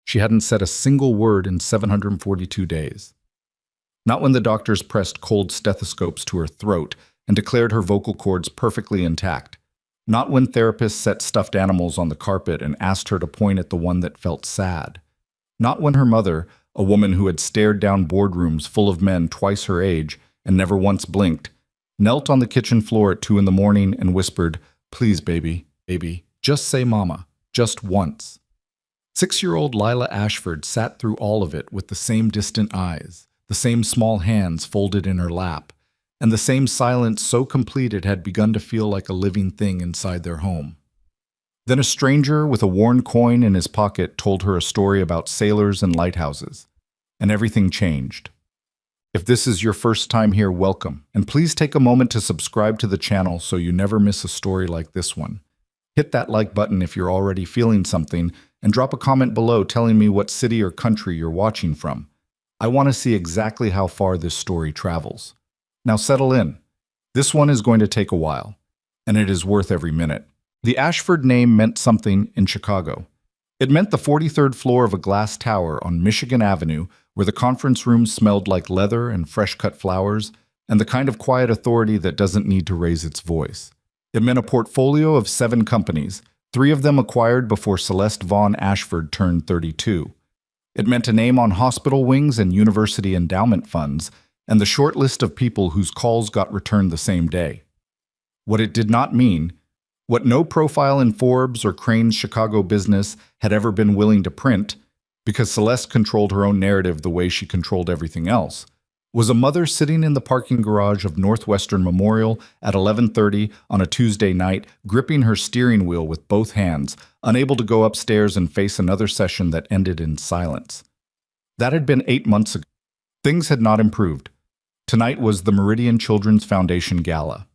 She hadn't said a single word in 742 days. Not when the doctors pressed cold stethoscopes to her throat and declared her vocal cords perfectly intact. Not when therapists set stuffed animals on the carpet and asked her to point at the one that felt sad. Not when her mother, a woman who had stared down boardrooms full of men twice her age and never once blinked, knelt on the kitchen floor at 2 in the morning and whispered, "Please, baby, baby, just say mama, just once." 6-year-old Lila Ashford sat through all of it with the same distant eyes, the same small hands folded in her lap, and the same silence so complete it had begun to feel like a living thing inside their home. Then a stranger with a worn coin in his pocket told her a story about sailors and lighthouses, and everything changed. If this is your first time here, welcome, and please take a moment to subscribe to the channel so you never miss a story like this one. Hit that like button if you're already feeling something, and drop a comment below telling me what city or country you're watching from. I want to see exactly how far this story travels. Now settle in. This one is going to take a while, and it is worth every minute. The Ashford name meant something in Chicago. It meant the 43rd floor of a glass tower on Michigan Avenue, where the conference rooms smelled like leather and fresh-cut flowers, and the kind of quiet authority that doesn't need to raise its voice. It meant a portfolio of 7 companies, 3 of them acquired before Celeste Vaughn Ashford turned 32. It meant a name on hospital wings and university endowment funds, and the short list of people whose calls got returned the same day. What it did not mean, what no profile in Forbes or Crane's Chicago Business had ever been willing to print, because Celeste controlled her own narrative the way she controlled everything else, was a mother sitting in the parking garage of Northwestern Memorial at 11:30 on a Tuesday night, gripping her steering wheel with both hands, unable to go upstairs and face another session that ended in silence. That had been 8 months ago. Things had not improved. Tonight was the Meridian Children's Foundation Gala.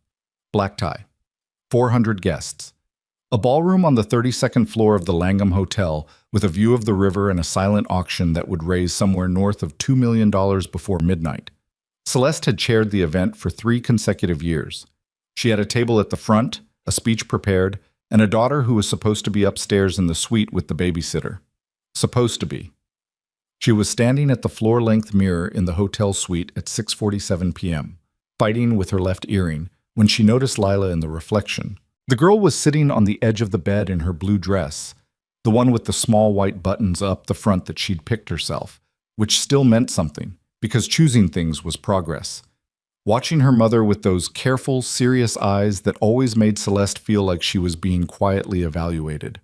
Black tie. 400 guests. A ballroom on the 32nd floor of the Langham Hotel with a view of the river and a silent auction that would raise somewhere north of $2 million before midnight. Celeste had chaired the event for 3 consecutive years. She had a table at the front, a speech prepared, and a daughter who was supposed to be upstairs in the suite with the babysitter. Supposed to be. She was standing at the floor-length mirror in the hotel suite at 6:47 p.m., fighting with her left earring, when she noticed Lila in the reflection. The girl was sitting on the edge of the bed in her blue dress, the one with the small white buttons up the front that she'd picked herself, which still meant something, because choosing things was progress. Watching her mother with those careful, serious eyes that always made Celeste feel like she was being quietly evaluated.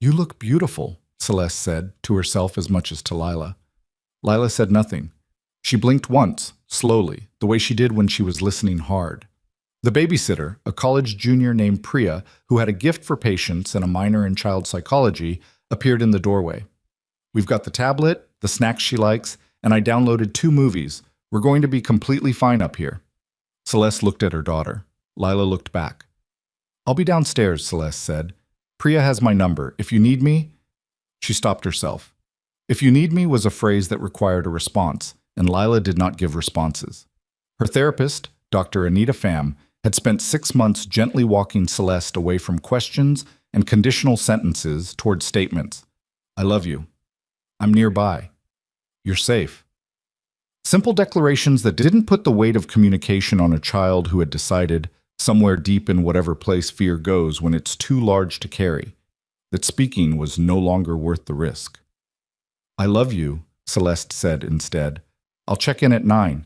"You look beautiful," Celeste said, to herself as much as to Lila. Lila said nothing. She blinked once, slowly, the way she did when she was listening hard. The babysitter, a college junior named Priya, who had a gift for patience and a minor in child psychology, appeared in the doorway. "We've got the tablet, the snacks she likes, and I downloaded 2 movies. We're going to be completely fine up here." Celeste looked at her daughter. Lila looked back. "I'll be downstairs," Celeste said. "Priya has my number. If you need me—" She stopped herself. "If you need me" was a phrase that required a response, and Lila did not give responses. Her therapist, Dr. Anita Pham, had spent 6 months gently walking Celeste away from questions and conditional sentences toward statements. "I love you. I'm nearby. You're safe." Simple declarations that didn't put the weight of communication on a child who had decided, somewhere deep in whatever place fear goes when it's too large to carry, that speaking was no longer worth the risk. "I love you," Celeste said instead. "I'll check in at 9.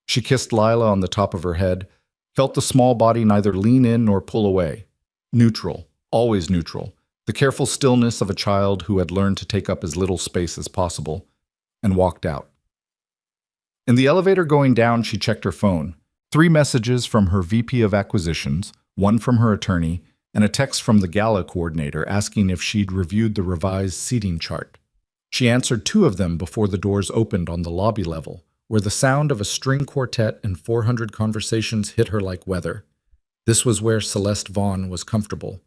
She kissed Lila on the top of her head, felt the small body neither lean in nor pull away. Neutral, always neutral, the careful stillness of a child who had learned to take up as little space as possible, and walked out. In the elevator going down, she checked her phone. 3 messages from her VP of Acquisitions, 1 from her attorney, and a text from the gala coordinator asking if she'd reviewed the revised seating chart. She answered 2 of them before the doors opened on the lobby level, where the sound of a string quartet and 400 conversations hit her like weather. This was where Celeste Vaughn was comfortable.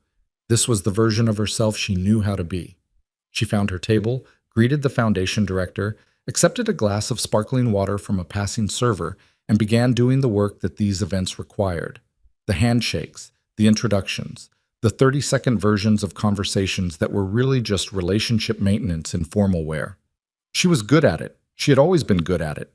This was the version of herself she knew how to be. She found her table, greeted the foundation director, accepted a glass of sparkling water from a passing server, and began doing the work that these events required. The handshakes, the introductions, the 30-second versions of conversations that were really just relationship maintenance in formal wear. She was good at it. She had always been good at it.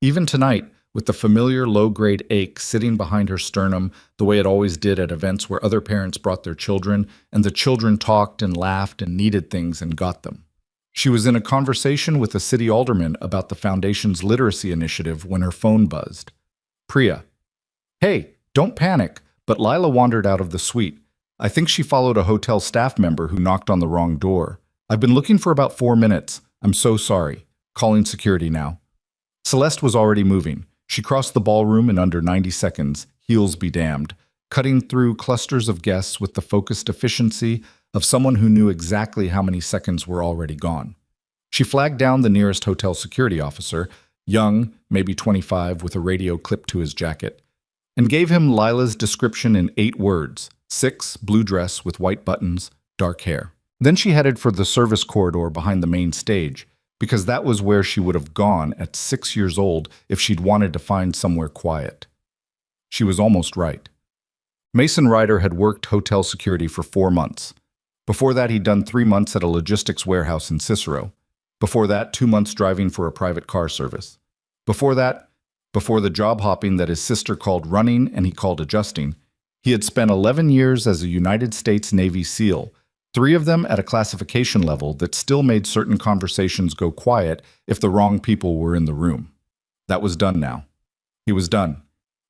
Even tonight, with the familiar low-grade ache sitting behind her sternum the way it always did at events where other parents brought their children, and the children talked and laughed and needed things and got them. She was in a conversation with a city alderman about the foundation's literacy initiative when her phone buzzed. Priya. Hey, don't panic, but Lila wandered out of the suite. I think she followed a hotel staff member who knocked on the wrong door. I've been looking for about 4 minutes. I'm so sorry. Calling security now. Celeste was already moving. She crossed the ballroom in under 90 seconds, heels be damned, cutting through clusters of guests with the focused efficiency of someone who knew exactly how many seconds were already gone. She flagged down the nearest hotel security officer, young, maybe 25, with a radio clipped to his jacket, and gave him Lila's description in 8 words: 6, blue dress with white buttons, dark hair. Then she headed for the service corridor behind the main stage, because that was where she would have gone at 6 years old if she'd wanted to find somewhere quiet. She was almost right. Mason Ryder had worked hotel security for 4 months. Before that, he'd done 3 months at a logistics warehouse in Cicero. Before that, 2 months driving for a private car service. Before that, before the job hopping that his sister called running and he called adjusting, he had spent 11 years as a United States Navy SEAL, 3 of them at a classification level that still made certain conversations go quiet if the wrong people were in the room. That was done now. He was done.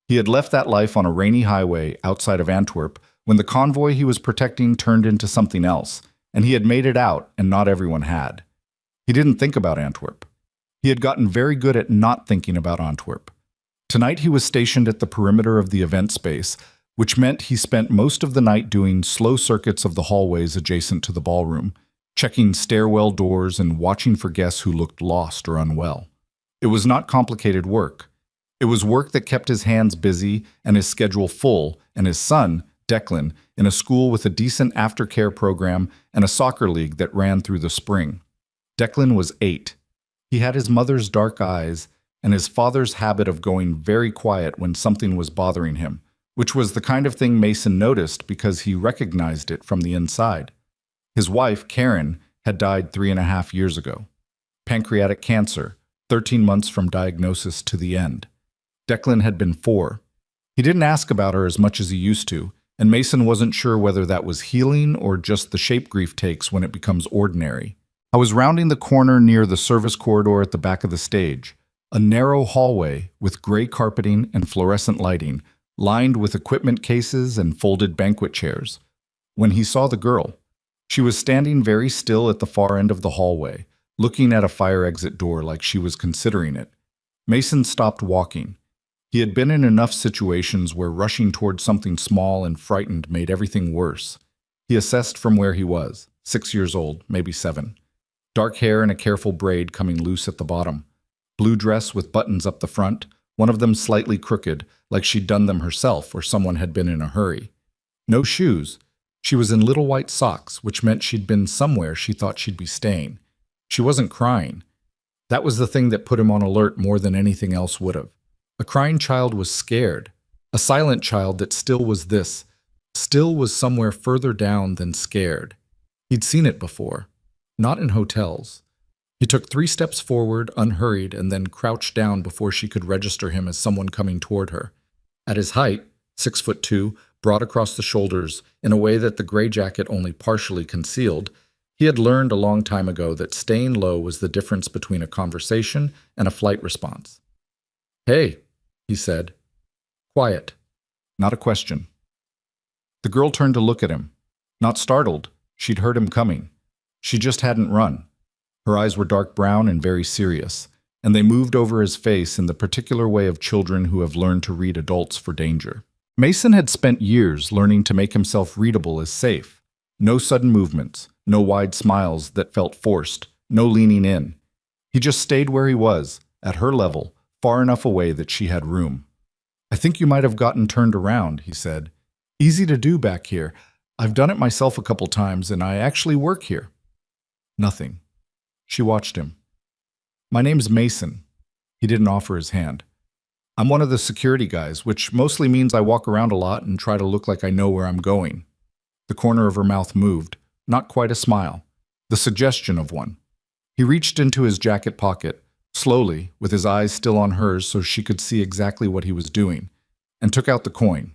He had left that life on a rainy highway outside of Antwerp when the convoy he was protecting turned into something else, and he had made it out, and not everyone had. He didn't think about Antwerp. He had gotten very good at not thinking about Antwerp. Tonight he was stationed at the perimeter of the event space, which meant he spent most of the night doing slow circuits of the hallways adjacent to the ballroom, checking stairwell doors and watching for guests who looked lost or unwell. It was not complicated work. It was work that kept his hands busy and his schedule full, and his son, Declan, in a school with a decent aftercare program and a soccer league that ran through the spring. Declan was 8. He had his mother's dark eyes and his father's habit of going very quiet when something was bothering him, which was the kind of thing Mason noticed because he recognized it from the inside. His wife, Karen, had died 3.5 years ago. Pancreatic cancer, 13 months from diagnosis to the end. Declan had been 4. He didn't ask about her as much as he used to, and Mason wasn't sure whether that was healing or just the shape grief takes when it becomes ordinary. I was rounding the corner near the service corridor at the back of the stage, a narrow hallway with gray carpeting and fluorescent lighting, lined with equipment cases and folded banquet chairs, when he saw the girl. She was standing very still at the far end of the hallway, looking at a fire exit door like she was considering it. Mason stopped walking. He had been in enough situations where rushing towards something small and frightened made everything worse. He assessed from where he was, 6 years old, maybe 7. Dark hair and a careful braid coming loose at the bottom. Blue dress with buttons up the front, one of them slightly crooked, like she'd done them herself or someone had been in a hurry. No shoes. She was in little white socks, which meant she'd been somewhere she thought she'd be staying. She wasn't crying. That was the thing that put him on alert more than anything else would have. A crying child was scared. A silent child that still was this, still was somewhere further down than scared. He'd seen it before. Not in hotels. He took 3 steps forward, unhurried, and then crouched down before she could register him as someone coming toward her. At his height, 6'2", broad across the shoulders, in a way that the gray jacket only partially concealed, he had learned a long time ago that staying low was the difference between a conversation and a flight response. "Hey," he said. Quiet. Not a question. The girl turned to look at him. Not startled. She'd heard him coming. She just hadn't run. Her eyes were dark brown and very serious, and they moved over his face in the particular way of children who have learned to read adults for danger. Mason had spent years learning to make himself readable as safe. No sudden movements, no wide smiles that felt forced, no leaning in. He just stayed where he was, at her level, far enough away that she had room. "I think you might have gotten turned around," he said. "Easy to do back here. I've done it myself a couple times, and I actually work here." Nothing. She watched him. "My name's Mason." He didn't offer his hand. "I'm one of the security guys, which mostly means I walk around a lot and try to look like I know where I'm going." The corner of her mouth moved, not quite a smile, the suggestion of one. He reached into his jacket pocket, slowly, with his eyes still on hers so she could see exactly what he was doing, and took out the coin.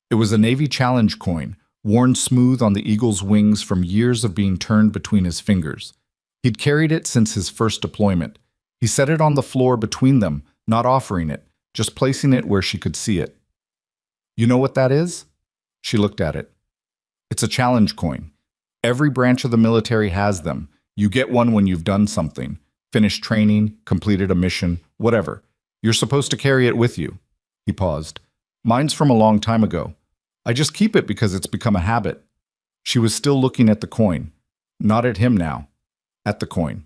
It was a Navy Challenge coin, worn smooth on the eagle's wings from years of being turned between his fingers. He'd carried it since his first deployment. He set it on the floor between them, not offering it, just placing it where she could see it. You know what that is? She looked at it. It's a challenge coin. Every branch of the military has them. You get one when you've done something, finished training, completed a mission, whatever. You're supposed to carry it with you. He paused. Mine's from a long time ago. I just keep it because it's become a habit. She was still looking at the coin. Not at him now. At the coin.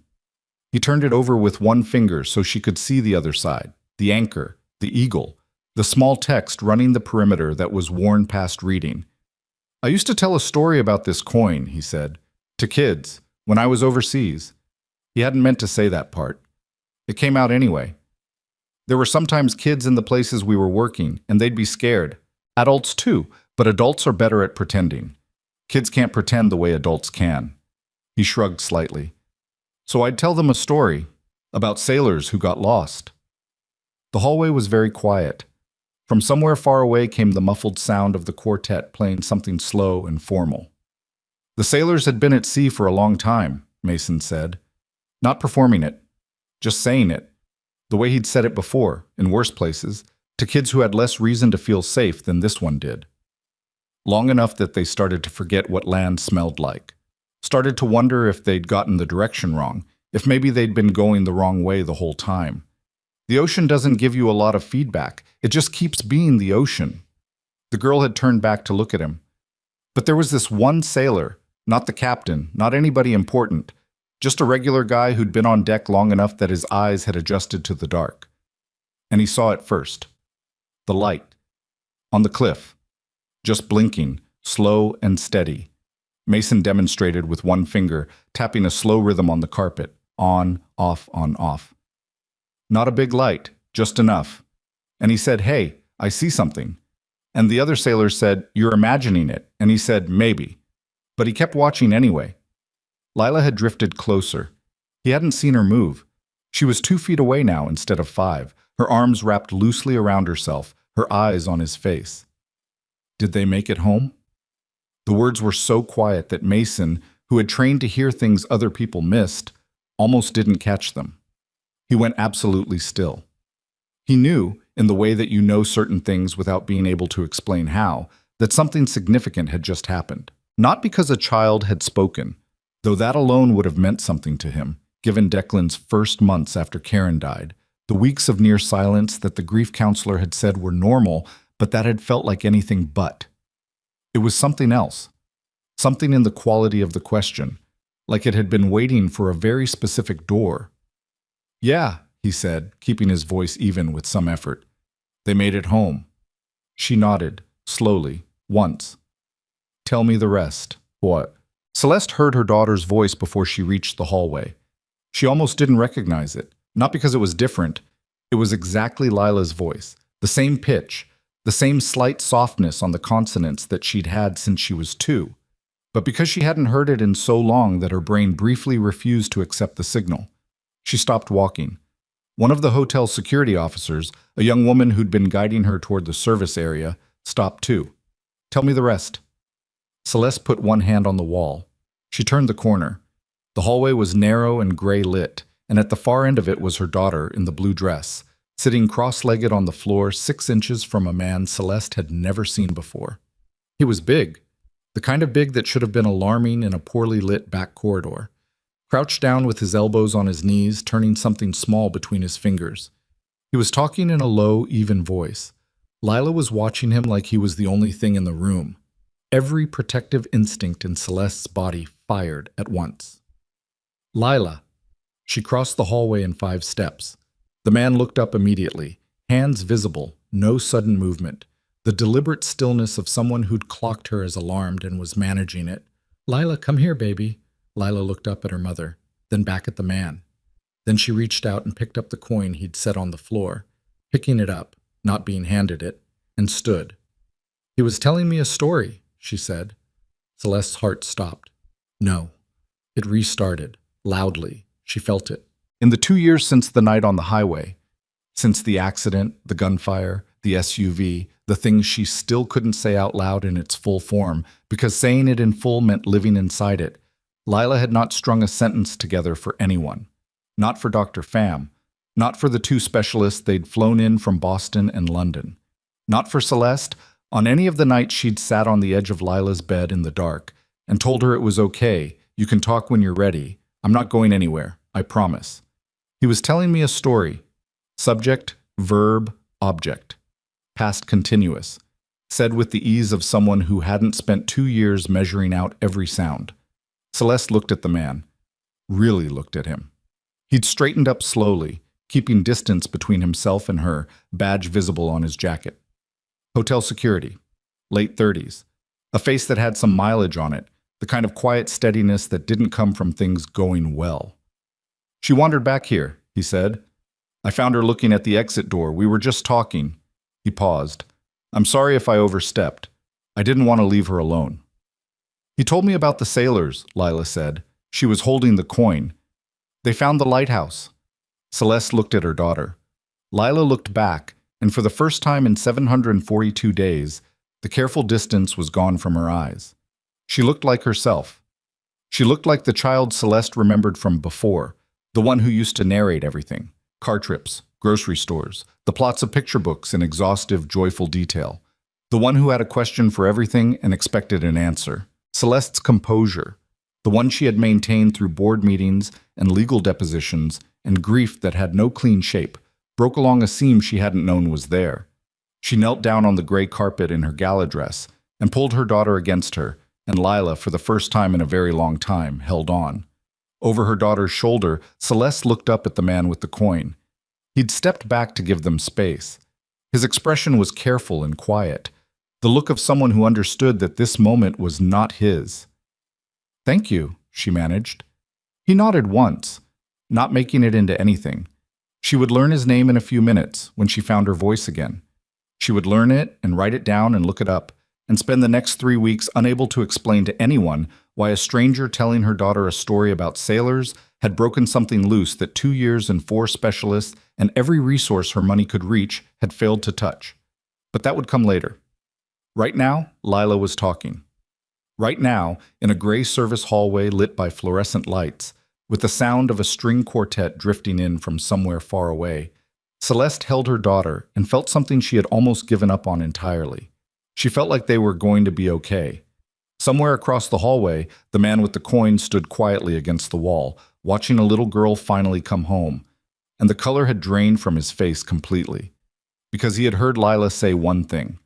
He turned it over with one finger so she could see the other side, the anchor, the eagle, the small text running the perimeter that was worn past reading. I used to tell a story about this coin, he said, to kids, when I was overseas. He hadn't meant to say that part. It came out anyway. There were sometimes kids in the places we were working, and they'd be scared. Adults too, but adults are better at pretending. Kids can't pretend the way adults can. He shrugged slightly. So I'd tell them a story about sailors who got lost. The hallway was very quiet. From somewhere far away came the muffled sound of the quartet playing something slow and formal. The sailors had been at sea for a long time, Mason said. Not performing it, just saying it, the way he'd said it before, in worse places, to kids who had less reason to feel safe than this one did. Long enough that they started to forget what land smelled like. Started to wonder if they'd gotten the direction wrong, if maybe they'd been going the wrong way the whole time. The ocean doesn't give you a lot of feedback. It just keeps being the ocean. The girl had turned back to look at him. But there was this one sailor, not the captain, not anybody important, just a regular guy who'd been on deck long enough that his eyes had adjusted to the dark. And he saw it first. The light. On the cliff. Just blinking, slow and steady. Mason demonstrated with one finger, tapping a slow rhythm on the carpet. On, off, on, off. Not a big light, just enough. And he said, "Hey, I see something." And the other sailor said, "You're imagining it." And he said, "Maybe." But he kept watching anyway. Lila had drifted closer. He hadn't seen her move. She was 2 feet away now instead of 5, her arms wrapped loosely around herself, her eyes on his face. Did they make it home? The words were so quiet that Mason, who had trained to hear things other people missed, almost didn't catch them. He went absolutely still. He knew, in the way that you know certain things without being able to explain how, that something significant had just happened. Not because a child had spoken, though that alone would have meant something to him, given Declan's first months after Karen died, the weeks of near silence that the grief counselor had said were normal, but that had felt like anything but. It was something else. Something in the quality of the question, like it had been waiting for a very specific door. "Yeah," he said, keeping his voice even with some effort. "They made it home." She nodded, slowly, once. "Tell me the rest." "What?" Celeste heard her daughter's voice before she reached the hallway. She almost didn't recognize it, not because it was different. It was exactly Lila's voice, the same pitch, the same slight softness on the consonants that she'd had since she was 2, but because she hadn't heard it in so long that her brain briefly refused to accept the signal. She stopped walking. One of the hotel security officers, a young woman who'd been guiding her toward the service area, stopped too. "Tell me the rest." Celeste put one hand on the wall. She turned the corner. The hallway was narrow and gray lit, and at the far end of it was her daughter in the blue dress, sitting cross-legged on the floor 6 inches from a man Celeste had never seen before. He was big, the kind of big that should have been alarming in a poorly lit back corridor. Crouched down with his elbows on his knees, turning something small between his fingers. He was talking in a low, even voice. Lila was watching him like he was the only thing in the room. Every protective instinct in Celeste's body fired at once. "Lila." She crossed the hallway in 5 steps. The man looked up immediately, hands visible, no sudden movement. The deliberate stillness of someone who'd clocked her as alarmed and was managing it. "Lila, come here, baby." Lila looked up at her mother, then back at the man. Then she reached out and picked up the coin he'd set on the floor, picking it up, not being handed it, and stood. "He was telling me a story," she said. Celeste's heart stopped. No. It restarted, loudly. She felt it. In the 2 years since the night on the highway, since the accident, the gunfire, the SUV, the things she still couldn't say out loud in its full form, because saying it in full meant living inside it, Lila had not strung a sentence together for anyone. Not for Dr. Pham. Not for the two specialists they'd flown in from Boston and London. Not for Celeste. On any of the nights she'd sat on the edge of Lila's bed in the dark and told her it was okay, you can talk when you're ready. I'm not going anywhere, I promise. He was telling me a story. Subject, verb, object. Past continuous. Said with the ease of someone who hadn't spent 2 years measuring out every sound. Celeste looked at the man. Really looked at him. He'd straightened up slowly, keeping distance between himself and her, badge visible on his jacket. Hotel security. Late 30s. A face that had some mileage on it, the kind of quiet steadiness that didn't come from things going well. She wandered back here, he said. I found her looking at the exit door. We were just talking. He paused. I'm sorry if I overstepped. I didn't want to leave her alone. He told me about the sailors, Lila said. She was holding the coin. They found the lighthouse. Celeste looked at her daughter. Lila looked back, and for the first time in 742 days, the careful distance was gone from her eyes. She looked like herself. She looked like the child Celeste remembered from before, the one who used to narrate everything. Car trips, grocery stores, the plots of picture books in exhaustive, joyful detail. The one who had a question for everything and expected an answer. Celeste's composure, the one she had maintained through board meetings and legal depositions and grief that had no clean shape, broke along a seam she hadn't known was there. She knelt down on the gray carpet in her gala dress and pulled her daughter against her, and Lila, for the first time in a very long time, held on. Over her daughter's shoulder, Celeste looked up at the man with the coin. He'd stepped back to give them space. His expression was careful and quiet, the look of someone who understood that this moment was not his. Thank you, she managed. He nodded once, not making it into anything. She would learn his name in a few minutes, when she found her voice again. She would learn it and write it down and look it up, and spend the next 3 weeks unable to explain to anyone why a stranger telling her daughter a story about sailors had broken something loose that 2 years and 4 specialists and every resource her money could reach had failed to touch. But that would come later. Right now, Lila was talking. Right now, in a gray service hallway lit by fluorescent lights, with the sound of a string quartet drifting in from somewhere far away, Celeste held her daughter and felt something she had almost given up on entirely. She felt like they were going to be okay. Somewhere across the hallway, the man with the coin stood quietly against the wall, watching a little girl finally come home, and the color had drained from his face completely. Because he had heard Lila say one thing,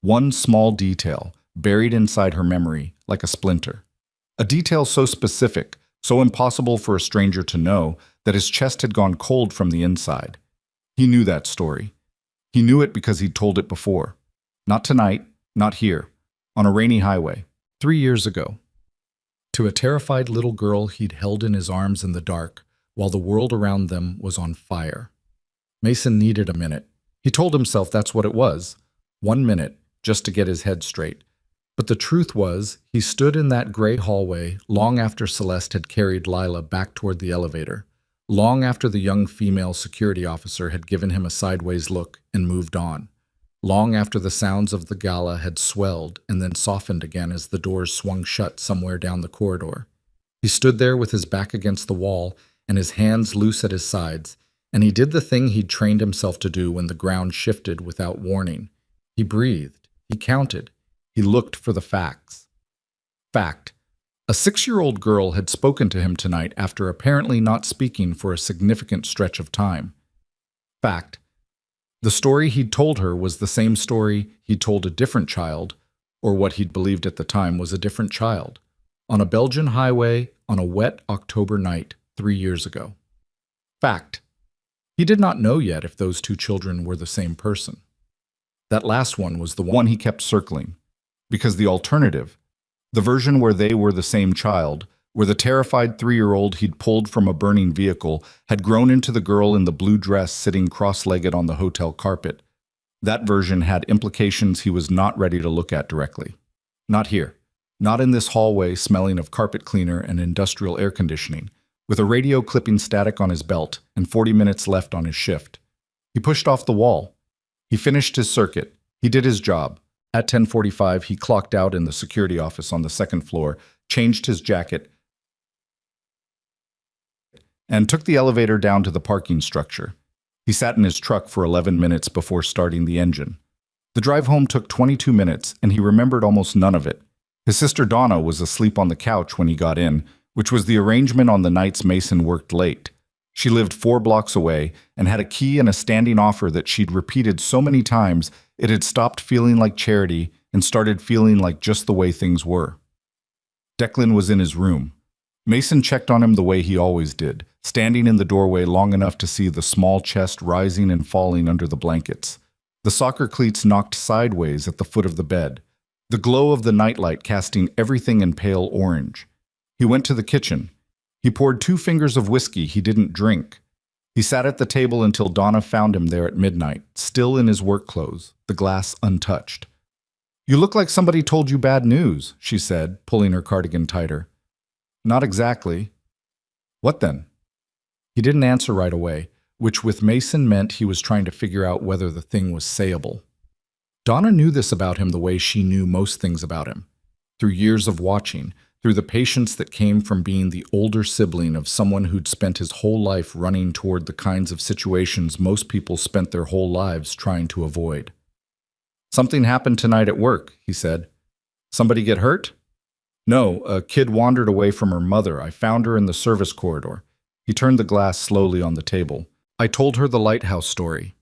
one small detail, buried inside her memory like a splinter. A detail so specific, so impossible for a stranger to know, that his chest had gone cold from the inside. He knew that story. He knew it because he'd told it before. Not tonight, not here, on a rainy highway, 3 years ago. To a terrified little girl he'd held in his arms in the dark, while the world around them was on fire. Mason needed a minute. He told himself that's what it was. 1 minute, just to get his head straight. But the truth was, he stood in that gray hallway long after Celeste had carried Lila back toward the elevator, long after the young female security officer had given him a sideways look and moved on, long after the sounds of the gala had swelled and then softened again as the doors swung shut somewhere down the corridor. He stood there with his back against the wall and his hands loose at his sides, and he did the thing he'd trained himself to do when the ground shifted without warning. He breathed. He counted. He looked for the facts. Fact. A 6-year-old girl had spoken to him tonight after apparently not speaking for a significant stretch of time. Fact. The story he'd told her was the same story he'd told a different child, or what he'd believed at the time was a different child, on a Belgian highway on a wet October night 3 years ago. Fact. He did not know yet if those 2 children were the same person. That last one was the one he kept circling, because the alternative, the version where they were the same child, where the terrified 3-year-old he'd pulled from a burning vehicle had grown into the girl in the blue dress sitting cross-legged on the hotel carpet, that version had implications he was not ready to look at directly. Not here. Not in this hallway smelling of carpet cleaner and industrial air conditioning, with a radio clipping static on his belt and 40 minutes left on his shift. He pushed off the wall. He finished his circuit. He did his job. At 10:45, he clocked out in the security office on the second floor, changed his jacket, and took the elevator down to the parking structure. He sat in his truck for 11 minutes before starting the engine. The drive home took 22 minutes, and he remembered almost none of it. His sister Donna was asleep on the couch when he got in, which was the arrangement on the nights Mason worked late. She lived 4 blocks away and had a key and a standing offer that she'd repeated so many times it had stopped feeling like charity and started feeling like just the way things were. Declan was in his room. Mason checked on him the way he always did, standing in the doorway long enough to see the small chest rising and falling under the blankets. The soccer cleats knocked sideways at the foot of the bed, the glow of the nightlight casting everything in pale orange. He went to the kitchen. He poured 2 fingers of whiskey he didn't drink. He sat at the table until Donna found him there at midnight, still in his work clothes, the glass untouched. "You look like somebody told you bad news," she said, pulling her cardigan tighter. "Not exactly." "What then?" He didn't answer right away, which with Mason meant he was trying to figure out whether the thing was sayable. Donna knew this about him the way she knew most things about him. Through years of watching, through the patience that came from being the older sibling of someone who'd spent his whole life running toward the kinds of situations most people spent their whole lives trying to avoid. "Something happened tonight at work," he said. "Somebody get hurt?" "No, a kid wandered away from her mother. I found her in the service corridor." He turned the glass slowly on the table. "I told her the lighthouse story."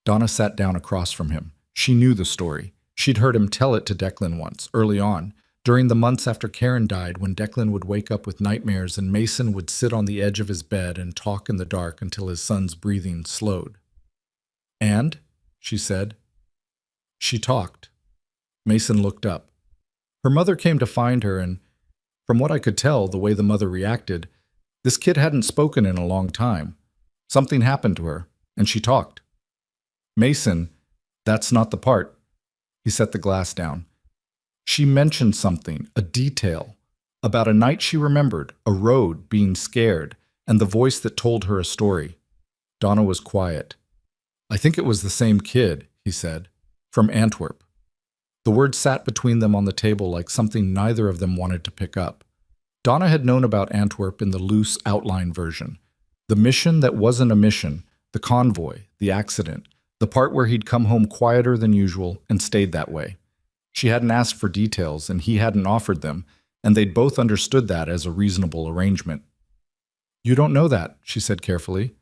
Donna sat down across from him. She knew the story. She'd heard him tell it to Declan once, early on, during the months after Karen died, when Declan would wake up with nightmares and Mason would sit on the edge of his bed and talk in the dark until his son's breathing slowed. "And?" she said. She talked. Mason looked up. Her mother came to find her, and from what I could tell, the way the mother reacted, this kid hadn't spoken in a long time. Something happened to her, and she talked. "Mason, that's not the part." He set the glass down. "She mentioned something, a detail, about a night she remembered, a road, being scared, and the voice that told her a story." Donna was quiet. "I think it was the same kid," he said, "from Antwerp." The word sat between them on the table like something neither of them wanted to pick up. Donna had known about Antwerp in the loose outline version. The mission that wasn't a mission, the convoy, the accident, the part where he'd come home quieter than usual and stayed that way. She hadn't asked for details, and he hadn't offered them, and they'd both understood that as a reasonable arrangement. "You don't know that," she said carefully.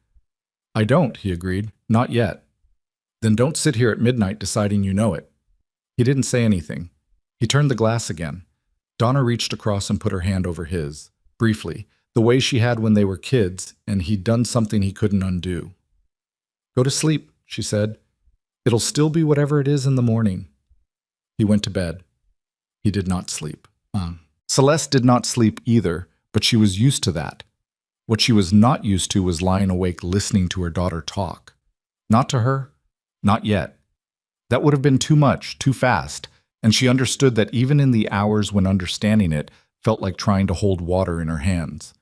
"I don't," he agreed. "Not yet." "Then don't sit here at midnight deciding you know it." He didn't say anything. He turned the glass again. Donna reached across and put her hand over his, briefly, the way she had when they were kids, and he'd done something he couldn't undo. "Go to sleep," she said. "It'll still be whatever it is in the morning." He went to bed. He did not sleep. Celeste did not sleep either, but she was used to that. What she was not used to was lying awake listening to her daughter talk. Not to her, not yet. That would have been too much, too fast, and she understood that even in the hours when understanding it felt like trying to hold water in her hands.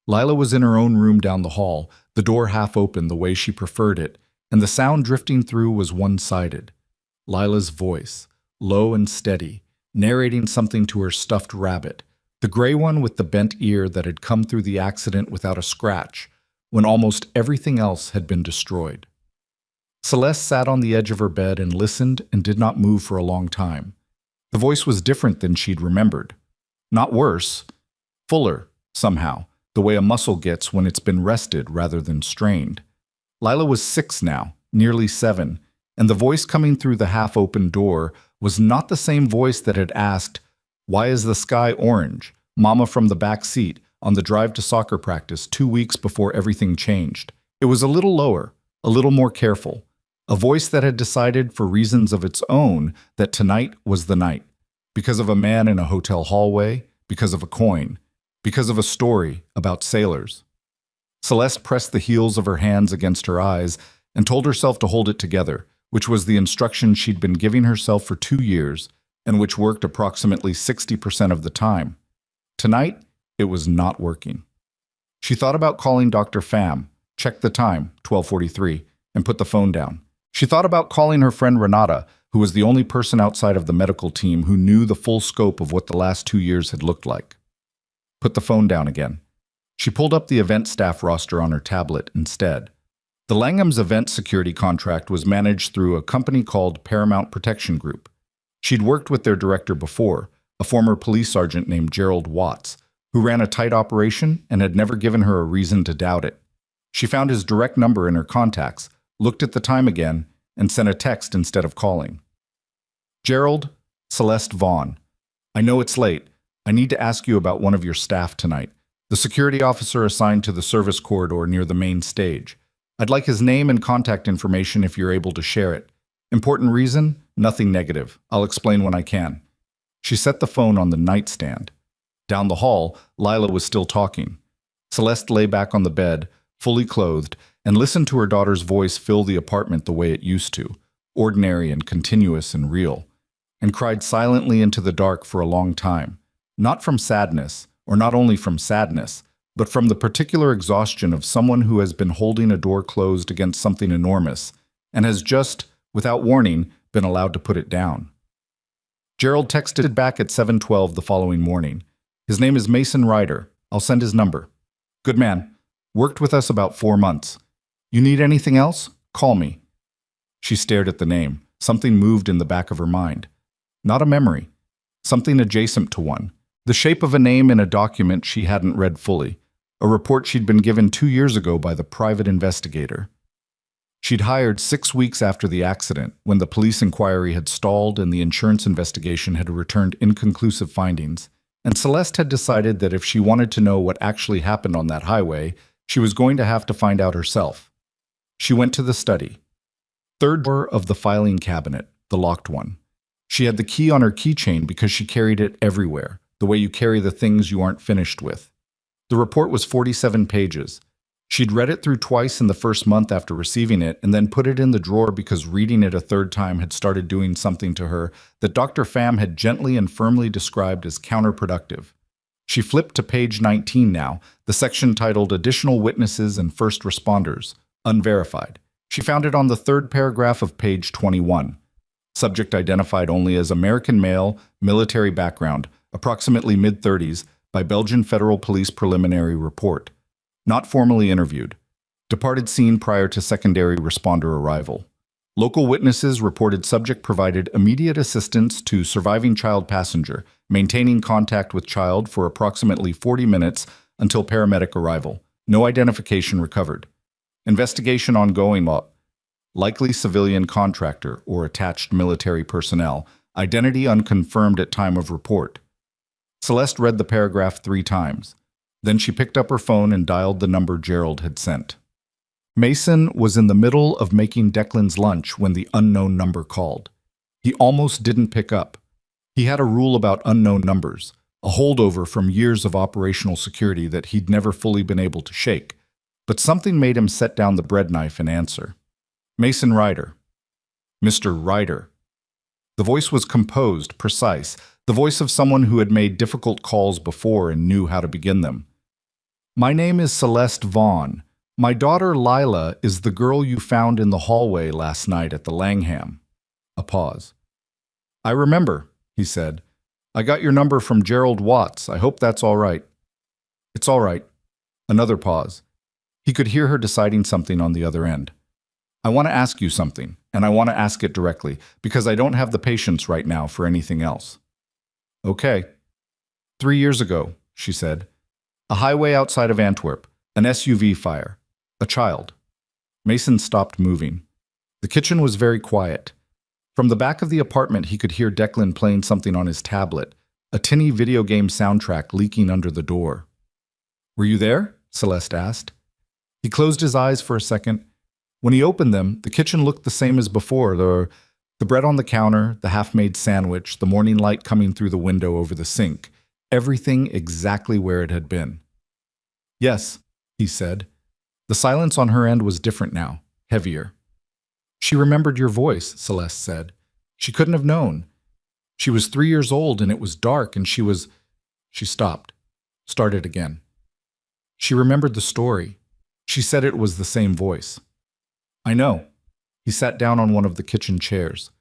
Lila was in her own room down the hall, the door half open the way she preferred it, and the sound drifting through was one-sided. Lila's voice, low and steady, narrating something to her stuffed rabbit, the gray one with the bent ear that had come through the accident without a scratch, when almost everything else had been destroyed. Celeste sat on the edge of her bed and listened and did not move for a long time. The voice was different than she'd remembered. Not worse, fuller, somehow, the way a muscle gets when it's been rested rather than strained. Lila was 6 now, nearly 7, and the voice coming through the half-open door was not the same voice that had asked, "Why is the sky orange?" Mama from the back seat on the drive to soccer practice 2 weeks before everything changed. It was a little lower, a little more careful. A voice that had decided, for reasons of its own, that tonight was the night. Because of a man in a hotel hallway, because of a coin, because of a story about sailors. Celeste pressed the heels of her hands against her eyes and told herself to hold it together, which was the instruction she'd been giving herself for 2 years, and which worked approximately 60% of the time. Tonight, it was not working. She thought about calling Dr. Pham, checked the time, 12:43, and put the phone down. She thought about calling her friend Renata, who was the only person outside of the medical team who knew the full scope of what the last 2 years had looked like. Put the phone down again. She pulled up the event staff roster on her tablet instead. The Langham's event security contract was managed through a company called Paramount Protection Group. She'd worked with their director before, a former police sergeant named Gerald Watts, who ran a tight operation and had never given her a reason to doubt it. She found his direct number in her contacts, looked at the time again, and sent a text instead of calling. Gerald, Celeste Vaughn. I know it's late. I need to ask you about one of your staff tonight, the security officer assigned to the service corridor near the main stage. I'd like his name and contact information if you're able to share it. Important reason? Nothing negative. I'll explain when I can. She set the phone on the nightstand. Down the hall, Lila was still talking. Celeste lay back on the bed, fully clothed, and listened to her daughter's voice fill the apartment the way it used to, ordinary and continuous and real, and cried silently into the dark for a long time, not from sadness, or not only from sadness, but from the particular exhaustion of someone who has been holding a door closed against something enormous and has just, without warning, been allowed to put it down. Gerald texted back at 7:12 the following morning. His name is Mason Ryder. I'll send his number. Good man. Worked with us about 4 months. You need anything else? Call me. She stared at the name. Something moved in the back of her mind. Not a memory. Something adjacent to one. The shape of a name in a document she hadn't read fully. A report she'd been given 2 years ago by the private investigator. She'd hired 6 weeks after the accident, when the police inquiry had stalled and the insurance investigation had returned inconclusive findings, and Celeste had decided that if she wanted to know what actually happened on that highway, she was going to have to find out herself. She went to the study. Third drawer of the filing cabinet, the locked one. She had the key on her keychain because she carried it everywhere, the way you carry the things you aren't finished with. The report was 47 pages. She'd read it through twice in the first month after receiving it and then put it in the drawer because reading it a third time had started doing something to her that Dr. Pham had gently and firmly described as counterproductive. She flipped to page 19 now, the section titled Additional Witnesses and First Responders, Unverified. She found it on the third paragraph of page 21. Subject identified only as American male, military background, approximately mid-30s, by Belgian Federal Police preliminary report. Not formally interviewed. Departed scene prior to secondary responder arrival. Local witnesses reported subject provided immediate assistance to surviving child passenger, maintaining contact with child for approximately 40 minutes until paramedic arrival. No identification recovered. Investigation ongoing. Likely civilian contractor or attached military personnel. Identity unconfirmed at time of report. Celeste read the paragraph 3 times. Then she picked up her phone and dialed the number Gerald had sent. Mason was in the middle of making Declan's lunch when the unknown number called. He almost didn't pick up. He had a rule about unknown numbers, a holdover from years of operational security that he'd never fully been able to shake. But something made him set down the bread knife and answer. Mason Ryder. Mr. Ryder. The voice was composed, precise, the voice of someone who had made difficult calls before and knew how to begin them. My name is Celeste Vaughn. My daughter Lila is the girl you found in the hallway last night at the Langham. A pause. I remember, he said. I got your number from Gerald Watts. I hope that's all right. It's all right. Another pause. He could hear her deciding something on the other end. I want to ask you something, and I want to ask it directly, because I don't have the patience right now for anything else. Okay. 3 years ago, she said. A highway outside of Antwerp. An SUV fire. A child. Mason stopped moving. The kitchen was very quiet. From the back of the apartment, he could hear Declan playing something on his tablet, a tinny video game soundtrack leaking under the door. Were you there? Celeste asked. He closed his eyes for a second. When he opened them, the kitchen looked the same as before. The bread on the counter, the half-made sandwich, the morning light coming through the window over the sink. Everything exactly where it had been. Yes, he said. The silence on her end was different now, heavier. She remembered your voice, Celeste said. She couldn't have known. She was 3 years old and it was dark and She stopped, started again. She remembered the story. She said it was the same voice. I know. He sat down on one of the kitchen chairs.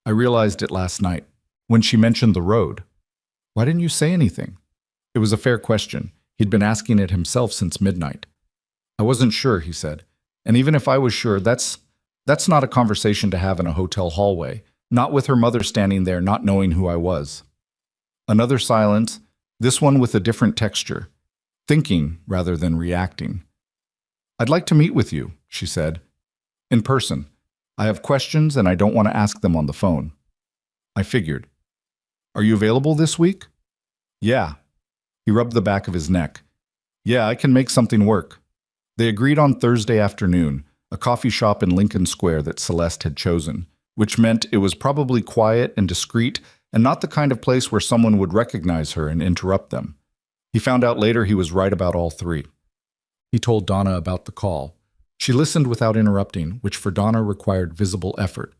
I realized it last night, when she mentioned the road. Why didn't you say anything? It was a fair question. He'd been asking it himself since midnight. I wasn't sure, he said. And even if I was sure, that's not a conversation to have in a hotel hallway, not with her mother standing there not knowing who I was. Another silence, this one with a different texture, thinking rather than reacting. I'd like to meet with you, she said. In person. I have questions and I don't want to ask them on the phone. I figured. Are you available this week? Yeah. He rubbed the back of his neck. Yeah, I can make something work. They agreed on Thursday afternoon, a coffee shop in Lincoln Square that Celeste had chosen, which meant it was probably quiet and discreet and not the kind of place where someone would recognize her and interrupt them. He found out later he was right about all three. He told Donna about the call. She listened without interrupting, which for Donna required visible effort.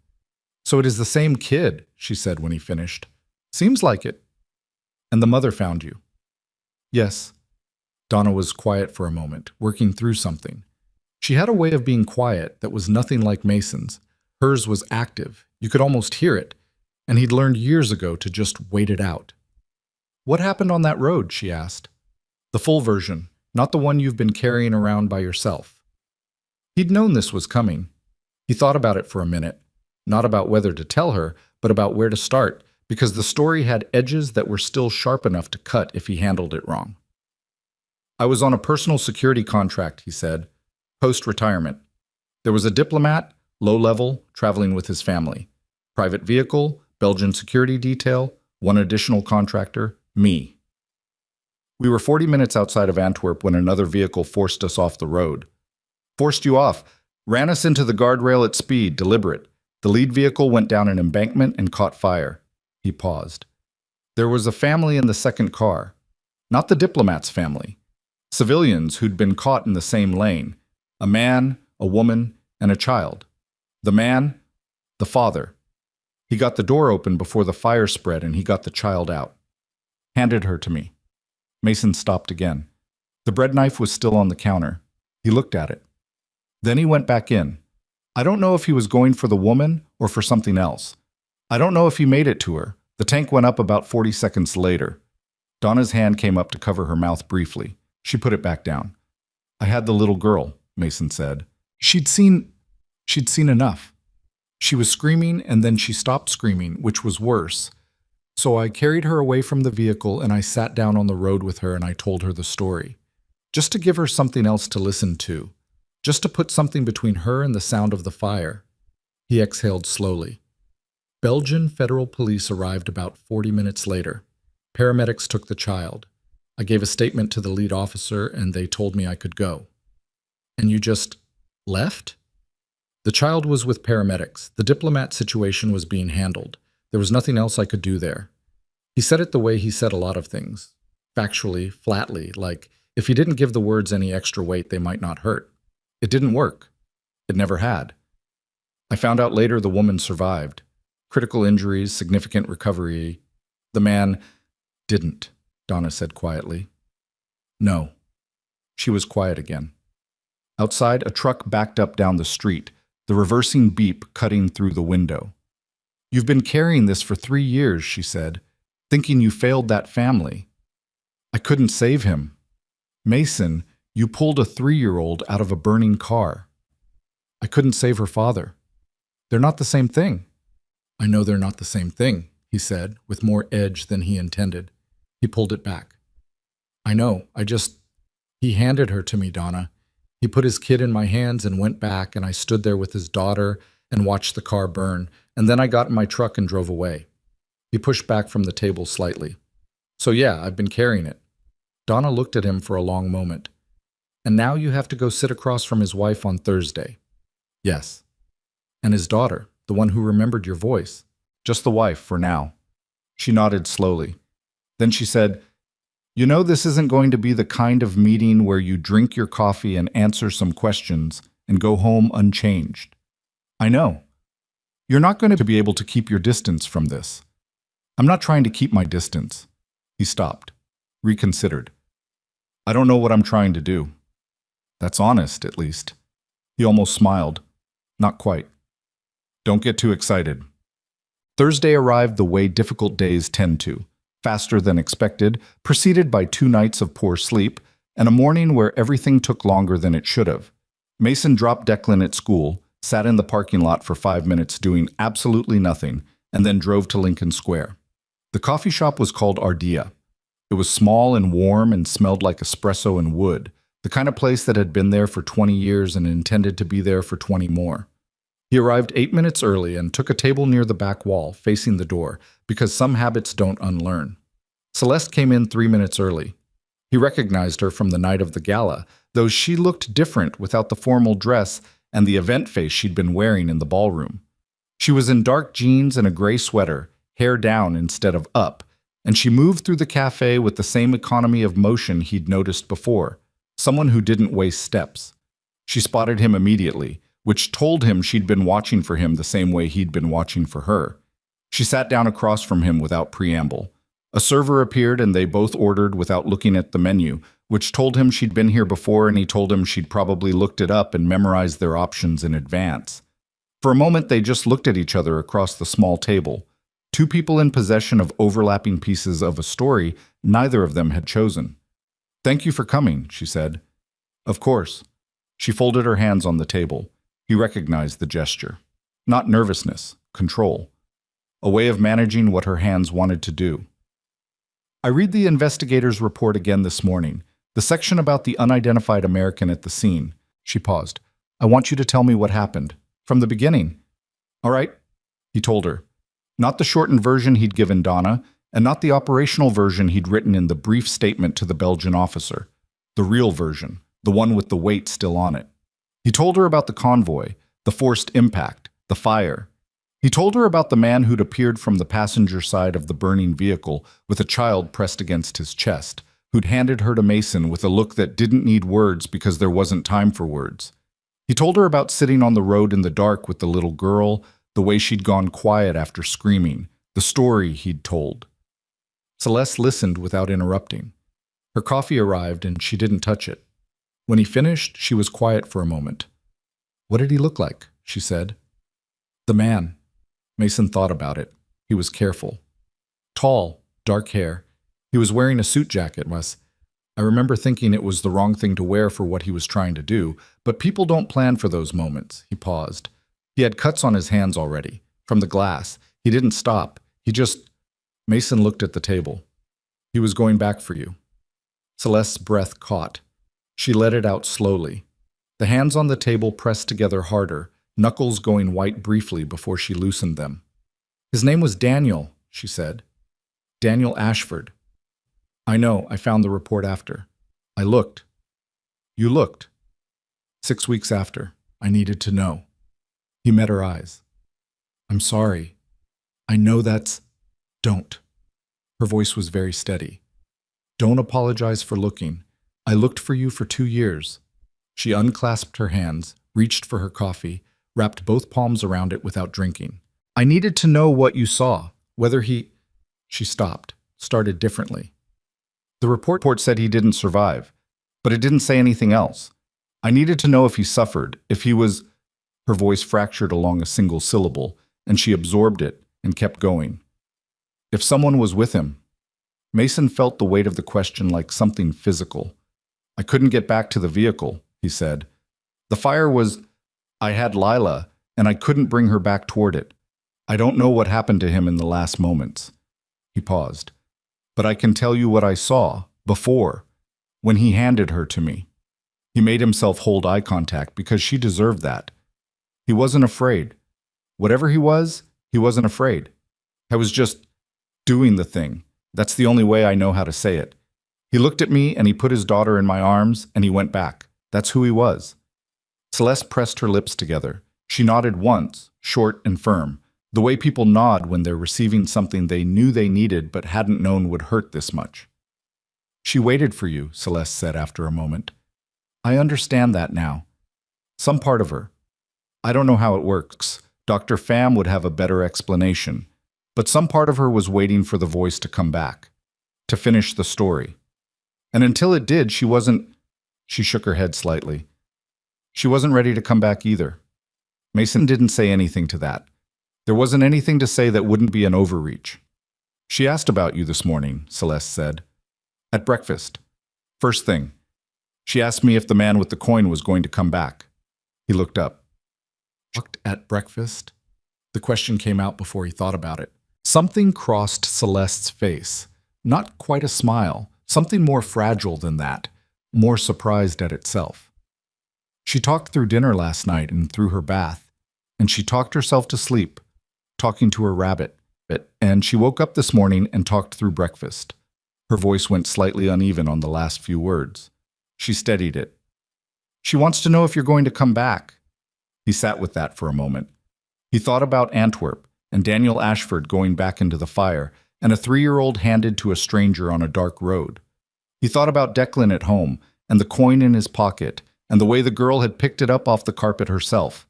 So it is the same kid, she said when he finished. Seems like it. And the mother found you. Yes. Donna was quiet for a moment, working through something. She had a way of being quiet that was nothing like Mason's. Hers was active. You could almost hear it. And he'd learned years ago to just wait it out. What happened on that road, she asked. The full version, not the one you've been carrying around by yourself. He'd known this was coming. He thought about it for a minute, not about whether to tell her, but about where to start, because the story had edges that were still sharp enough to cut if he handled it wrong. I was on a personal security contract, he said, post-retirement. There was a diplomat, low-level, traveling with his family. Private vehicle, Belgian security detail, one additional contractor, me. We were 40 minutes outside of Antwerp when another vehicle forced us off the road. Forced you off, ran us into the guardrail at speed, deliberate. The lead vehicle went down an embankment and caught fire. He paused. There was a family in the second car. Not the diplomat's family. Civilians who'd been caught in the same lane. A man, a woman, and a child. The man, the father. He got the door open before the fire spread and he got the child out. Handed her to me. Mason stopped again. The bread knife was still on the counter. He looked at it. Then he went back in. I don't know if he was going for the woman or for something else. I don't know if he made it to her. The tank went up about 40 seconds later. Donna's hand came up to cover her mouth briefly. She put it back down. I had the little girl, Mason said. She'd seen enough. She was screaming and then she stopped screaming, which was worse. So I carried her away from the vehicle and I sat down on the road with her and I told her the story. Just to give her something else to listen to. Just to put something between her and the sound of the fire. He exhaled slowly. Belgian federal police arrived about 40 minutes later. Paramedics took the child. I gave a statement to the lead officer and they told me I could go. And you just left? The child was with paramedics. The diplomat situation was being handled. There was nothing else I could do there. He said it the way he said a lot of things. Factually, flatly, like if he didn't give the words any extra weight, they might not hurt. It didn't work. It never had. I found out later the woman survived. Critical injuries, significant recovery. The man didn't, Donna said quietly. No. She was quiet again. Outside, a truck backed up down the street, the reversing beep cutting through the window. You've been carrying this for 3 years, she said, thinking you failed that family. I couldn't save him. Mason, you pulled a 3-year-old out of a burning car. I couldn't save her father. They're not the same thing. I know they're not the same thing, he said, with more edge than he intended. He pulled it back. I know, He handed her to me, Donna. He put his kid in my hands and went back, and I stood there with his daughter and watched the car burn, and then I got in my truck and drove away. He pushed back from the table slightly. So yeah, I've been carrying it. Donna looked at him for a long moment. And now you have to go sit across from his wife on Thursday. Yes. And his daughter, the one who remembered your voice. Just the wife for now. She nodded slowly. Then she said, You know this isn't going to be the kind of meeting where you drink your coffee and answer some questions and go home unchanged. I know. You're not going to be able to keep your distance from this. I'm not trying to keep my distance. He stopped, reconsidered. I don't know what I'm trying to do. That's honest, at least. He almost smiled. Not quite. Don't get too excited. Thursday arrived the way difficult days tend to, faster than expected, preceded by 2 nights of poor sleep, and a morning where everything took longer than it should have. Mason dropped Declan at school, sat in the parking lot for 5 minutes doing absolutely nothing, and then drove to Lincoln Square. The coffee shop was called Ardea. It was small and warm and smelled like espresso and wood, the kind of place that had been there for 20 years and intended to be there for 20 more. He arrived 8 minutes early and took a table near the back wall, facing the door, because some habits don't unlearn. Celeste came in 3 minutes early. He recognized her from the night of the gala, though she looked different without the formal dress and the event face she'd been wearing in the ballroom. She was in dark jeans and a gray sweater, hair down instead of up, and she moved through the cafe with the same economy of motion he'd noticed before, someone who didn't waste steps. She spotted him immediately, which told him she'd been watching for him the same way he'd been watching for her. She sat down across from him without preamble. A server appeared and they both ordered without looking at the menu, which told him she'd been here before, and he told him she'd probably looked it up and memorized their options in advance. For a moment they just looked at each other across the small table. 2 people in possession of overlapping pieces of a story neither of them had chosen. "Thank you for coming," she said. "Of course." She folded her hands on the table. He recognized the gesture. Not nervousness, control. A way of managing what her hands wanted to do. "I read the investigator's report again this morning, the section about the unidentified American at the scene." She paused. "I want you to tell me what happened. From the beginning." "All right," he told her. Not the shortened version he'd given Donna, and not the operational version he'd written in the brief statement to the Belgian officer. The real version, the one with the weight still on it. He told her about the convoy, the forced impact, the fire. He told her about the man who'd appeared from the passenger side of the burning vehicle with a child pressed against his chest, who'd handed her to Mason with a look that didn't need words because there wasn't time for words. He told her about sitting on the road in the dark with the little girl, the way she'd gone quiet after screaming, the story he'd told. Celeste listened without interrupting. Her coffee arrived and she didn't touch it. When he finished, she was quiet for a moment. "What did he look like?" she said. "The man." Mason thought about it. He was careful. Tall, dark hair. He was wearing a suit jacket. I remember thinking it was the wrong thing to wear for what he was trying to do, but people don't plan for those moments. He paused. He had cuts on his hands already, from the glass. He didn't stop. He just... Mason looked at the table. "He was going back for you." Celeste's breath caught. She let it out slowly. The hands on the table pressed together harder, knuckles going white briefly before she loosened them. "His name was Daniel," she said. "Daniel Ashford." "I know, I found the report after. I looked." "You looked?" 6 weeks after. I needed to know." He met her eyes. "I'm sorry. I know that's... Don't." Her voice was very steady. "Don't apologize for looking. I looked for you for 2 years." She unclasped her hands, reached for her coffee, wrapped both palms around it without drinking. "I needed to know what you saw, whether he..." She stopped, started differently. "The report said he didn't survive, but it didn't say anything else. I needed to know if he suffered, if he was..." Her voice fractured along a single syllable, and she absorbed it and kept going. "If someone was with him." Mason felt the weight of the question like something physical. "I couldn't get back to the vehicle," he said. "The fire was... I had Lila, and I couldn't bring her back toward it. I don't know what happened to him in the last moments." He paused. "But I can tell you what I saw, before, when he handed her to me." He made himself hold eye contact because she deserved that. He wasn't afraid. Whatever he wasn't afraid. I was just doing the thing. That's the only way I know how to say it. He looked at me and he put his daughter in my arms and he went back. That's who he was. Celeste pressed her lips together. She nodded once, short and firm, the way people nod when they're receiving something they knew they needed but hadn't known would hurt this much. "She waited for you," Celeste said after a moment. "I understand that now. Some part of her. I don't know how it works. Dr. Pham would have a better explanation. But some part of her was waiting for the voice to come back, to finish the story. And until it did, she shook her head slightly. She wasn't ready to come back either. Mason didn't say anything to that. There wasn't anything to say that wouldn't be an overreach. She asked about you this morning, Celeste said. At breakfast. First thing. She asked me if the man with the coin was going to come back. He looked up. At breakfast? The question came out before he thought about it. Something crossed Celeste's face. Not quite a smile. Something more fragile than that. More surprised at itself. She talked through dinner last night and through her bath. And she talked herself to sleep, talking to her rabbit. And she woke up this morning and talked through breakfast. Her voice went slightly uneven on the last few words. She steadied it. She wants to know if you're going to come back. He sat with that for a moment. He thought about Antwerp and Daniel Ashford going back into the fire and a 3-year-old handed to a stranger on a dark road. He thought about Declan at home and the coin in his pocket and the way the girl had picked it up off the carpet herself,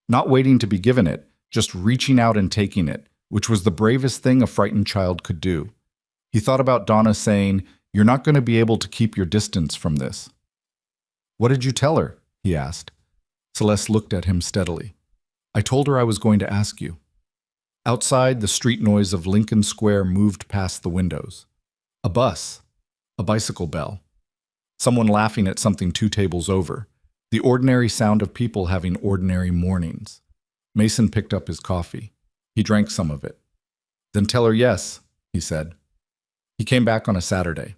not waiting to be given it, just reaching out and taking it, which was the bravest thing a frightened child could do. He thought about Donna saying, "You're not going to be able to keep your distance from this." "What did you tell her?" he asked. Celeste looked at him steadily. "I told her I was going to ask you." Outside, the street noise of Lincoln Square moved past the windows. A bus. A bicycle bell. Someone laughing at something 2 tables over. The ordinary sound of people having ordinary mornings. Mason picked up his coffee. He drank some of it. "Then tell her yes," he said. He came back on a Saturday.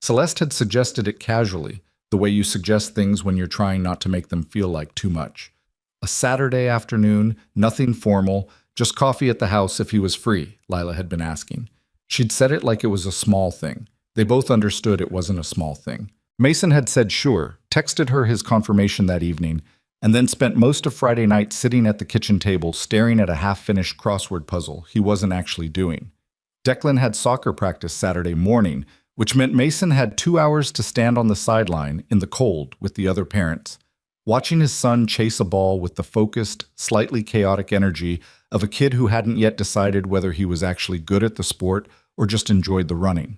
Celeste had suggested it casually, the way you suggest things when you're trying not to make them feel like too much. A Saturday afternoon, nothing formal, just coffee at the house if he was free, Lila had been asking. She'd said it like it was a small thing. They both understood it wasn't a small thing. Mason had said sure, texted her his confirmation that evening, and then spent most of Friday night sitting at the kitchen table staring at a half-finished crossword puzzle he wasn't actually doing. Declan had soccer practice Saturday morning, which meant Mason had 2 hours to stand on the sideline in the cold with the other parents, watching his son chase a ball with the focused, slightly chaotic energy of a kid who hadn't yet decided whether he was actually good at the sport or just enjoyed the running.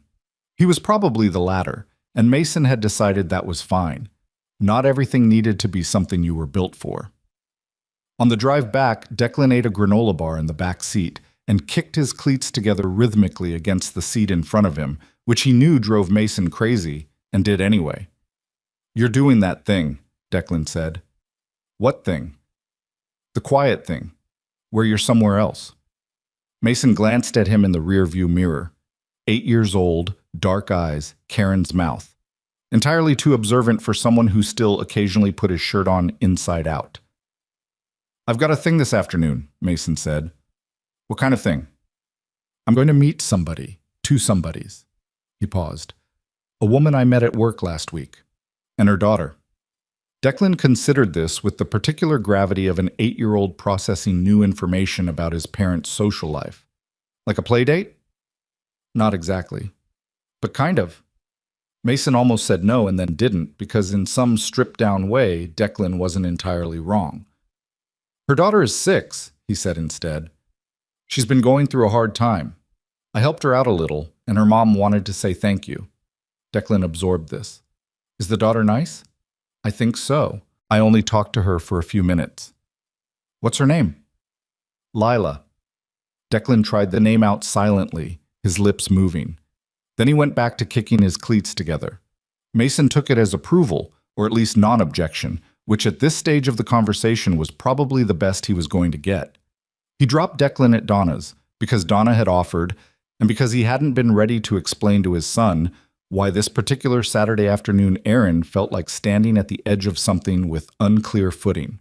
He was probably the latter, and Mason had decided that was fine. Not everything needed to be something you were built for. On the drive back, Declan ate a granola bar in the back seat and kicked his cleats together rhythmically against the seat in front of him, which he knew drove Mason crazy, and did anyway. "You're doing that thing," Declan said. "What thing?" "The quiet thing, where you're somewhere else." Mason glanced at him in the rearview mirror. 8 years old, dark eyes, Karen's mouth. Entirely too observant for someone who still occasionally put his shirt on inside out. "I've got a thing this afternoon," Mason said. "What kind of thing?" "I'm going to meet somebody, 2 somebodies." He paused. "A woman I met at work last week, and her daughter." Declan considered this with the particular gravity of an 8-year-old processing new information about his parents' social life. "Like a play date?" "Not exactly. But kind of." Mason almost said no and then didn't, because in some stripped-down way, Declan wasn't entirely wrong. "Her daughter is 6, he said instead. "She's been going through a hard time. I helped her out a little, and her mom wanted to say thank you." Declan absorbed this. "Is the daughter nice?" "I think so. I only talked to her for a few minutes." "What's her name?" "Lila." Declan tried the name out silently, his lips moving. Then he went back to kicking his cleats together. Mason took it as approval, or at least non-objection, which at this stage of the conversation was probably the best he was going to get. He dropped Declan at Donna's, because Donna had offered, and because he hadn't been ready to explain to his son why this particular Saturday afternoon errand felt like standing at the edge of something with unclear footing.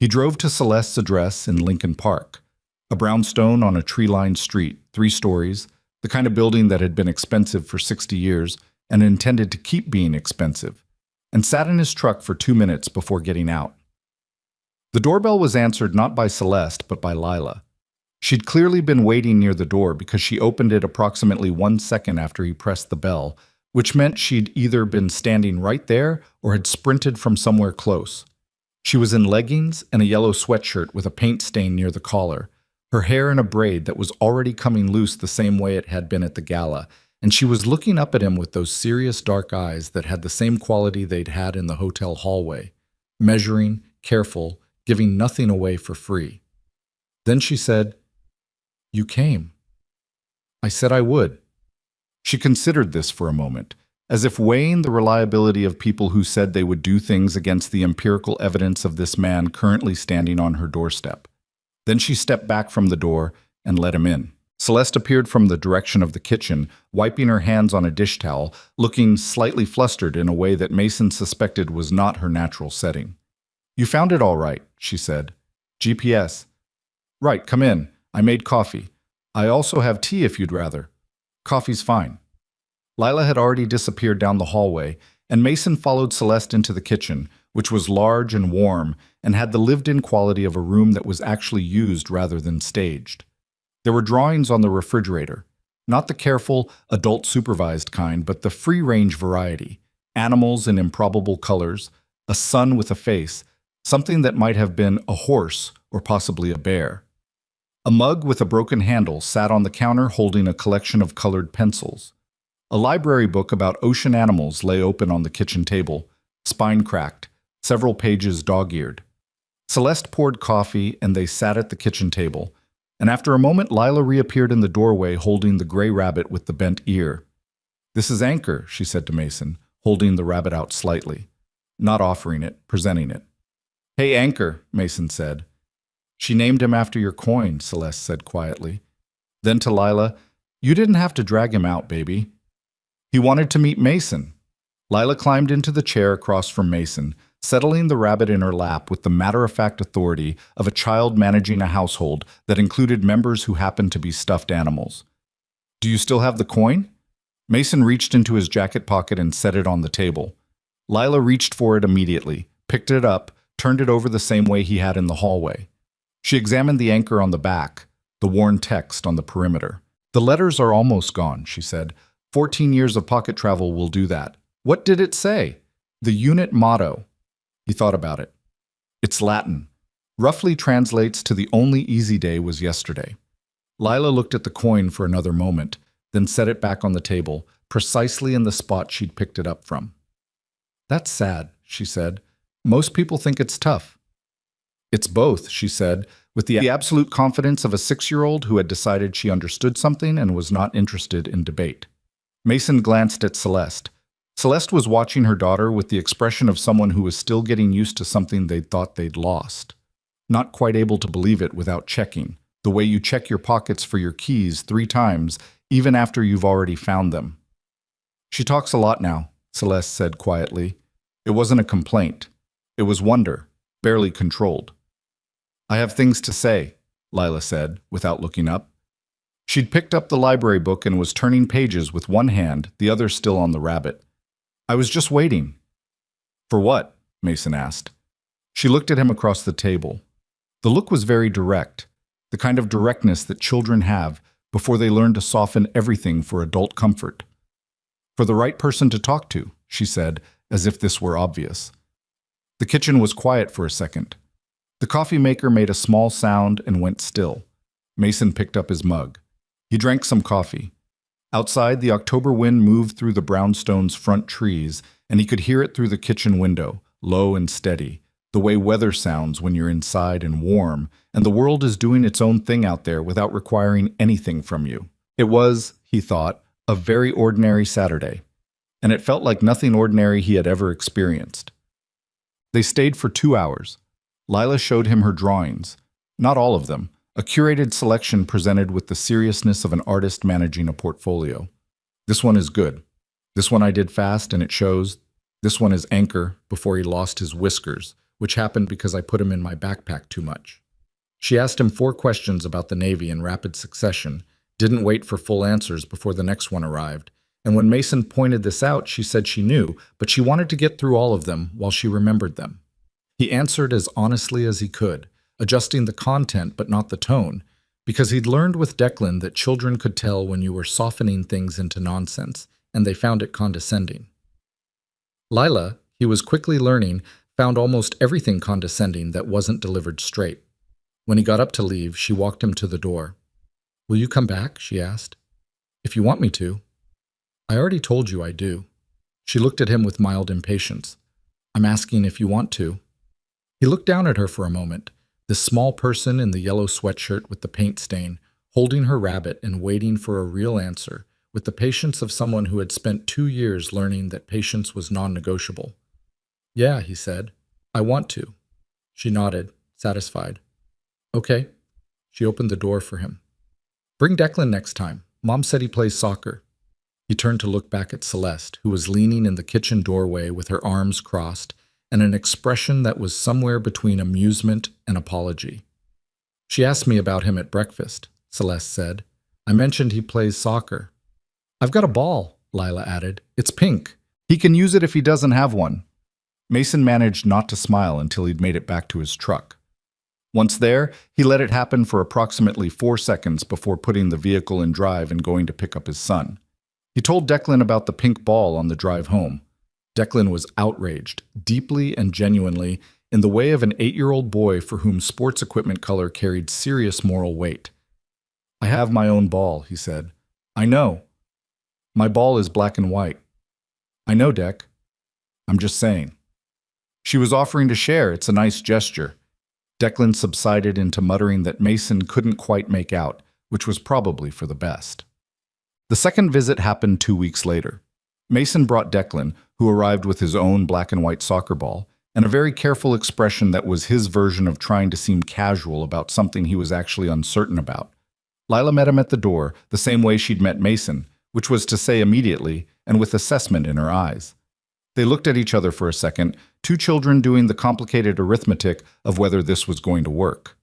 He drove to Celeste's address in Lincoln Park, a brownstone on a tree-lined street, 3 stories, the kind of building that had been expensive for 60 years and intended to keep being expensive, and sat in his truck for 2 minutes before getting out. The doorbell was answered not by Celeste, but by Lila. She'd clearly been waiting near the door because she opened it approximately 1 second after he pressed the bell, which meant she'd either been standing right there or had sprinted from somewhere close. She was in leggings and a yellow sweatshirt with a paint stain near the collar, her hair in a braid that was already coming loose the same way it had been at the gala, and she was looking up at him with those serious dark eyes that had the same quality they'd had in the hotel hallway, measuring, careful, giving nothing away for free. Then she said, "You came." "I said I would." She considered this for a moment, as if weighing the reliability of people who said they would do things against the empirical evidence of this man currently standing on her doorstep. Then she stepped back from the door and let him in. Celeste appeared from the direction of the kitchen, wiping her hands on a dish towel, looking slightly flustered in a way that Mason suspected was not her natural setting. "You found it all right," she said. "GPS. Right, come in. I made coffee. I also have tea if you'd rather." "Coffee's fine." Lila had already disappeared down the hallway, and Mason followed Celeste into the kitchen, which was large and warm and had the lived-in quality of a room that was actually used rather than staged. There were drawings on the refrigerator, not the careful, adult-supervised kind, but the free-range variety, animals in improbable colors, a sun with a face, something that might have been a horse or possibly a bear. A mug with a broken handle sat on the counter holding a collection of colored pencils. A library book about ocean animals lay open on the kitchen table, spine cracked, several pages dog-eared. Celeste poured coffee and they sat at the kitchen table, and after a moment Lila reappeared in the doorway holding the gray rabbit with the bent ear. "This is Anchor," she said to Mason, holding the rabbit out slightly, not offering it, presenting it. "Hey, Anchor," Mason said. "She named him after your coin," Celeste said quietly. Then to Lila, "You didn't have to drag him out, baby." "He wanted to meet Mason." Lila climbed into the chair across from Mason, settling the rabbit in her lap with the matter-of-fact authority of a child managing a household that included members who happened to be stuffed animals. "Do you still have the coin?" Mason reached into his jacket pocket and set it on the table. Lila reached for it immediately, picked it up, turned it over the same way he had in the hallway. She examined the anchor on the back, the worn text on the perimeter. "The letters are almost gone," she said. 14 years of pocket travel will do that." "What did it say?" "The unit motto." He thought about it. "It's Latin. Roughly translates to the only easy day was yesterday." Lila looked at the coin for another moment, then set it back on the table, precisely in the spot she'd picked it up from. "That's sad," she said. "Most people think it's tough." "It's both," she said, with the absolute confidence of a 6-year-old who had decided she understood something and was not interested in debate. Mason glanced at Celeste. Celeste was watching her daughter with the expression of someone who was still getting used to something they'd thought they'd lost. Not quite able to believe it without checking, the way you check your pockets for your keys 3 times, even after you've already found them. "She talks a lot now," Celeste said quietly. It wasn't a complaint. It was wonder, barely controlled. "I have things to say," Lila said, without looking up. She'd picked up the library book and was turning pages with one hand, the other still on the rabbit. "I was just waiting." "For what?" Mason asked. She looked at him across the table. The look was very direct, the kind of directness that children have before they learn to soften everything for adult comfort. "For the right person to talk to," she said, as if this were obvious. The kitchen was quiet for a second. The coffee maker made a small sound and went still. Mason picked up his mug. He drank some coffee. Outside, the October wind moved through the brownstone's front trees, and he could hear it through the kitchen window, low and steady, the way weather sounds when you're inside and warm, and the world is doing its own thing out there without requiring anything from you. It was, he thought, a very ordinary Saturday, and it felt like nothing ordinary he had ever experienced. They stayed for 2 hours. Lila showed him her drawings, not all of them, a curated selection presented with the seriousness of an artist managing a portfolio. "This one is good. This one I did fast and it shows. This one is Anchor before he lost his whiskers, which happened because I put him in my backpack too much." She asked him 4 questions about the Navy in rapid succession, didn't wait for full answers before the next one arrived, and when Mason pointed this out, she said she knew, but she wanted to get through all of them while she remembered them. He answered as honestly as he could, adjusting the content but not the tone, because he'd learned with Declan that children could tell when you were softening things into nonsense, and they found it condescending. Lila, he was quickly learning, found almost everything condescending that wasn't delivered straight. When he got up to leave, she walked him to the door. "Will you come back?" she asked. "If you want me to." "I already told you I do." She looked at him with mild impatience. "I'm asking if you want to." He looked down at her for a moment, this small person in the yellow sweatshirt with the paint stain, holding her rabbit and waiting for a real answer, with the patience of someone who had spent 2 years learning that patience was non-negotiable. "Yeah," he said. "I want to." She nodded, satisfied. "Okay." She opened the door for him. "Bring Declan next time. Mom said he plays soccer." He turned to look back at Celeste, who was leaning in the kitchen doorway with her arms crossed and an expression that was somewhere between amusement and apology. "She asked me about him at breakfast," Celeste said. "I mentioned he plays soccer." "I've got a ball," Lila added. "It's pink." He can use it if he doesn't have one. Mason managed not to smile until he'd made it back to his truck. Once there, he let it happen for approximately 4 seconds before putting the vehicle in drive and going to pick up his son. He told Declan about the pink ball on the drive home. Declan was outraged, deeply and genuinely, in the way of an 8-year-old boy for whom sports equipment color carried serious moral weight. "I have my own ball," he said. "I know. My ball is black and white." "I know, Dec. I'm just saying." She was offering to share. It's a nice gesture. Declan subsided into muttering that Mason couldn't quite make out, which was probably for the best. The second visit happened 2 weeks later. Mason brought Declan, who arrived with his own black and white soccer ball, and a very careful expression that was his version of trying to seem casual about something he was actually uncertain about. Lila met him at the door, the same way she'd met Mason, which was to say immediately, and with assessment in her eyes. They looked at each other for a second, two children doing the complicated arithmetic of whether this was going to work.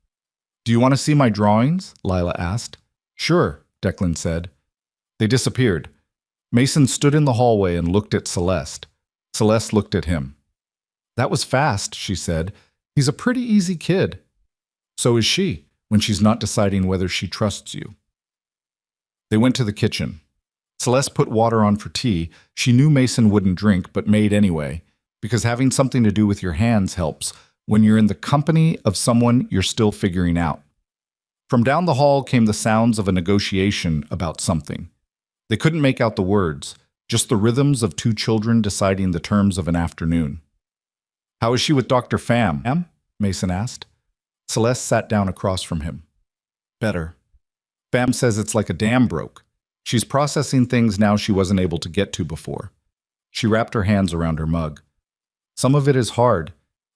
"Do you want to see my drawings?" Lila asked. "Sure," Declan said. They disappeared. Mason stood in the hallway and looked at Celeste. Celeste looked at him. "That was fast," she said. "He's a pretty easy kid." "So is she, when she's not deciding whether she trusts you." They went to the kitchen. Celeste put water on for tea. She knew Mason wouldn't drink, but made anyway, because having something to do with your hands helps when you're in the company of someone you're still figuring out. From down the hall came the sounds of a negotiation about something. They couldn't make out the words, just the rhythms of two children deciding the terms of an afternoon. "How is she with Dr. Pham?" Mason asked. Celeste sat down across from him. "Better. Pham says it's like a dam broke. She's processing things now she wasn't able to get to before." She wrapped her hands around her mug. "Some of it is hard.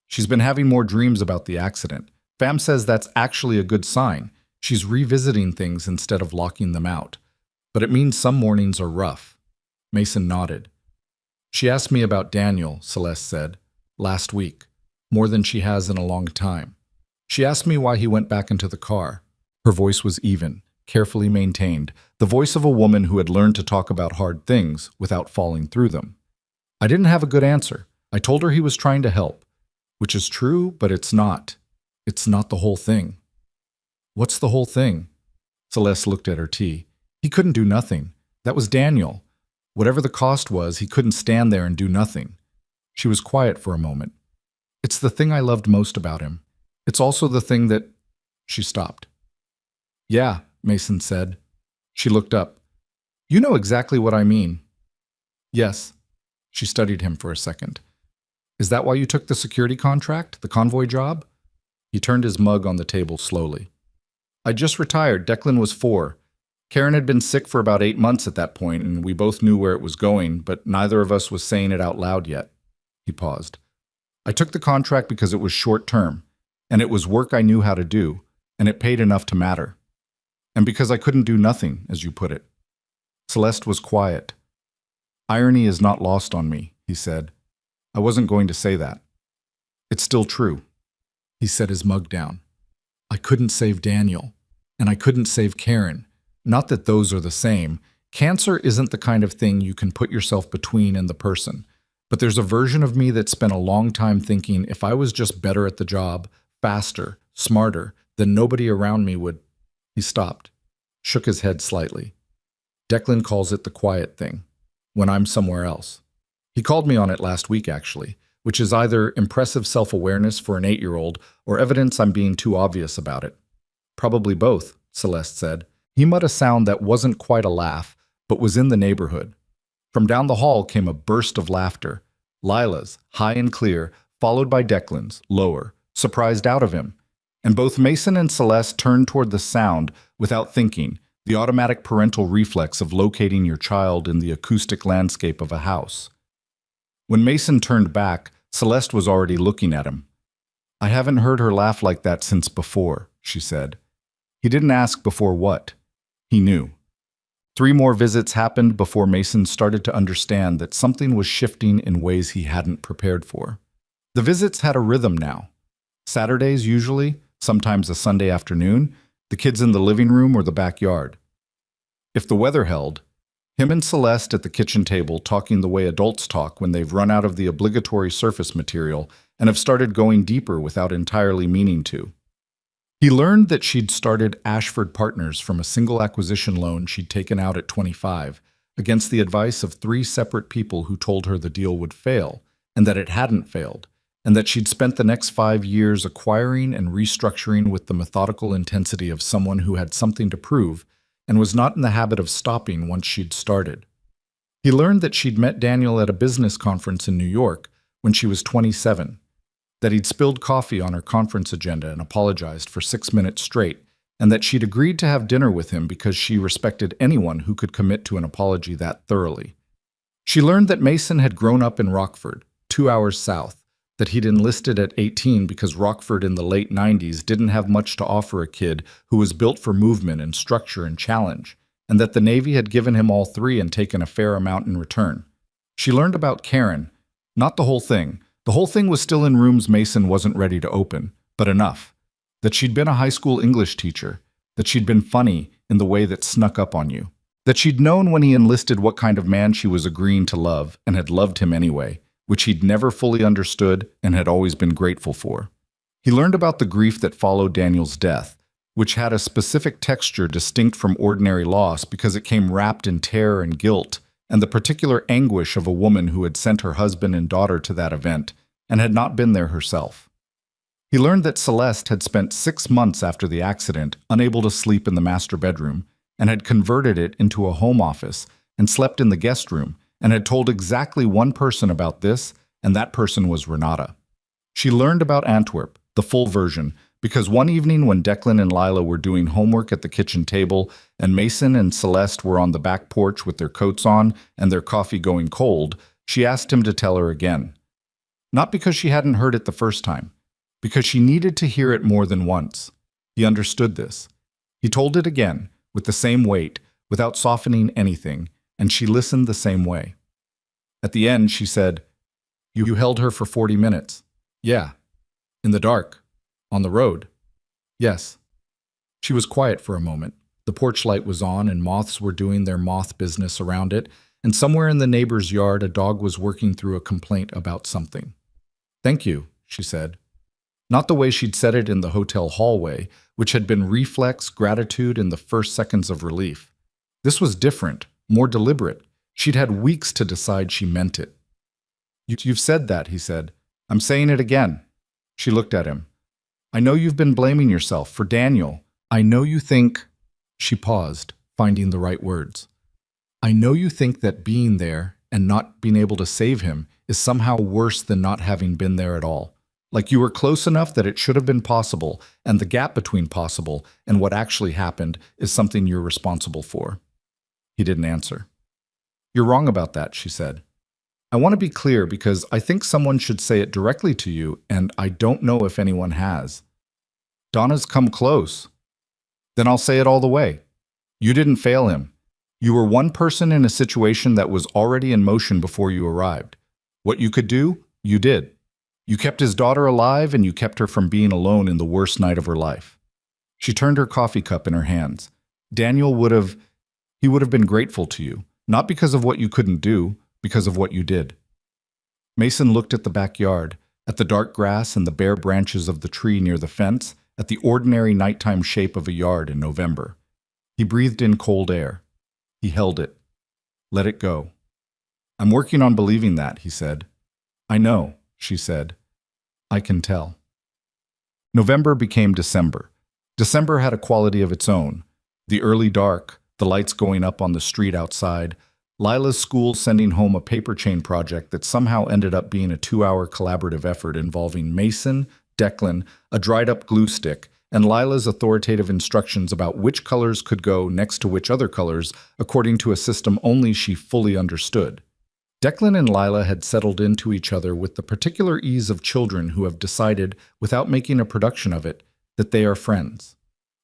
She's been having more dreams about the accident. Pham says that's actually a good sign. She's revisiting things instead of locking them out. But it means some mornings are rough." Mason nodded. "She asked me about Daniel," Celeste said, "last week, more than she has in a long time. She asked me why he went back into the car." Her voice was even, carefully maintained, the voice of a woman who had learned to talk about hard things without falling through them. "I didn't have a good answer. I told her he was trying to help, which is true, but it's not. It's not the whole thing." "What's the whole thing?" Celeste looked at her tea. "He couldn't do nothing. That was Daniel. Whatever the cost was, he couldn't stand there and do nothing." She was quiet for a moment. "It's the thing I loved most about him. It's also the thing that—" She stopped. "Yeah," Mason said. She looked up. "You know exactly what I mean." "Yes." She studied him for a second. "Is that why you took the security contract, the convoy job?" He turned his mug on the table slowly. "I just retired. Declan was 4. Karen had been sick for about 8 months at that point, and we both knew where it was going, but neither of us was saying it out loud yet." He paused. "I took the contract because it was short-term, and it was work I knew how to do, and it paid enough to matter. And because I couldn't do nothing, as you put it." Celeste was quiet. "Irony is not lost on me," he said. "I wasn't going to say that. It's still true." He set his mug down. "I couldn't save Daniel, and I couldn't save Karen. Not that those are the same. Cancer isn't the kind of thing you can put yourself between and the person. But there's a version of me that spent a long time thinking if I was just better at the job, faster, smarter, then nobody around me would—" He stopped, shook his head slightly. "Declan calls it the quiet thing, when I'm somewhere else. He called me on it last week, actually. which is either impressive self-awareness for an 8-year-old or evidence I'm being too obvious about it. Probably both, Celeste said. He muttered a sound that wasn't quite a laugh, but was in the neighborhood. From down the hall came a burst of laughter. Lila's, high and clear, followed by Declan's, lower, surprised out of him. And both Mason and Celeste turned toward the sound without thinking, the automatic parental reflex of locating your child in the acoustic landscape of a house. When Mason turned back, Celeste was already looking at him. "I haven't heard her laugh like that since before," she said. He didn't ask before what. He knew. 3 more visits happened before Mason started to understand that something was shifting in ways he hadn't prepared for. The visits had a rhythm now. Saturdays usually, sometimes a Sunday afternoon, the kids in the living room or the backyard. If the weather held, him and Celeste at the kitchen table talking the way adults talk when they've run out of the obligatory surface material and have started going deeper without entirely meaning to. He learned that she'd started Ashford Partners from a single acquisition loan she'd taken out at 25, against the advice of 3 separate people who told her the deal would fail, and that it hadn't failed, and that she'd spent the next 5 years acquiring and restructuring with the methodical intensity of someone who had something to prove and was not in the habit of stopping once she'd started. He learned that she'd met Daniel at a business conference in New York when she was 27, that he'd spilled coffee on her conference agenda and apologized for 6 minutes straight, and that she'd agreed to have dinner with him because she respected anyone who could commit to an apology that thoroughly. She learned that Mason had grown up in Rockford, 2 hours south, that he'd enlisted at 18 because Rockford in the late 90s didn't have much to offer a kid who was built for movement and structure and challenge, and that the Navy had given him all 3 and taken a fair amount in return. She learned about Karen, not the whole thing. The whole thing was still in rooms Mason wasn't ready to open, but enough. That she'd been a high school English teacher, that she'd been funny in the way that snuck up on you, that she'd known when he enlisted what kind of man she was agreeing to love and had loved him anyway, which he'd never fully understood and had always been grateful for. He learned about the grief that followed Daniel's death, which had a specific texture distinct from ordinary loss because it came wrapped in terror and guilt, and the particular anguish of a woman who had sent her husband and daughter to that event and had not been there herself. He learned that Celeste had spent 6 months after the accident unable to sleep in the master bedroom and had converted it into a home office and slept in the guest room and had told exactly one person about this, and that person was Renata. She learned about Antwerp, the full version, because one evening when Declan and Lila were doing homework at the kitchen table and Mason and Celeste were on the back porch with their coats on and their coffee going cold, she asked him to tell her again. Not because she hadn't heard it the first time, because she needed to hear it more than once. He understood this. He told it again, with the same weight, without softening anything, and she listened the same way. At the end, she said, "You held her for 40 minutes. Yeah. In the dark. On the road." "Yes." She was quiet for a moment. The porch light was on and moths were doing their moth business around it, and somewhere in the neighbor's yard a dog was working through a complaint about something. "Thank you," she said. Not the way she'd said it in the hotel hallway, which had been reflex gratitude in the first seconds of relief. This was different, more deliberate. She'd had weeks to decide she meant it. "You've said that," he said. "I'm saying it again." She looked at him. "I know you've been blaming yourself for Daniel. I know you think—" She paused, finding the right words. "I know you think that being there and not being able to save him is somehow worse than not having been there at all. Like you were close enough that it should have been possible, and the gap between possible and what actually happened is something you're responsible for." He didn't answer. "You're wrong about that," she said. "I want to be clear because I think someone should say it directly to you, and I don't know if anyone has." "Donna's come close." "Then I'll say it all the way. You didn't fail him. You were one person in a situation that was already in motion before you arrived. What you could do, you did. You kept his daughter alive and you kept her from being alone in the worst night of her life." She turned her coffee cup in her hands. "Daniel would have been grateful to you, not because of what you couldn't do, because of what you did." Mason looked at the backyard, at the dark grass and the bare branches of the tree near the fence, at the ordinary nighttime shape of a yard in November. He breathed in cold air. He held it. Let it go. "I'm working on believing that," he said. "I know," she said. I can tell. November became December. December had a quality of its own. The early dark, the lights going up on the street outside, Lila's school sending home a paper chain project that somehow ended up being a 2-hour collaborative effort involving Mason, Declan, a dried-up glue stick, and Lila's authoritative instructions about which colors could go next to which other colors according to a system only she fully understood. Declan and Lila had settled into each other with the particular ease of children who have decided, without making a production of it, that they are friends.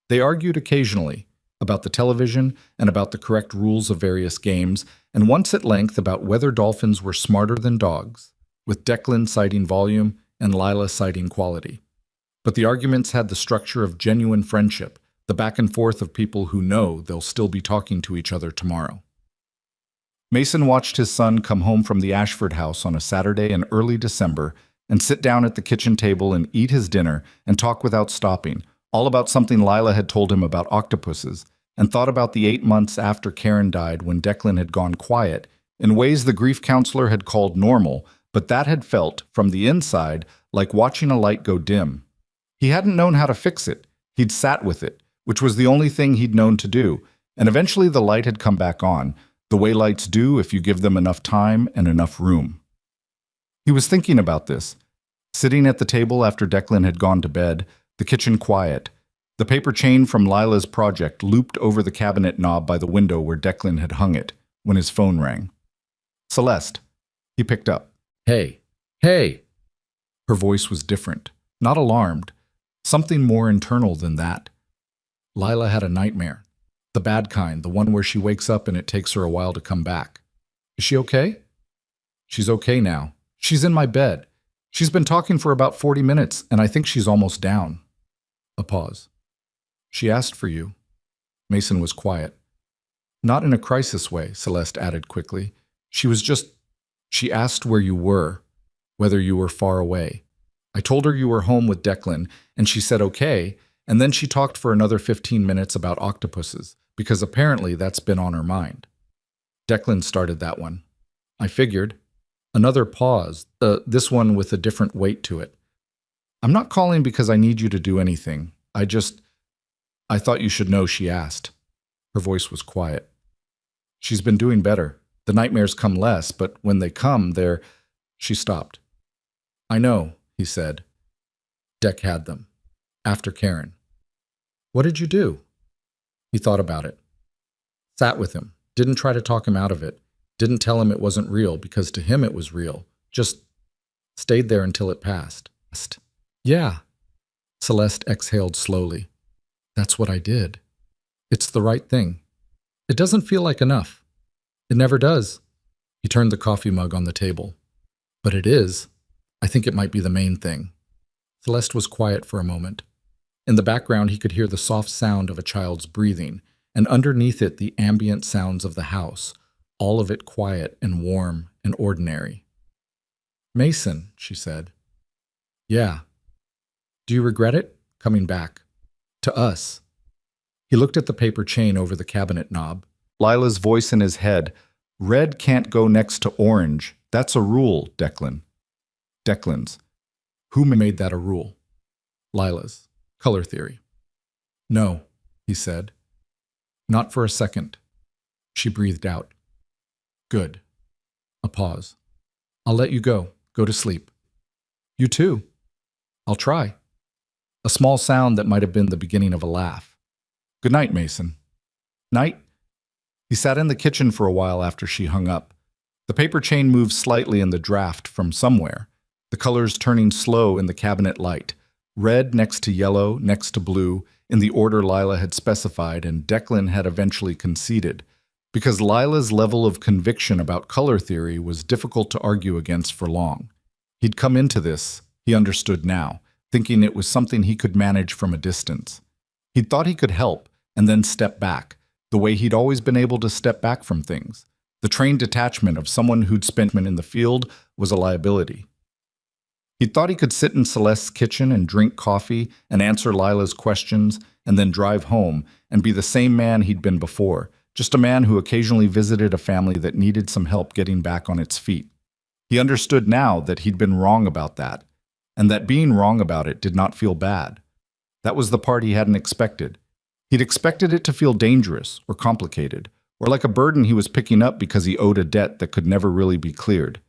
They argued occasionally about the television and about the correct rules of various games, and once at length about whether dolphins were smarter than dogs, with Declan citing volume and Lila citing quality. But the arguments had the structure of genuine friendship, the back and forth of people who know they'll still be talking to each other tomorrow. Mason watched his son come home from the Ashford house on a Saturday in early December and sit down at the kitchen table and eat his dinner and talk without stopping, all about something Lila had told him about octopuses, and thought about the 8 months after Karen died when Declan had gone quiet, in ways the grief counselor had called normal, but that had felt, from the inside, like watching a light go dim. He hadn't known how to fix it. He'd sat with it, which was the only thing he'd known to do, and eventually the light had come back on, the way lights do if you give them enough time and enough room. He was thinking about this, sitting at the table after Declan had gone to bed, the kitchen quiet. The paper chain from Lila's project looped over the cabinet knob by the window where Declan had hung it, when his phone rang. Celeste. He picked up. Hey. Hey. Her voice was different, not alarmed. Something more internal than that. Lila had a nightmare. The bad kind, the one where she wakes up and it takes her a while to come back. Is she okay? She's okay now. She's in my bed. She's been talking for about 40 minutes, and I think she's almost down. A pause. She asked for you. Mason was quiet. Not in a crisis way, Celeste added quickly. She asked where you were, whether you were far away. I told her you were home with Declan, and she said okay, and then she talked for another 15 minutes about octopuses, because apparently that's been on her mind. Declan started that one. I figured. Another pause, this one with a different weight to it. I'm not calling because I need you to do anything. I thought you should know, she asked. Her voice was quiet. She's been doing better. The nightmares come less, but when they come, they're... She stopped. I know, he said. Dec had them. After Karen. What did you do? He thought about it. Sat with him. Didn't try to talk him out of it. Didn't tell him it wasn't real, because to him it was real. Just stayed there until it passed. Yeah. Celeste exhaled slowly. That's what I did. It's the right thing. It doesn't feel like enough. It never does. He turned the coffee mug on the table. But it is. I think it might be the main thing. Celeste was quiet for a moment. In the background, he could hear the soft sound of a child's breathing, and underneath it the ambient sounds of the house, all of it quiet and warm and ordinary. Mason, she said. Yeah. Do you regret it? Coming back. To us. He looked at the paper chain over the cabinet knob. Lila's voice in his head. Red can't go next to orange. That's a rule, Declan. Declan's. Who made that a rule? Lila's. Color theory. No, he said. Not for a second. She breathed out. Good. A pause. I'll let you go. Go to sleep. You too. I'll try. A small sound that might have been the beginning of a laugh. Good night, Mason. Night. He sat in the kitchen for a while after she hung up. The paper chain moved slightly in the draft from somewhere, the colors turning slow in the cabinet light. Red next to yellow, next to blue, in the order Lila had specified and Declan had eventually conceded, because Lila's level of conviction about color theory was difficult to argue against for long. He'd come into this, he understood now, thinking it was something he could manage from a distance. He'd thought he could help and then step back, the way he'd always been able to step back from things. The trained detachment of someone who'd spent in the field was a liability. He thought he could sit in Celeste's kitchen and drink coffee and answer Lila's questions and then drive home and be the same man he'd been before, just a man who occasionally visited a family that needed some help getting back on its feet. He understood now that he'd been wrong about that, and that being wrong about it did not feel bad. That was the part he hadn't expected. He'd expected it to feel dangerous or complicated, or like a burden he was picking up because he owed a debt that could never really be cleared.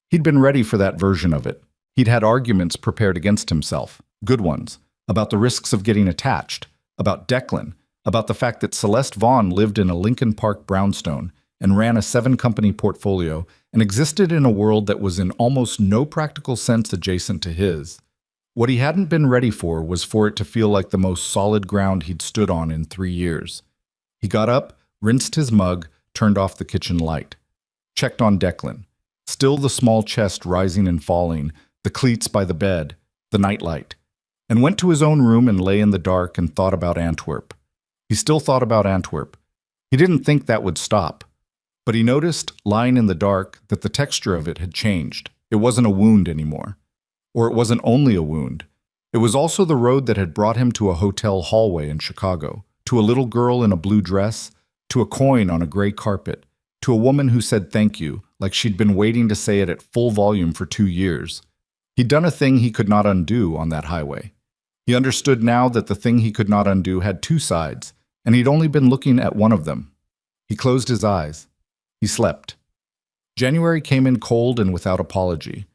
He'd been ready for that version of it. He'd had arguments prepared against himself, good ones, about the risks of getting attached, about Declan, about the fact that Celeste Vaughn lived in a Lincoln Park brownstone and ran a 7-company portfolio and existed in a world that was in almost no practical sense adjacent to his. What he hadn't been ready for was for it to feel like the most solid ground he'd stood on in 3 years. He got up, rinsed his mug, turned off the kitchen light. Checked on Declan. Still the small chest rising and falling, the cleats by the bed, the nightlight. And went to his own room and lay in the dark and thought about Antwerp. He still thought about Antwerp. He didn't think that would stop. But he noticed, lying in the dark, that the texture of it had changed. It wasn't a wound anymore. Or it wasn't only a wound. It was also the road that had brought him to a hotel hallway in Chicago, to a little girl in a blue dress, to a coin on a gray carpet, to a woman who said thank you, like she'd been waiting to say it at full volume for 2 years. He'd done a thing he could not undo on that highway. He understood now that the thing he could not undo had 2 sides, and he'd only been looking at one of them. He closed his eyes. He slept. January came in cold and without apology.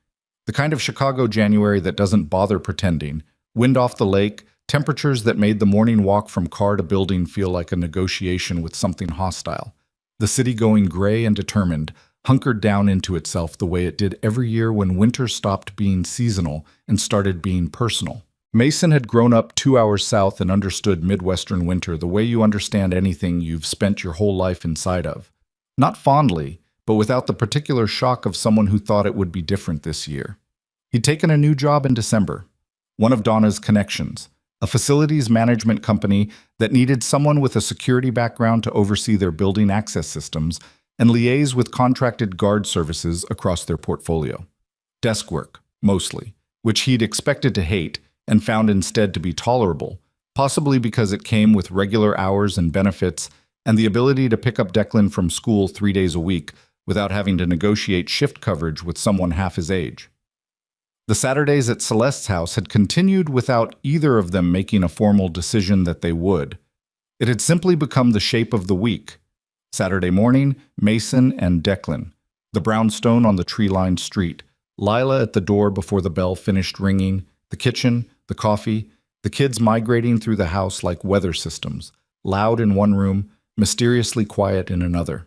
The kind of Chicago January that doesn't bother pretending, wind off the lake, temperatures that made the morning walk from car to building feel like a negotiation with something hostile. The city going gray and determined, hunkered down into itself the way it did every year when winter stopped being seasonal and started being personal. Mason had grown up 2 hours south and understood Midwestern winter the way you understand anything you've spent your whole life inside of. Not fondly, but without the particular shock of someone who thought it would be different this year. He'd taken a new job in December, one of Donna's connections, a facilities management company that needed someone with a security background to oversee their building access systems and liaise with contracted guard services across their portfolio. Desk work, mostly, which he'd expected to hate and found instead to be tolerable, possibly because it came with regular hours and benefits and the ability to pick up Declan from school 3 days a week without having to negotiate shift coverage with someone half his age. The Saturdays at Celeste's house had continued without either of them making a formal decision that they would. It had simply become the shape of the week. Saturday morning, Mason and Declan. The brownstone on the tree-lined street. Lila at the door before the bell finished ringing. The kitchen, the coffee. The kids migrating through the house like weather systems. Loud in one room, mysteriously quiet in another.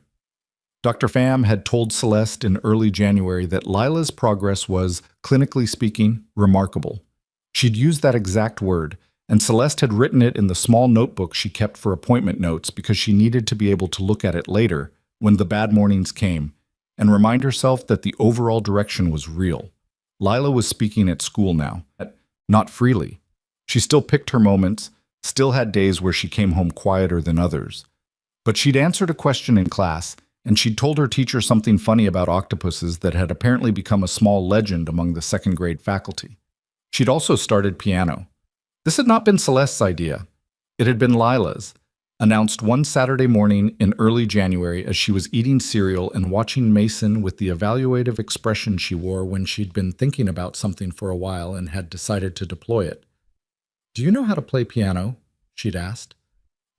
Dr. Pham had told Celeste in early January that Lila's progress was, clinically speaking, remarkable. She'd used that exact word, and Celeste had written it in the small notebook she kept for appointment notes because she needed to be able to look at it later when the bad mornings came and remind herself that the overall direction was real. Lila was speaking at school now, not freely. She still picked her moments, still had days where she came home quieter than others. But she'd answered a question in class, and she'd told her teacher something funny about octopuses that had apparently become a small legend among the second-grade faculty. She'd also started piano. This had not been Celeste's idea. It had been Lila's, announced one Saturday morning in early January as she was eating cereal and watching Mason with the evaluative expression she wore when she'd been thinking about something for a while and had decided to deploy it. "Do you know how to play piano?" she'd asked.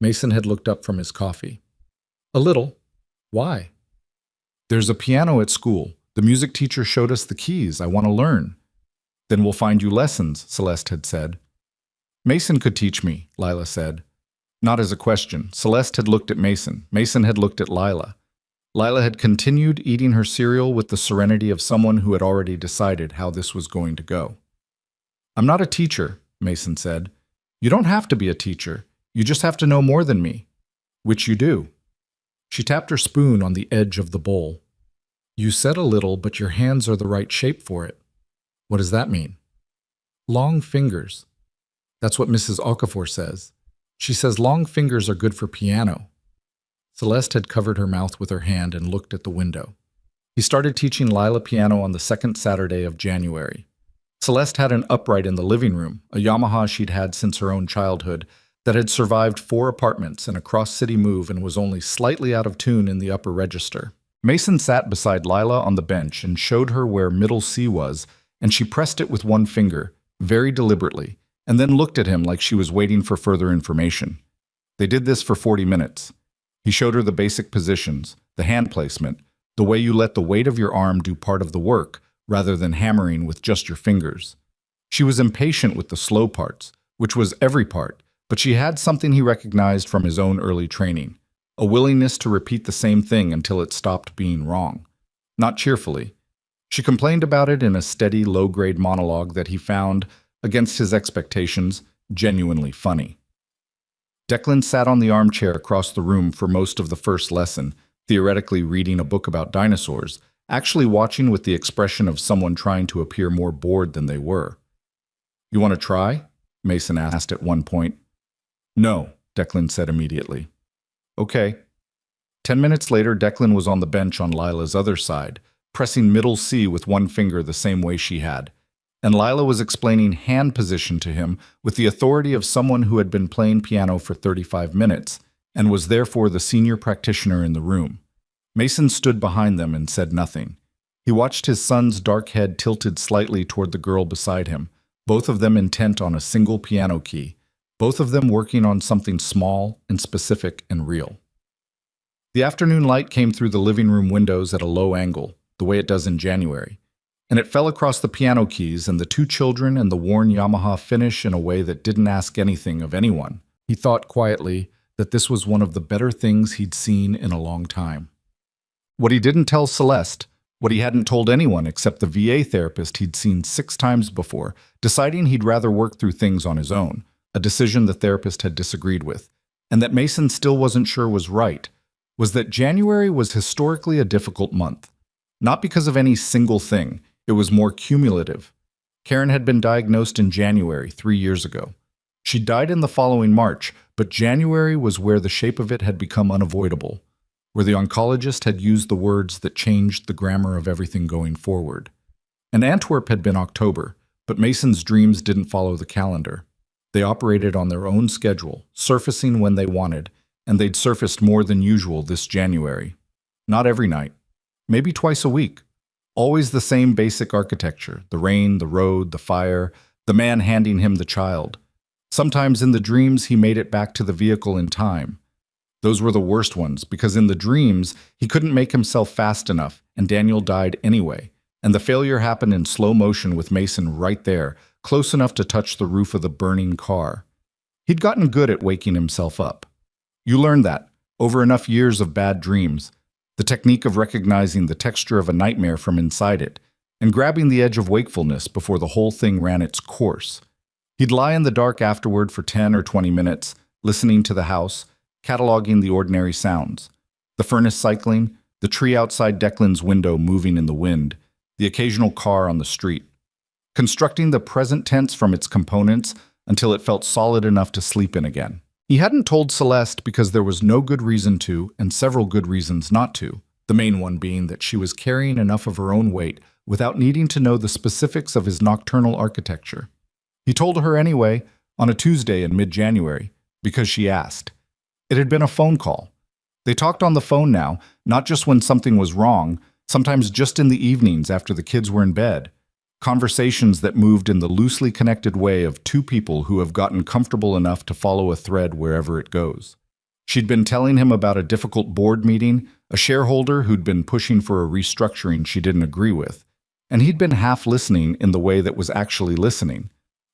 Mason had looked up from his coffee. "A little." "Why?" "There's a piano at school. The music teacher showed us the keys. I want to learn." "Then we'll find you lessons," Celeste had said. "Mason could teach me," Lila said. Not as a question. Celeste had looked at Mason. Mason had looked at Lila. Lila had continued eating her cereal with the serenity of someone who had already decided how this was going to go. "I'm not a teacher," Mason said. "You don't have to be a teacher. You just have to know more than me." "Which you do." She tapped her spoon on the edge of the bowl. "You said a little, but your hands are the right shape for it." "What does that mean?" "Long fingers." "That's what Mrs. Okafor says. She says long fingers are good for piano." Celeste had covered her mouth with her hand and looked at the window. He started teaching Lila piano on the second Saturday of January. Celeste had an upright in the living room, a Yamaha she'd had since her own childhood, that had survived 4 apartments and a cross-city move and was only slightly out of tune in the upper register. Mason sat beside Lila on the bench and showed her where middle C was, and she pressed it with one finger, very deliberately, and then looked at him like she was waiting for further information. They did this for 40 minutes. He showed her the basic positions, the hand placement, the way you let the weight of your arm do part of the work, rather than hammering with just your fingers. She was impatient with the slow parts, which was every part, but she had something he recognized from his own early training, a willingness to repeat the same thing until it stopped being wrong. Not cheerfully. She complained about it in a steady, low-grade monologue that he found, against his expectations, genuinely funny. Declan sat on the armchair across the room for most of the first lesson, theoretically reading a book about dinosaurs, actually watching with the expression of someone trying to appear more bored than they were. "You want to try?" Mason asked at one point. "No," Declan said immediately. "Okay." 10 minutes later, Declan was on the bench on Lila's other side, pressing middle C with one finger the same way she had. And Lila was explaining hand position to him with the authority of someone who had been playing piano for 35 minutes and was therefore the senior practitioner in the room. Mason stood behind them and said nothing. He watched his son's dark head tilted slightly toward the girl beside him, both of them intent on a single piano key, both of them working on something small and specific and real. The afternoon light came through the living room windows at a low angle, the way it does in January, and it fell across the piano keys and the two children and the worn Yamaha finish in a way that didn't ask anything of anyone. He thought quietly that this was one of the better things he'd seen in a long time. What he didn't tell Celeste, what he hadn't told anyone except the VA therapist he'd seen 6 times before, deciding he'd rather work through things on his own, a decision the therapist had disagreed with, and that Mason still wasn't sure was right, was that January was historically a difficult month. Not because of any single thing, it was more cumulative. Karen had been diagnosed in January 3 years ago. She died in the following March, but January was where the shape of it had become unavoidable, where the oncologist had used the words that changed the grammar of everything going forward. And Antwerp had been October, but Mason's dreams didn't follow the calendar. They operated on their own schedule, surfacing when they wanted, and they'd surfaced more than usual this January. Not every night. Maybe twice a week. Always the same basic architecture, the rain, the road, the fire, the man handing him the child. Sometimes in the dreams he made it back to the vehicle in time. Those were the worst ones, because in the dreams he couldn't make himself fast enough, and Daniel died anyway, and the failure happened in slow motion with Mason right there, close enough to touch the roof of the burning car. He'd gotten good at waking himself up. You learn that, over enough years of bad dreams, the technique of recognizing the texture of a nightmare from inside it, and grabbing the edge of wakefulness before the whole thing ran its course. He'd lie in the dark afterward for 10 or 20 minutes, listening to the house, cataloging the ordinary sounds. The furnace cycling, the tree outside Declan's window moving in the wind, the occasional car on the street. Constructing the present tense from its components until it felt solid enough to sleep in again. He hadn't told Celeste because there was no good reason to, and several good reasons not to, the main one being that she was carrying enough of her own weight without needing to know the specifics of his nocturnal architecture. He told her anyway, on a Tuesday in mid-January, because she asked. It had been a phone call. They talked on the phone now, not just when something was wrong, sometimes just in the evenings after the kids were in bed. Conversations that moved in the loosely connected way of two people who have gotten comfortable enough to follow a thread wherever it goes. She'd been telling him about a difficult board meeting, a shareholder who'd been pushing for a restructuring she didn't agree with, and he'd been half listening in the way that was actually listening,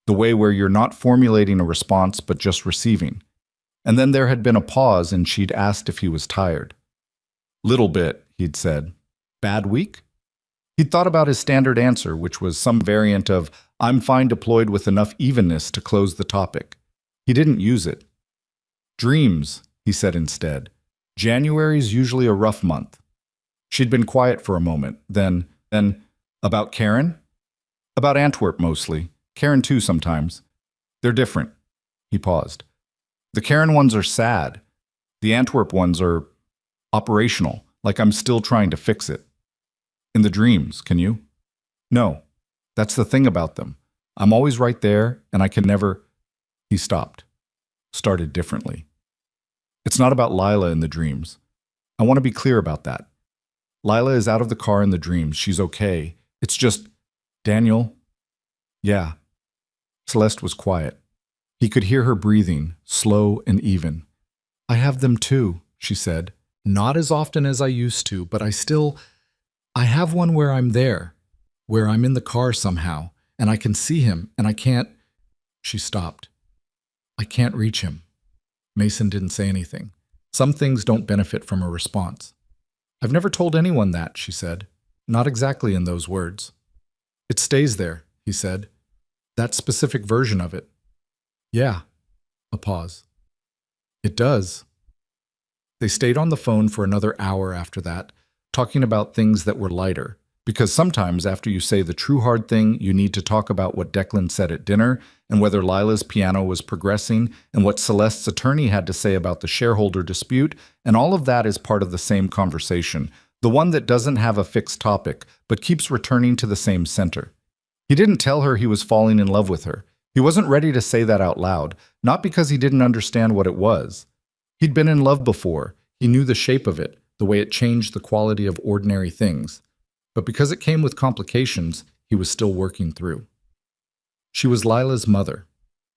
the way where you're not formulating a response but just receiving. And then there had been a pause and she'd asked if he was tired. "Little bit," he'd said. "Bad week?" He'd thought about his standard answer, which was some variant of, "I'm fine," deployed with enough evenness to close the topic. He didn't use it. "Dreams," he said instead. "January's usually a rough month." She'd been quiet for a moment. Then, "About Karen?" "About Antwerp mostly. Karen too sometimes. They're different." He paused. "The Karen ones are sad. The Antwerp ones are operational, like I'm still trying to fix it." "In the dreams, can you?" "No. That's the thing about them. I'm always right there, and I can never—" He stopped. Started differently. "It's not about Lila in the dreams. I want to be clear about that. Lila is out of the car in the dreams. She's okay. It's just, Daniel? Yeah. Celeste was quiet. He could hear her breathing, slow and even. I have them too, she said. Not as often as I used to, but I have one where I'm there, where I'm in the car somehow, and I can see him, and I can't. She stopped. I can't reach him. Mason didn't say anything. Some things don't benefit from a response. I've never told anyone that, she said. Not exactly in those words. It stays there, he said. That specific version of it. Yeah. A pause. It does. They stayed on the phone for another hour after that, talking about things that were lighter. Because sometimes after you say the true hard thing, you need to talk about what Declan said at dinner and whether Lila's piano was progressing and what Celeste's attorney had to say about the shareholder dispute, and all of that is part of the same conversation, the one that doesn't have a fixed topic but keeps returning to the same center. He didn't tell her he was falling in love with her. He wasn't ready to say that out loud, not because he didn't understand what it was. He'd been in love before. He knew the shape of it, the way it changed the quality of ordinary things. But because it came with complications, he was still working through. She was Lila's mother.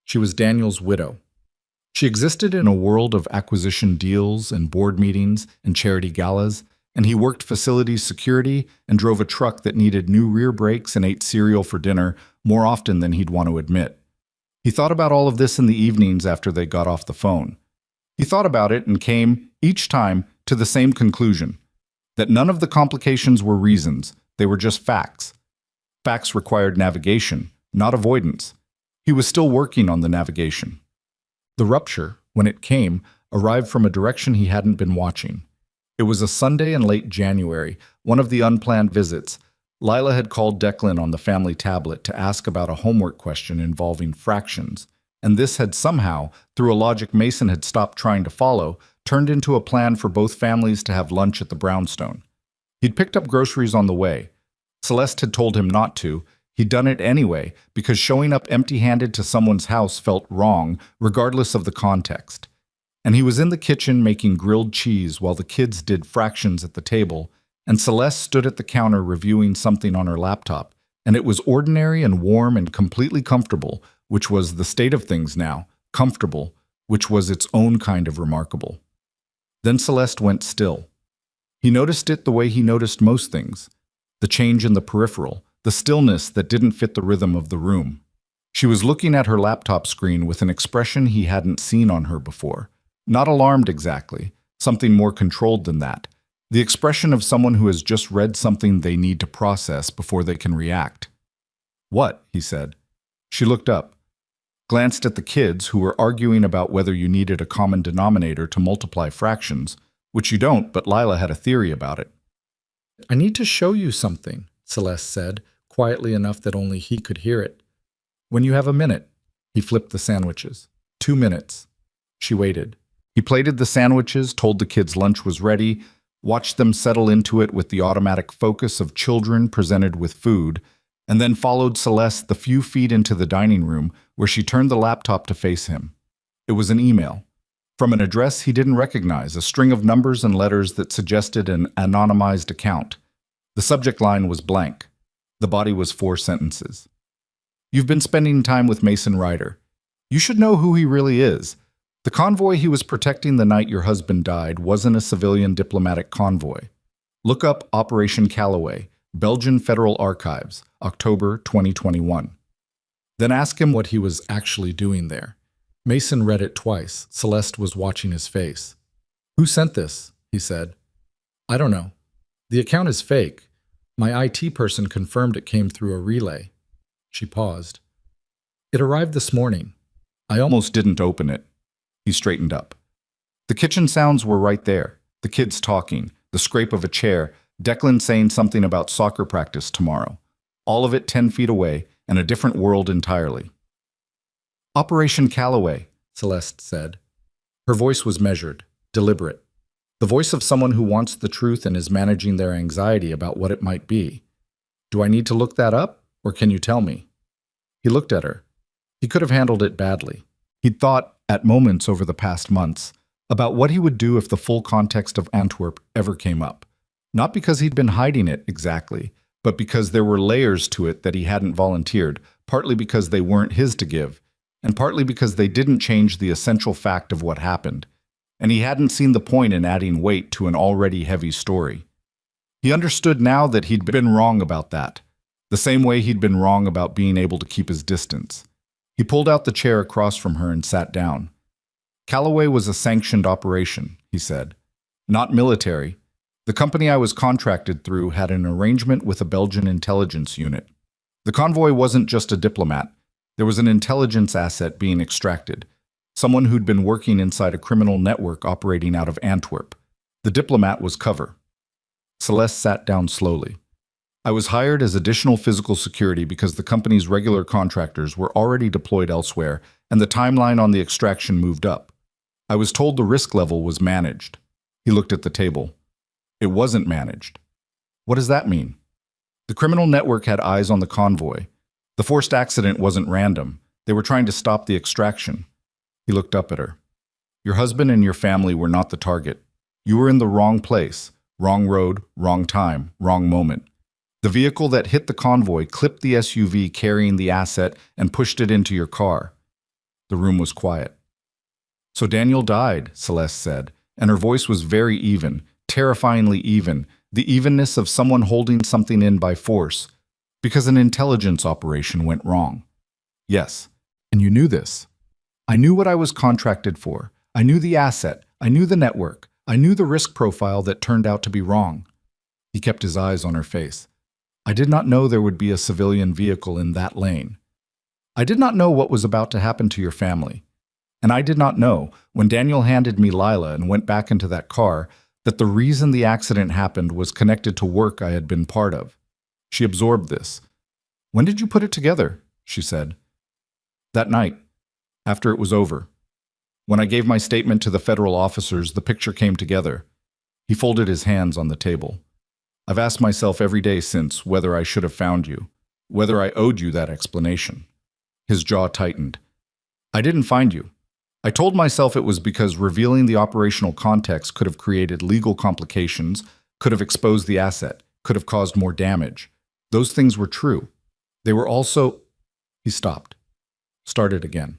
She was Daniel's widow. She existed in a world of acquisition deals and board meetings and charity galas, and he worked facilities security and drove a truck that needed new rear brakes and ate cereal for dinner more often than he'd want to admit. He thought about all of this in the evenings after they got off the phone. He thought about it and came, each time, to the same conclusion. That none of the complications were reasons, they were just facts. Facts required navigation, not avoidance. He was still working on the navigation. The rupture, when it came, arrived from a direction he hadn't been watching. It was a Sunday in late January, one of the unplanned visits. Lila had called Declan on the family tablet to ask about a homework question involving fractions, and this had somehow, through a logic Mason had stopped trying to follow, turned into a plan for both families to have lunch at the brownstone. He'd picked up groceries on the way. Celeste had told him not to. He'd done it anyway, because showing up empty-handed to someone's house felt wrong, regardless of the context. And he was in the kitchen making grilled cheese while the kids did fractions at the table, and Celeste stood at the counter reviewing something on her laptop, and it was ordinary and warm and completely comfortable, which was the state of things now, comfortable, which was its own kind of remarkable. Then Celeste went still. He noticed it the way he noticed most things, the change in the peripheral, the stillness that didn't fit the rhythm of the room. She was looking at her laptop screen with an expression he hadn't seen on her before. Not alarmed exactly, something more controlled than that. The expression of someone who has just read something they need to process before they can react. What? He said. She looked up, glanced at the kids who were arguing about whether you needed a common denominator to multiply fractions, which you don't, but Lila had a theory about it. I need to show you something, Celeste said, quietly enough that only he could hear it. When you have a minute. He flipped the sandwiches. 2 minutes. She waited. He plated the sandwiches, told the kids lunch was ready, watched them settle into it with the automatic focus of children presented with food, and then followed Celeste the few feet into the dining room where she turned the laptop to face him. It was an email. From an address he didn't recognize, a string of numbers and letters that suggested an anonymized account. The subject line was blank. The body was 4 sentences. You've been spending time with Mason Ryder. You should know who he really is. The convoy he was protecting the night your husband died wasn't a civilian diplomatic convoy. Look up Operation Callaway, Belgian Federal Archives, October 2021. Then ask him what he was actually doing there. Mason read it twice. Celeste was watching his face. Who sent this? He said. I don't know. The account is fake. My IT person confirmed it came through a relay. She paused. It arrived this morning. I almost didn't open it. He straightened up. The kitchen sounds were right there. The kids talking, the scrape of a chair, Declan saying something about soccer practice tomorrow. All of it 10 feet away and a different world entirely. Operation Callaway, Celeste said. Her voice was measured, deliberate. The voice of someone who wants the truth and is managing their anxiety about what it might be. Do I need to look that up, or can you tell me? He looked at her. He could have handled it badly. He'd thought, at moments over the past months, about what he would do if the full context of Antwerp ever came up. Not because he'd been hiding it exactly, but because there were layers to it that he hadn't volunteered, partly because they weren't his to give, and partly because they didn't change the essential fact of what happened, and he hadn't seen the point in adding weight to an already heavy story. He understood now that he'd been wrong about that, the same way he'd been wrong about being able to keep his distance. He pulled out the chair across from her and sat down. Callaway was a sanctioned operation, he said. Not military. The company I was contracted through had an arrangement with a Belgian intelligence unit. The convoy wasn't just a diplomat. There was an intelligence asset being extracted, someone who'd been working inside a criminal network operating out of Antwerp. The diplomat was cover. Celeste sat down slowly. I was hired as additional physical security because the company's regular contractors were already deployed elsewhere and the timeline on the extraction moved up. I was told the risk level was managed. He looked at the table. It wasn't managed. What does that mean? The criminal network had eyes on the convoy. The forced accident wasn't random. They were trying to stop the extraction. He looked up at her. Your husband and your family were not the target. You were in the wrong place, wrong road, wrong time, wrong moment. The vehicle that hit the convoy clipped the SUV carrying the asset and pushed it into your car. The room was quiet. So Daniel died, Celeste said, and her voice was very even, terrifyingly even, the evenness of someone holding something in by force, because an intelligence operation went wrong. Yes, and you knew this. I knew what I was contracted for. I knew the asset. I knew the network. I knew the risk profile that turned out to be wrong. He kept his eyes on her face. I did not know there would be a civilian vehicle in that lane. I did not know what was about to happen to your family. And I did not know, when Daniel handed me Lila and went back into that car, that the reason the accident happened was connected to work I had been part of. She absorbed this. When did you put it together? She said. That night, after it was over. When I gave my statement to the federal officers, the picture came together. He folded his hands on the table. I've asked myself every day since whether I should have found you, whether I owed you that explanation. His jaw tightened. I didn't find you. I told myself it was because revealing the operational context could have created legal complications, could have exposed the asset, could have caused more damage. Those things were true. They were also... He stopped. Started again.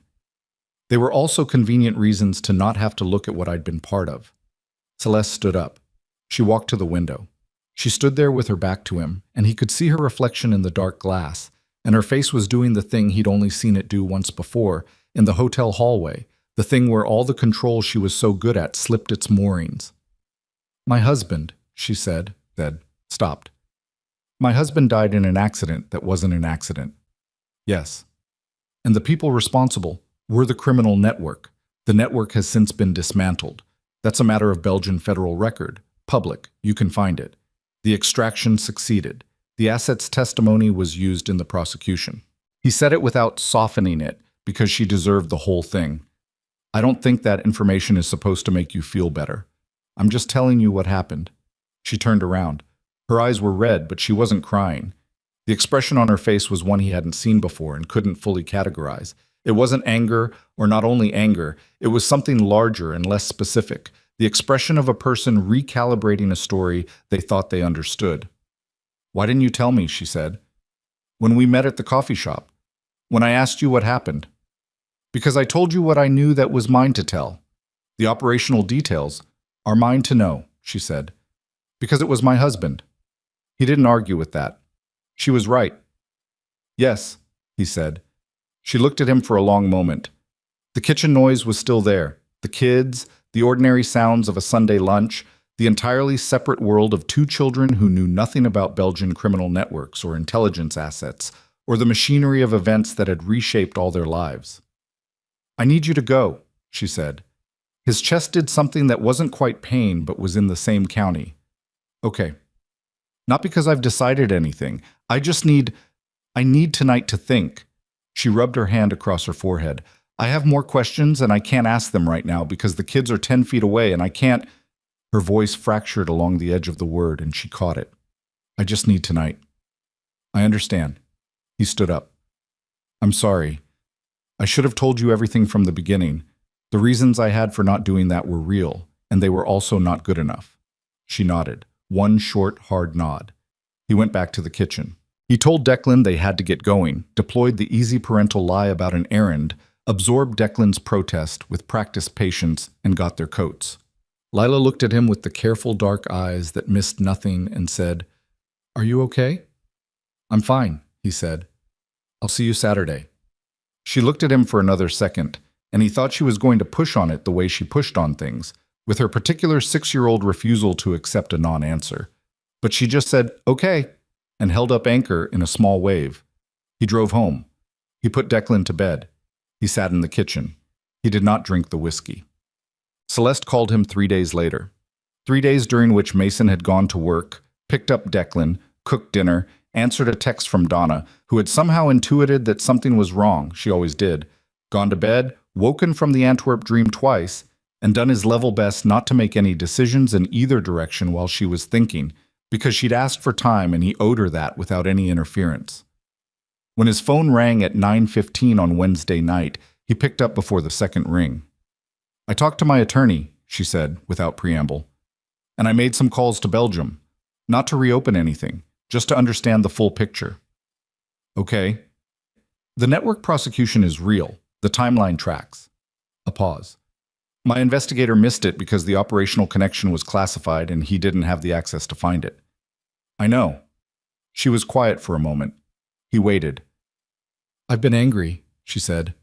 They were also convenient reasons to not have to look at what I'd been part of. Celeste stood up. She walked to the window. She stood there with her back to him, and he could see her reflection in the dark glass, and her face was doing the thing he'd only seen it do once before, in the hotel hallway, the thing where all the control she was so good at slipped its moorings. My husband, she said, stopped. My husband died in an accident that wasn't an accident. Yes. And the people responsible were the criminal network. The network has since been dismantled. That's a matter of Belgian federal record. Public. You can find it. The extraction succeeded. The asset's testimony was used in the prosecution. He said it without softening it, because she deserved the whole thing. I don't think that information is supposed to make you feel better. I'm just telling you what happened. She turned around. Her eyes were red, but she wasn't crying. The expression on her face was one he hadn't seen before and couldn't fully categorize. It wasn't anger, or not only anger, it was something larger and less specific, the expression of a person recalibrating a story they thought they understood. Why didn't you tell me, she said. When we met at the coffee shop. When I asked you what happened. Because I told you what I knew that was mine to tell. The operational details are mine to know, she said. Because it was my husband. He didn't argue with that. She was right. Yes, he said. She looked at him for a long moment. The kitchen noise was still there. The kids, the ordinary sounds of a Sunday lunch, the entirely separate world of two children who knew nothing about Belgian criminal networks or intelligence assets, or the machinery of events that had reshaped all their lives. I need you to go, she said. His chest did something that wasn't quite pain, but was in the same county. Okay. Not because I've decided anything. I need tonight to think. She rubbed her hand across her forehead. I have more questions and I can't ask them right now because the kids are 10 feet away and I can't... Her voice fractured along the edge of the word and she caught it. I just need tonight. I understand. He stood up. I'm sorry. I should have told you everything from the beginning. The reasons I had for not doing that were real, and they were also not good enough. She nodded. one short, hard nod. He went back to the kitchen. He told Declan they had to get going, deployed the easy parental lie about an errand, absorbed Declan's protest with practiced patience, and got their coats. Lila looked at him with the careful dark eyes that missed nothing and said, "Are you okay?" "I'm fine," he said. "I'll see you Saturday." She looked at him for another second, and he thought she was going to push on it the way she pushed on things, with her particular 6-year-old refusal to accept a non-answer. But she just said, "Okay," and held up anchor in a small wave. He drove home. He put Declan to bed. He sat in the kitchen. He did not drink the whiskey. Celeste called him 3 days later. 3 days during which Mason had gone to work, picked up Declan, cooked dinner, answered a text from Donna, who had somehow intuited that something was wrong, she always did, gone to bed, woken from the Antwerp dream twice, and done his level best not to make any decisions in either direction while she was thinking, because she'd asked for time and he owed her that without any interference. When his phone rang at 9:15 on Wednesday night, he picked up before the second ring. "I talked to my attorney," she said, without preamble, "and I made some calls to Belgium, not to reopen anything, just to understand the full picture." "Okay." "The network prosecution is real. The timeline tracks." A pause. "My investigator missed it because the operational connection was classified and he didn't have the access to find it." "I know." She was quiet for a moment. He waited. "I've been angry," she said,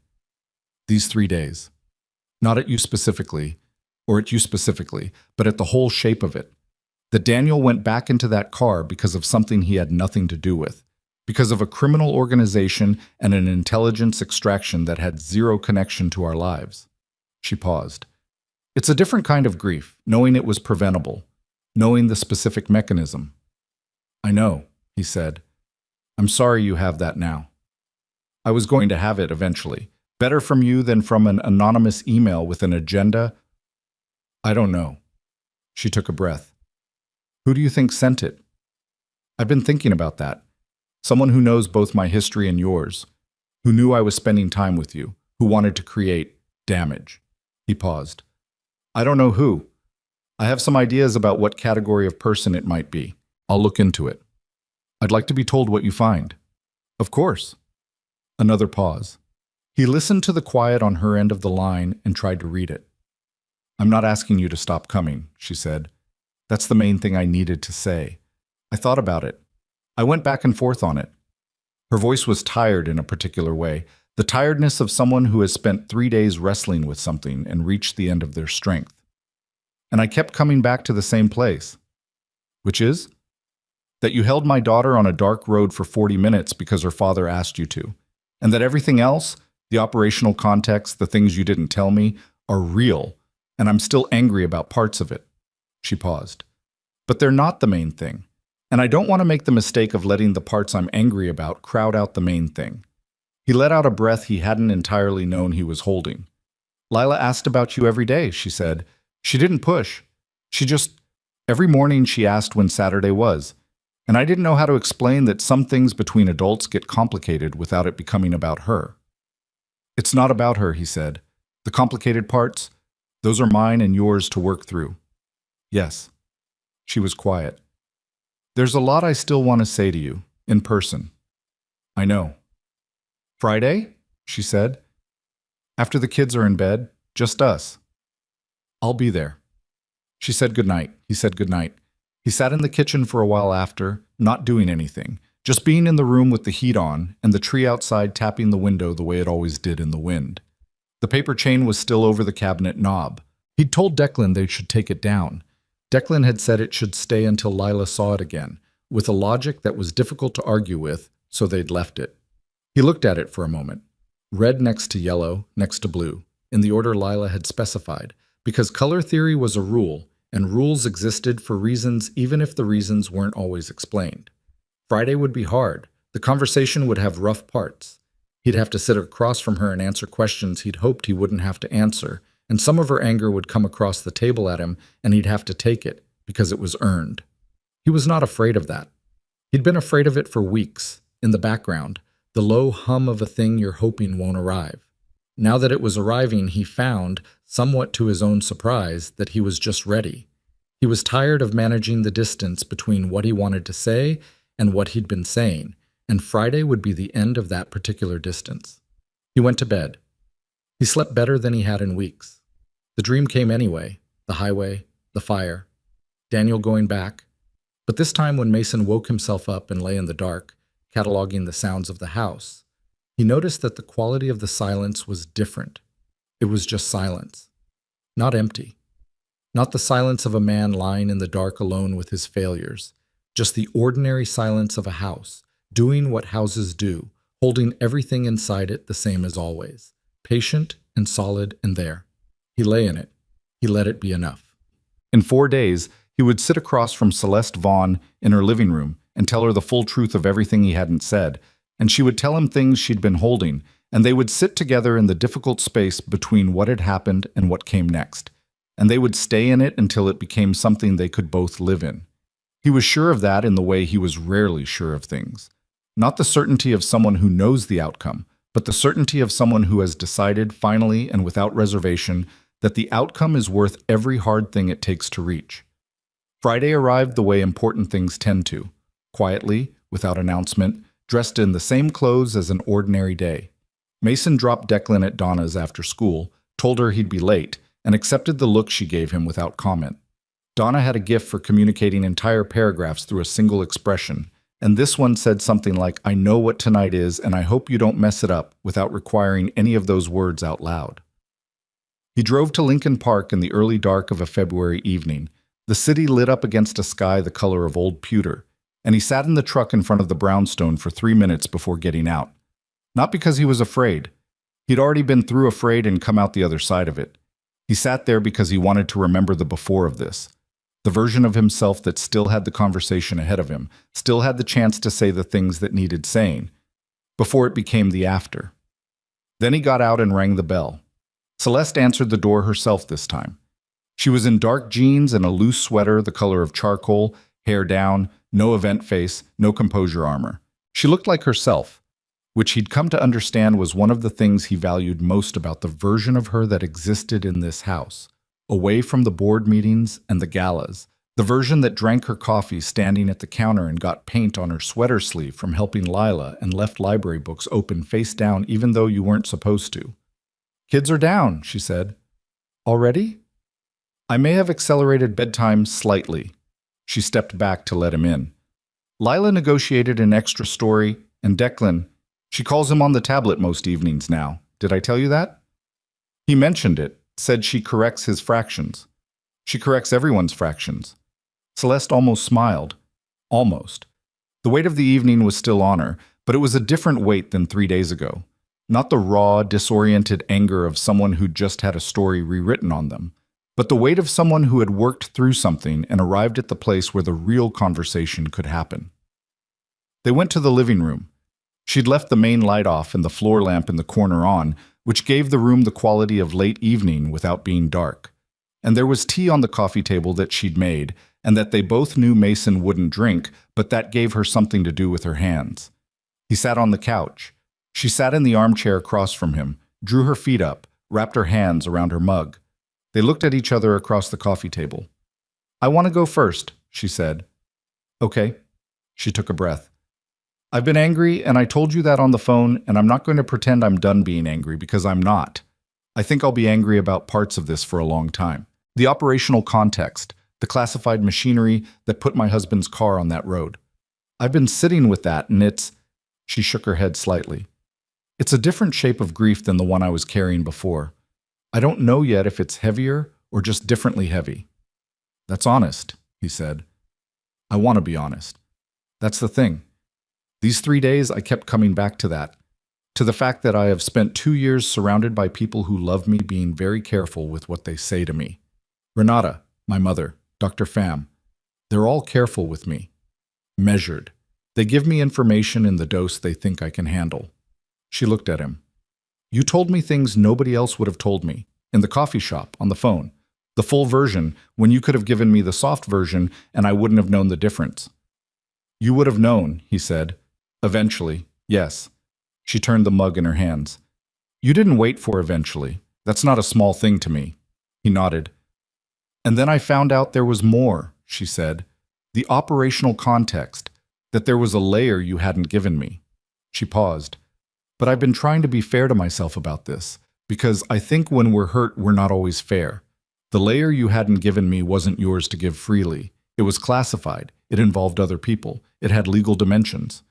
"these 3 days. Not at you specifically, or at you specifically, but at the whole shape of it. That Daniel went back into that car because of something he had nothing to do with, because of a criminal organization and an intelligence extraction that had zero connection to our lives." She paused. "It's a different kind of grief, knowing it was preventable, knowing the specific mechanism." "I know," he said. "I'm sorry you have that now. I was going to have it eventually. Better from you than from an anonymous email with an agenda." "I don't know." She took a breath. "Who do you think sent it?" "I've been thinking about that. Someone who knows both my history and yours, who knew I was spending time with you, who wanted to create damage." He paused. "I don't know who. I have some ideas about what category of person it might be. I'll look into it. I'd like to be told what you find." "Of course." Another pause. He listened to the quiet on her end of the line and tried to read it. "I'm not asking you to stop coming," she said. "That's the main thing I needed to say. I thought about it. I went back and forth on it." Her voice was tired in a particular way, the tiredness of someone who has spent 3 days wrestling with something and reached the end of their strength. "And I kept coming back to the same place." "Which is?" "That you held my daughter on a dark road for 40 minutes because her father asked you to. And that everything else, the operational context, the things you didn't tell me, are real, and I'm still angry about parts of it." She paused. "But they're not the main thing. And I don't want to make the mistake of letting the parts I'm angry about crowd out the main thing." He let out a breath he hadn't entirely known he was holding. "Lila asked about you every day," she said. "She didn't push. She just... Every morning she asked when Saturday was. And I didn't know how to explain that some things between adults get complicated without it becoming about her." "It's not about her," he said. "The complicated parts, those are mine and yours to work through." "Yes." She was quiet. "There's a lot I still want to say to you, in person." "I know." "Friday?" she said. "After the kids are in bed, just us." "I'll be there." She said goodnight. He said goodnight. He sat in the kitchen for a while after, not doing anything, just being in the room with the heat on and the tree outside tapping the window the way it always did in the wind. The paper chain was still over the cabinet knob. He'd told Declan they should take it down. Declan had said it should stay until Lila saw it again, with a logic that was difficult to argue with, so they'd left it. He looked at it for a moment. Red next to yellow, next to blue, in the order Lila had specified, because color theory was a rule, and rules existed for reasons even if the reasons weren't always explained. Friday would be hard. The conversation would have rough parts. He'd have to sit across from her and answer questions he'd hoped he wouldn't have to answer, and some of her anger would come across the table at him, and he'd have to take it, because it was earned. He was not afraid of that. He'd been afraid of it for weeks, in the background, the low hum of a thing you're hoping won't arrive. Now that it was arriving, he found, somewhat to his own surprise, that he was just ready. He was tired of managing the distance between what he wanted to say and what he'd been saying, and Friday would be the end of that particular distance. He went to bed. He slept better than he had in weeks. The dream came anyway, the highway, the fire, Daniel going back. But this time when Mason woke himself up and lay in the dark, cataloging the sounds of the house, he noticed that the quality of the silence was different. It was just silence, not empty. Not the silence of a man lying in the dark alone with his failures, just the ordinary silence of a house, doing what houses do, holding everything inside it the same as always, patient and solid and there. He lay in it. He let it be enough. In 4 days, he would sit across from Celeste Vaughn in her living room and tell her the full truth of everything he hadn't said, and she would tell him things she'd been holding, and they would sit together in the difficult space between what had happened and what came next. And they would stay in it until it became something they could both live in. He was sure of that in the way he was rarely sure of things. Not the certainty of someone who knows the outcome, but the certainty of someone who has decided finally and without reservation that the outcome is worth every hard thing it takes to reach. Friday arrived the way important things tend to, quietly, without announcement, dressed in the same clothes as an ordinary day. Mason dropped Declan at Donna's after school, told her he'd be late, and accepted the look she gave him without comment. Donna had a gift for communicating entire paragraphs through a single expression, and this one said something like, "I know what tonight is, and I hope you don't mess it up," without requiring any of those words out loud. He drove to Lincoln Park in the early dark of a February evening. The city lit up against a sky the color of old pewter, and he sat in the truck in front of the brownstone for 3 minutes before getting out. Not because he was afraid. He'd already been through afraid and come out the other side of it. He sat there because he wanted to remember the before of this, the version of himself that still had the conversation ahead of him, still had the chance to say the things that needed saying, before it became the after. Then he got out and rang the bell. Celeste answered the door herself this time. She was in dark jeans and a loose sweater the color of charcoal, hair down, no event face, no composure armor. She looked like herself, which he'd come to understand was one of the things he valued most about the version of her that existed in this house, away from the board meetings and the galas, the version that drank her coffee standing at the counter and got paint on her sweater sleeve from helping Lila and left library books open face down even though you weren't supposed to. "Kids are down," she said. "Already?" "I may have accelerated bedtime slightly." She stepped back to let him in. Lila negotiated an extra story, and Declan, she calls him on the tablet most evenings now. Did I tell you that? He mentioned it, said she corrects his fractions. She corrects everyone's fractions. Celeste almost smiled. Almost. The weight of the evening was still on her, but it was a different weight than 3 days ago. Not the raw, disoriented anger of someone who'd just had a story rewritten on them, but the weight of someone who had worked through something and arrived at the place where the real conversation could happen. They went to the living room. She'd left the main light off and the floor lamp in the corner on, which gave the room the quality of late evening without being dark. And there was tea on the coffee table that she'd made, and that they both knew Mason wouldn't drink, but that gave her something to do with her hands. He sat on the couch. She sat in the armchair across from him, drew her feet up, wrapped her hands around her mug. They looked at each other across the coffee table. "I want to go first," she said. "Okay." She took a breath. "I've been angry, and I told you that on the phone, and I'm not going to pretend I'm done being angry, because I'm not. I think I'll be angry about parts of this for a long time. The operational context, the classified machinery that put my husband's car on that road. I've been sitting with that, and it's..." She shook her head slightly. "It's a different shape of grief than the one I was carrying before. I don't know yet if it's heavier or just differently heavy." "That's honest," he said. "I want to be honest. That's the thing. These 3 days I kept coming back to that, to the fact that I have spent 2 years surrounded by people who love me being very careful with what they say to me. Renata, my mother, Dr. Pham, they're all careful with me. Measured. They give me information in the dose they think I can handle." She looked at him. "You told me things nobody else would have told me, in the coffee shop, on the phone. The full version, when you could have given me the soft version and I wouldn't have known the difference." "You would have known," he said. "Eventually, yes." She turned the mug in her hands. "You didn't wait for eventually. That's not a small thing to me." He nodded. And then I found out there was more, she said. The operational context, that there was a layer you hadn't given me. She paused. But I've been trying to be fair to myself about this, because I think when we're hurt, we're not always fair. The layer you hadn't given me wasn't yours to give freely. It was classified. It involved other people. It had legal dimensions.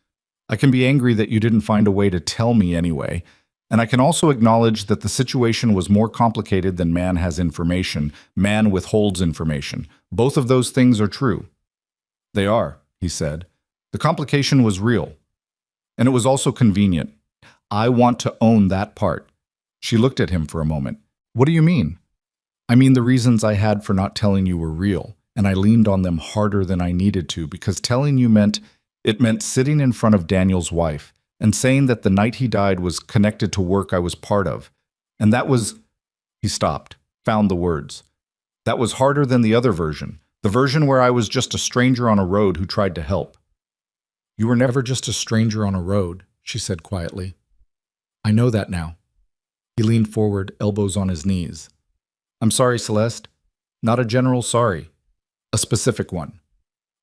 I can be angry that you didn't find a way to tell me anyway, and I can also acknowledge that the situation was more complicated than man has information, man withholds information. Both of those things are true. They are, he said. The complication was real. And it was also convenient. I want to own that part. She looked at him for a moment. What do you mean? I mean the reasons I had for not telling you were real, and I leaned on them harder than I needed to because telling you meant sitting in front of Daniel's wife and saying that the night he died was connected to work I was part of. And that was, he stopped, found the words. That was harder than the other version, the version where I was just a stranger on a road who tried to help. You were never just a stranger on a road, she said quietly. I know that now. He leaned forward, elbows on his knees. I'm sorry, Celeste. Not a general sorry. A specific one.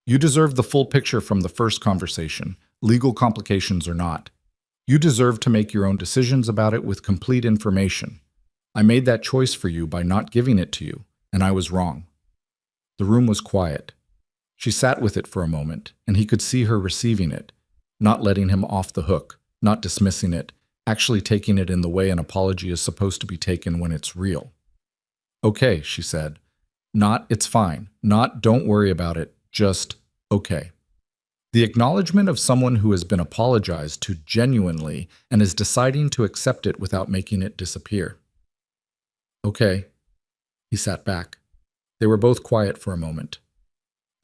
You deserve the full picture from the first conversation, legal complications or not. You deserve to make your own decisions about it with complete information. I made that choice for you by not giving it to you, and I was wrong. The room was quiet. She sat with it for a moment, and he could see her receiving it, not letting him off the hook, not dismissing it, actually taking it in the way an apology is supposed to be taken when it's real. Okay, she said. Not, it's fine. Not, don't worry about it. Just, okay. The acknowledgement of someone who has been apologized to genuinely and is deciding to accept it without making it disappear. Okay. He sat back. They were both quiet for a moment.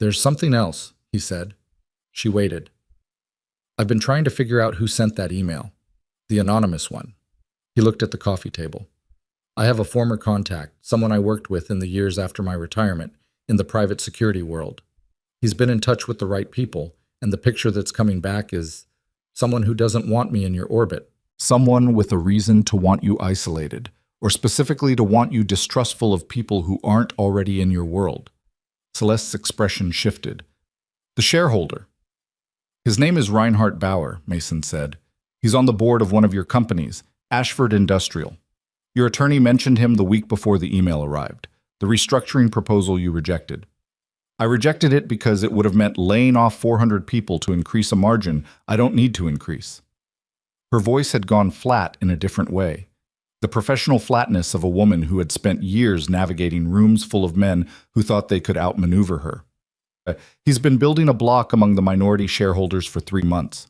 There's something else, he said. She waited. I've been trying to figure out who sent that email. The anonymous one. He looked at the coffee table. I have a former contact, someone I worked with in the years after my retirement, in the private security world. He's been in touch with the right people, and the picture that's coming back is someone who doesn't want me in your orbit. Someone with a reason to want you isolated, or specifically to want you distrustful of people who aren't already in your world. Celeste's expression shifted. The shareholder. His name is Reinhard Bauer, Mason said. He's on the board of one of your companies, Ashford Industrial. Your attorney mentioned him the week before the email arrived, the restructuring proposal you rejected. I rejected it because it would have meant laying off 400 people to increase a margin I don't need to increase. Her voice had gone flat in a different way. The professional flatness of a woman who had spent years navigating rooms full of men who thought they could outmaneuver her. He's been building a block among the minority shareholders for 3 months.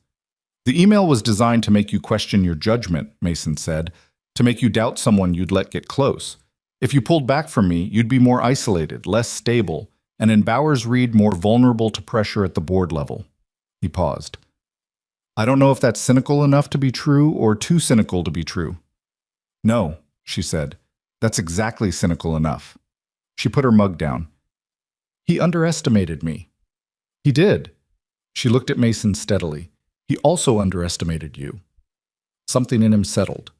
The email was designed to make you question your judgment, Mason said, to make you doubt someone you'd let get close. If you pulled back from me, you'd be more isolated, less stable, and in Bauer's read, more vulnerable to pressure at the board level. He paused. I don't know if that's cynical enough to be true or too cynical to be true. No, she said. That's exactly cynical enough. She put her mug down. He underestimated me. He did. She looked at Mason steadily. He also underestimated you. Something in him settled.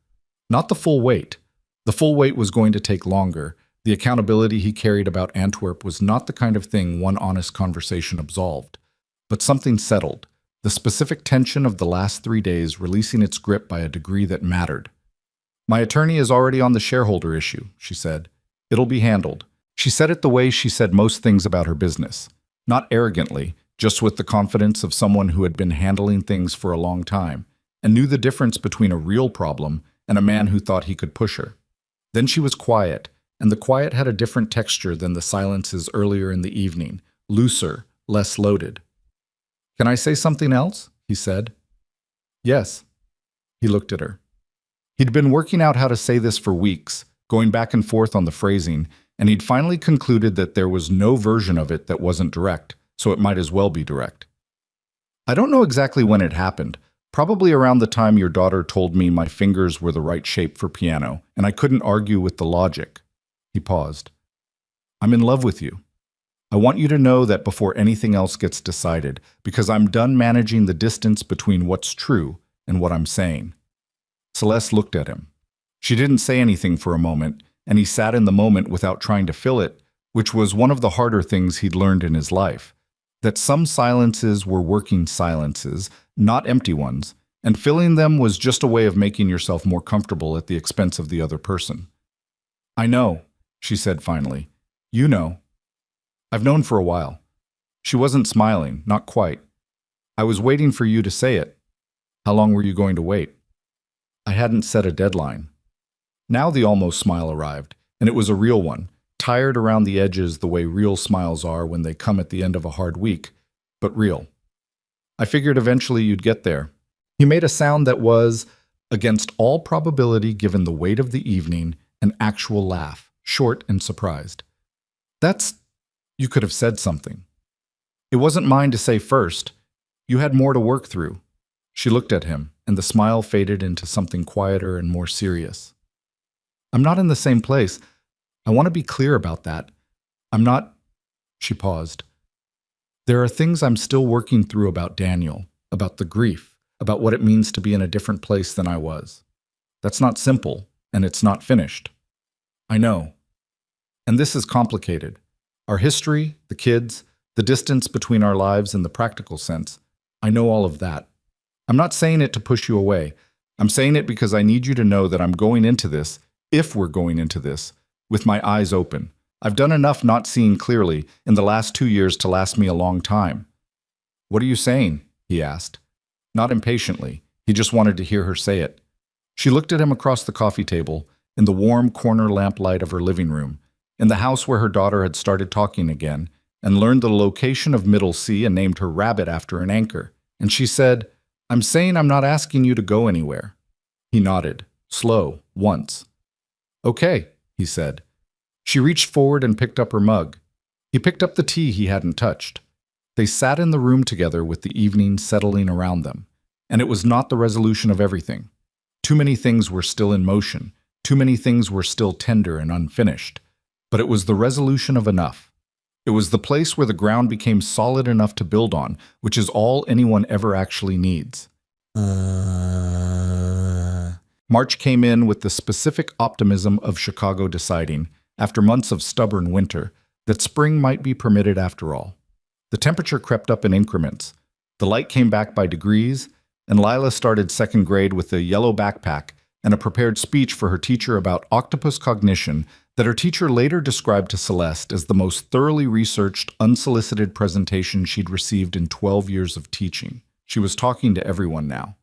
Not the full weight. The full weight was going to take longer. The accountability he carried about Antwerp was not the kind of thing one honest conversation absolved. But something settled. The specific tension of the last 3 days releasing its grip by a degree that mattered. My attorney is already on the shareholder issue, she said. It'll be handled. She said it the way she said most things about her business. Not arrogantly, just with the confidence of someone who had been handling things for a long time and knew the difference between a real problem and a man who thought he could push her. Then she was quiet, and the quiet had a different texture than the silences earlier in the evening, looser, less loaded. Can I say something else? He said. Yes. He looked at her. He'd been working out how to say this for weeks, going back and forth on the phrasing, and he'd finally concluded that there was no version of it that wasn't direct, so it might as well be direct. I don't know exactly when it happened, probably around the time your daughter told me my fingers were the right shape for piano, and I couldn't argue with the logic. He paused. I'm in love with you. I want you to know that before anything else gets decided, because I'm done managing the distance between what's true and what I'm saying. Celeste looked at him. She didn't say anything for a moment, and he sat in the moment without trying to fill it, which was one of the harder things he'd learned in his life. That some silences were working silences, not empty ones, and filling them was just a way of making yourself more comfortable at the expense of the other person. "I know," she said finally. "You know." "I've known for a while." She wasn't smiling, not quite. "I was waiting for you to say it." "How long were you going to wait?" "I hadn't set a deadline." Now the almost smile arrived, and it was a real one, tired around the edges the way real smiles are when they come at the end of a hard week, but real. "I figured eventually you'd get there." He made a sound that was, against all probability given the weight of the evening, an actual laugh, short and surprised. "That's... you could have said something." "It wasn't mine to say first. You had more to work through." She looked at him, and the smile faded into something quieter and more serious. "I'm not in the same place. I want to be clear about that. I'm not..." She paused. "There are things I'm still working through about Daniel, about the grief, about what it means to be in a different place than I was. That's not simple, and it's not finished." "I know. And this is complicated. Our history, the kids, the distance between our lives in the practical sense. I know all of that. I'm not saying it to push you away. I'm saying it because I need you to know that I'm going into this, if we're going into this, with my eyes open. I've done enough not seeing clearly in the last 2 years to last me a long time." "What are you saying?" he asked. Not impatiently, he just wanted to hear her say it. She looked at him across the coffee table, in the warm corner lamplight of her living room, in the house where her daughter had started talking again, and learned the location of Middle C and named her rabbit after an anchor. And she said, "I'm saying I'm not asking you to go anywhere." He nodded, slow, once. "Okay," he said. She reached forward and picked up her mug. He picked up the tea he hadn't touched. They sat in the room together with the evening settling around them. And it was not the resolution of everything. Too many things were still in motion. Too many things were still tender and unfinished. But it was the resolution of enough. It was the place where the ground became solid enough to build on, which is all anyone ever actually needs. March came in with the specific optimism of Chicago deciding, after months of stubborn winter, that spring might be permitted after all. The temperature crept up in increments. The light came back by degrees, and Lila started second grade with a yellow backpack and a prepared speech for her teacher about octopus cognition that her teacher later described to Celeste as the most thoroughly researched, unsolicited presentation she'd received in 12 years of teaching. She was talking to everyone now.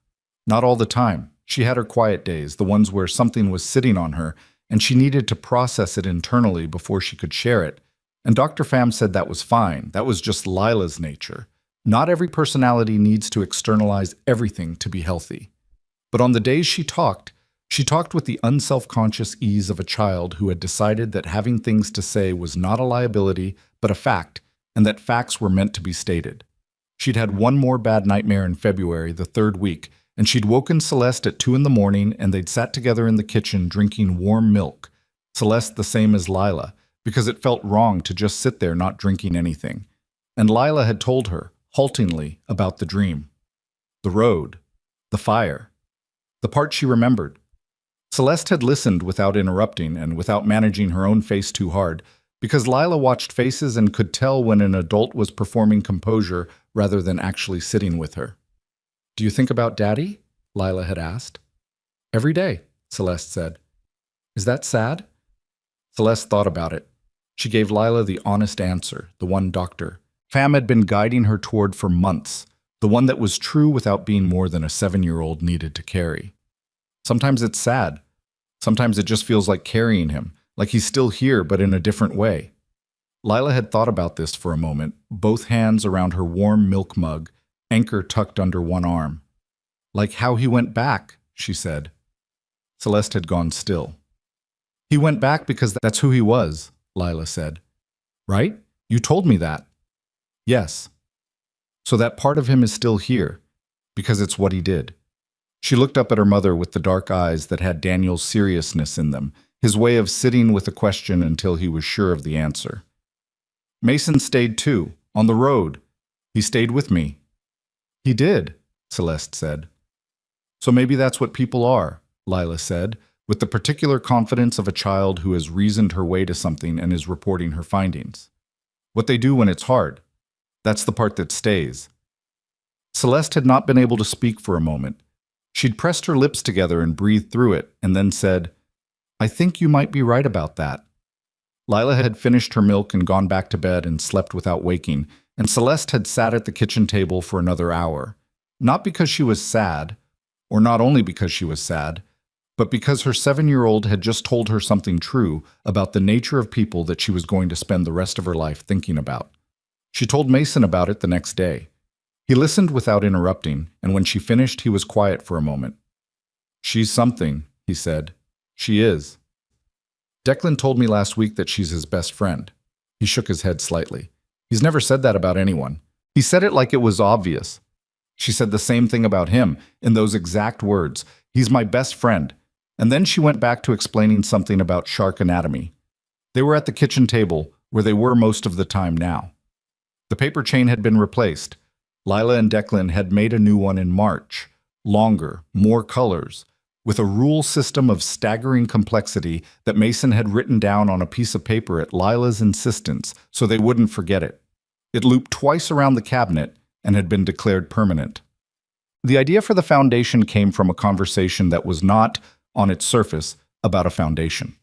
Not all the time. She had her quiet days, the ones where something was sitting on her, and she needed to process it internally before she could share it. And Dr. Pham said that was fine. That was just Lila's nature. Not every personality needs to externalize everything to be healthy. But on the days she talked with the unselfconscious ease of a child who had decided that having things to say was not a liability, but a fact, and that facts were meant to be stated. She'd had one more bad nightmare in February, the third week, and she'd woken Celeste at 2 a.m, and they'd sat together in the kitchen drinking warm milk. Celeste the same as Lila, because it felt wrong to just sit there not drinking anything. And Lila had told her, haltingly, about the dream. The road. The fire. The part she remembered. Celeste had listened without interrupting and without managing her own face too hard, because Lila watched faces and could tell when an adult was performing composure rather than actually sitting with her. "Do you think about Daddy?" Lila had asked. "Every day," Celeste said. "Is that sad?" Celeste thought about it. She gave Lila the honest answer, the one Dr. Pham had been guiding her toward for months, the one that was true without being more than a 7-year-old needed to carry. Sometimes it's sad. Sometimes it just feels like carrying him, like he's still here but in a different way. Lila had thought about this for a moment, both hands around her warm milk mug, anchor tucked under one arm. "Like how he went back," she said. Celeste had gone still. "He went back because that's who he was," Lila said. "Right? You told me that." "Yes." "So that part of him is still here, because it's what he did." She looked up at her mother with the dark eyes that had Daniel's seriousness in them, his way of sitting with a question until he was sure of the answer. "Mason stayed too, on the road. He stayed with me." "He did," Celeste said. "So maybe that's what people are," Lila said, with the particular confidence of a child who has reasoned her way to something and is reporting her findings. What they do when it's hard. That's the part that stays. Celeste had not been able to speak for a moment. She'd pressed her lips together and breathed through it, and then said, "I think you might be right about that." Lila had finished her milk and gone back to bed and slept without waking, and Celeste had sat at the kitchen table for another hour. Not because she was sad, or not only because she was sad, but because her 7-year-old had just told her something true about the nature of people that she was going to spend the rest of her life thinking about. She told Mason about it the next day. He listened without interrupting, and when she finished, he was quiet for a moment. "She's something," he said. "She is." "Declan told me last week that she's his best friend." He shook his head slightly. "He's never said that about anyone. He said it like it was obvious." She said the same thing about him, in those exact words. "He's my best friend." And then she went back to explaining something about shark anatomy. They were at the kitchen table, where they were most of the time now. The paper chain had been replaced. Lila and Declan had made a new one in March, longer, more colors, with a rule system of staggering complexity that Mason had written down on a piece of paper at Lila's insistence so they wouldn't forget it. It looped twice around the cabinet and had been declared permanent. The idea for the foundation came from a conversation that was not, on its surface, about a foundation.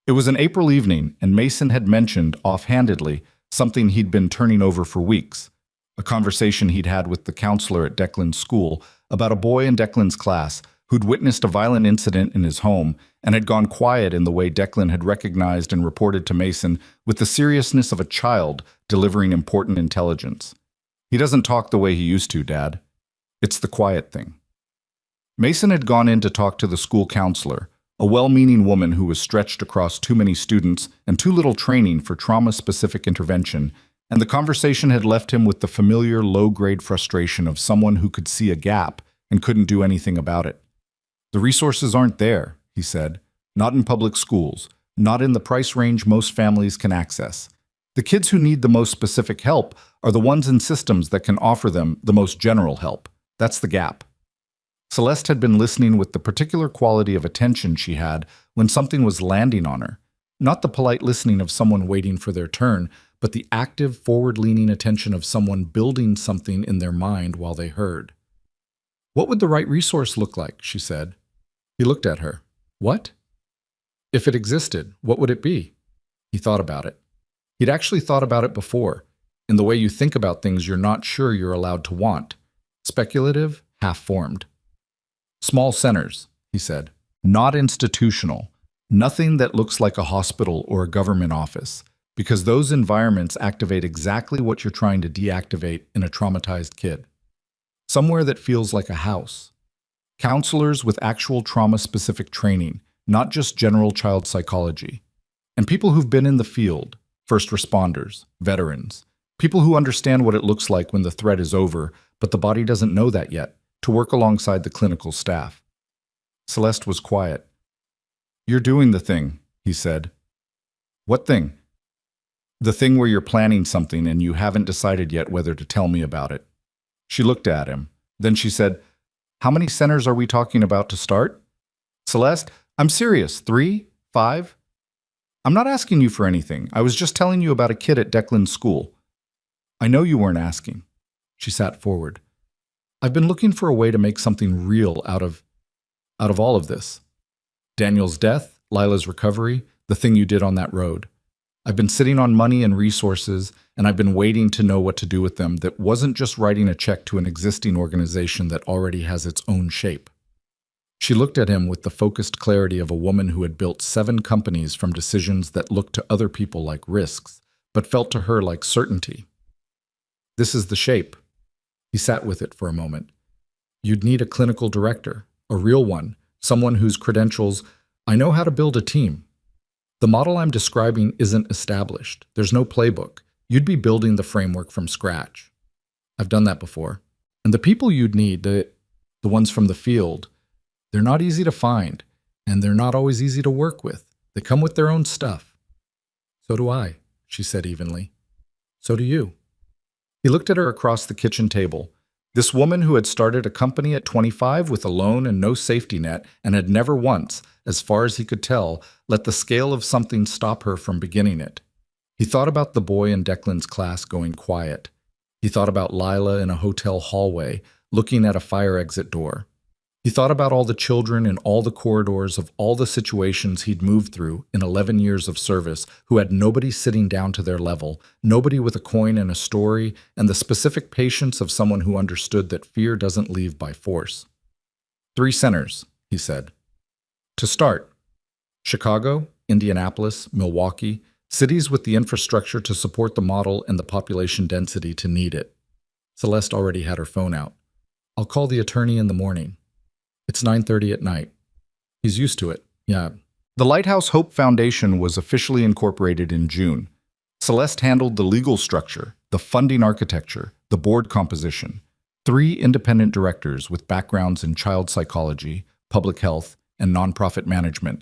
It was an April evening, and Mason had mentioned, offhandedly, something he'd been turning over for weeks. A conversation he'd had with the counselor at Declan's school about a boy in Declan's class who'd witnessed a violent incident in his home and had gone quiet in the way Declan had recognized and reported to Mason with the seriousness of a child delivering important intelligence. "He doesn't talk the way he used to, Dad. It's the quiet thing." Mason had gone in to talk to the school counselor, a well-meaning woman who was stretched across too many students and too little training for trauma-specific intervention, and the conversation had left him with the familiar low-grade frustration of someone who could see a gap and couldn't do anything about it. "The resources aren't there," he said. "Not in public schools, not in the price range most families can access. The kids who need the most specific help are the ones in systems that can offer them the most general help. That's the gap." Celeste had been listening with the particular quality of attention she had when something was landing on her. Not the polite listening of someone waiting for their turn, but the active, forward-leaning attention of someone building something in their mind while they heard. "What would the right resource look like?" she said. He looked at her. "What?" "If it existed, what would it be?" He thought about it. He'd actually thought about it before, in the way you think about things you're not sure you're allowed to want. Speculative, half-formed. "Small centers," he said. "Not institutional. Nothing that looks like a hospital or a government office, because those environments activate exactly what you're trying to deactivate in a traumatized kid. Somewhere that feels like a house. Counselors with actual trauma-specific training, not just general child psychology. And people who've been in the field, first responders, veterans, people who understand what it looks like when the threat is over, but the body doesn't know that yet, to work alongside the clinical staff." Celeste was quiet. "You're doing the thing," he said. "What thing?" "The thing where you're planning something and you haven't decided yet whether to tell me about it." She looked at him. Then she said, "How many centers are we talking about to start?" "Celeste, I'm serious. 3? 5? I'm not asking you for anything. I was just telling you about a kid at Declan's school." "I know you weren't asking." She sat forward. "I've been looking for a way to make something real out of all of this. Daniel's death, Lila's recovery, the thing you did on that road. I've been sitting on money and resources, and I've been waiting to know what to do with them that wasn't just writing a check to an existing organization that already has its own shape." She looked at him with the focused clarity of a woman who had built 7 companies from decisions that looked to other people like risks, but felt to her like certainty. "This is the shape." He sat with it for a moment. "You'd need a clinical director, a real one, someone whose credentials, I know how to build a team. The model I'm describing isn't established. There's no playbook. You'd be building the framework from scratch. I've done that before. And the people you'd need, the ones from the field, they're not easy to find, and they're not always easy to work with. They come with their own stuff." "So do I," she said evenly. "So do you." He looked at her across the kitchen table. This woman who had started a company at 25 with a loan and no safety net and had never once, as far as he could tell, let the scale of something stop her from beginning it. He thought about the boy in Declan's class going quiet. He thought about Lila in a hotel hallway, looking at a fire exit door. He thought about all the children in all the corridors of all the situations he'd moved through in 11 years of service who had nobody sitting down to their level, nobody with a coin and a story, and the specific patience of someone who understood that fear doesn't leave by force. 3 centers, he said. To start, Chicago, Indianapolis, Milwaukee, cities with the infrastructure to support the model and the population density to need it. Celeste already had her phone out. I'll call the attorney in the morning. It's 9:30 at night. He's used to it, yeah. The Lighthouse Hope Foundation was officially incorporated in June. Celeste handled the legal structure, the funding architecture, the board composition. 3 independent directors with backgrounds in child psychology, public health, and nonprofit management.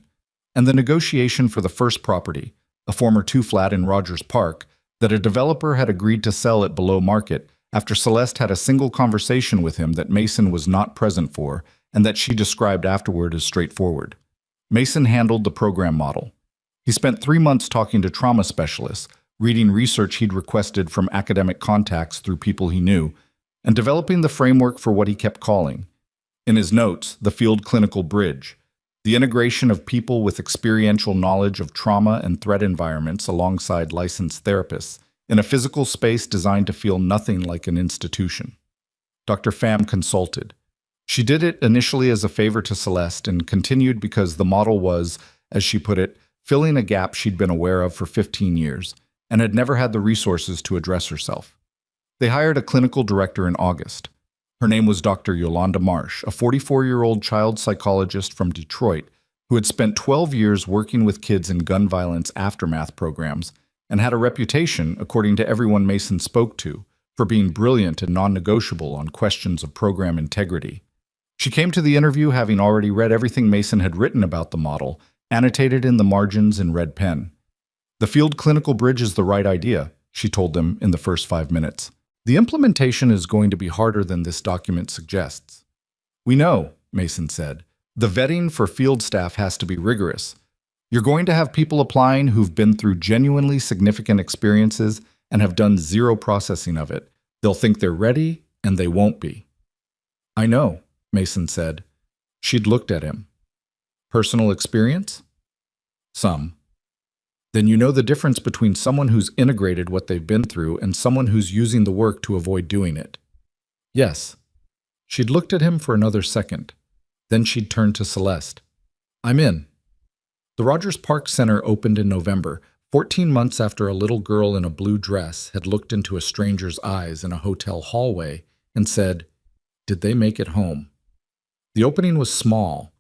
And the negotiation for the first property, a former 2-flat in Rogers Park, that a developer had agreed to sell at below market after Celeste had a single conversation with him that Mason was not present for and that she described afterward as straightforward. Mason handled the program model. He spent 3 months talking to trauma specialists, reading research he'd requested from academic contacts through people he knew, and developing the framework for what he kept calling, in his notes, the field clinical bridge, the integration of people with experiential knowledge of trauma and threat environments alongside licensed therapists in a physical space designed to feel nothing like an institution. Dr. Pham consulted. She did it initially as a favor to Celeste and continued because the model was, as she put it, filling a gap she'd been aware of for 15 years and had never had the resources to address herself. They hired a clinical director in August. Her name was Dr. Yolanda Marsh, a 44-year-old child psychologist from Detroit who had spent 12 years working with kids in gun violence aftermath programs and had a reputation, according to everyone Mason spoke to, for being brilliant and non-negotiable on questions of program integrity. She came to the interview having already read everything Mason had written about the model, annotated in the margins in red pen. The field clinical bridge is the right idea, she told them in the first 5 minutes. The implementation is going to be harder than this document suggests. We know, Mason said. The vetting for field staff has to be rigorous. You're going to have people applying who've been through genuinely significant experiences and have done zero processing of it. They'll think they're ready, and they won't be. I know, Mason said. She'd looked at him. Personal experience? Some. Then you know the difference between someone who's integrated what they've been through and someone who's using the work to avoid doing it. Yes. She'd looked at him for another second. Then she'd turned to Celeste. I'm in. The Rogers Park Center opened in November, 14 months after a little girl in a blue dress had looked into a stranger's eyes in a hotel hallway and said, "Did they make it home?" The opening was small.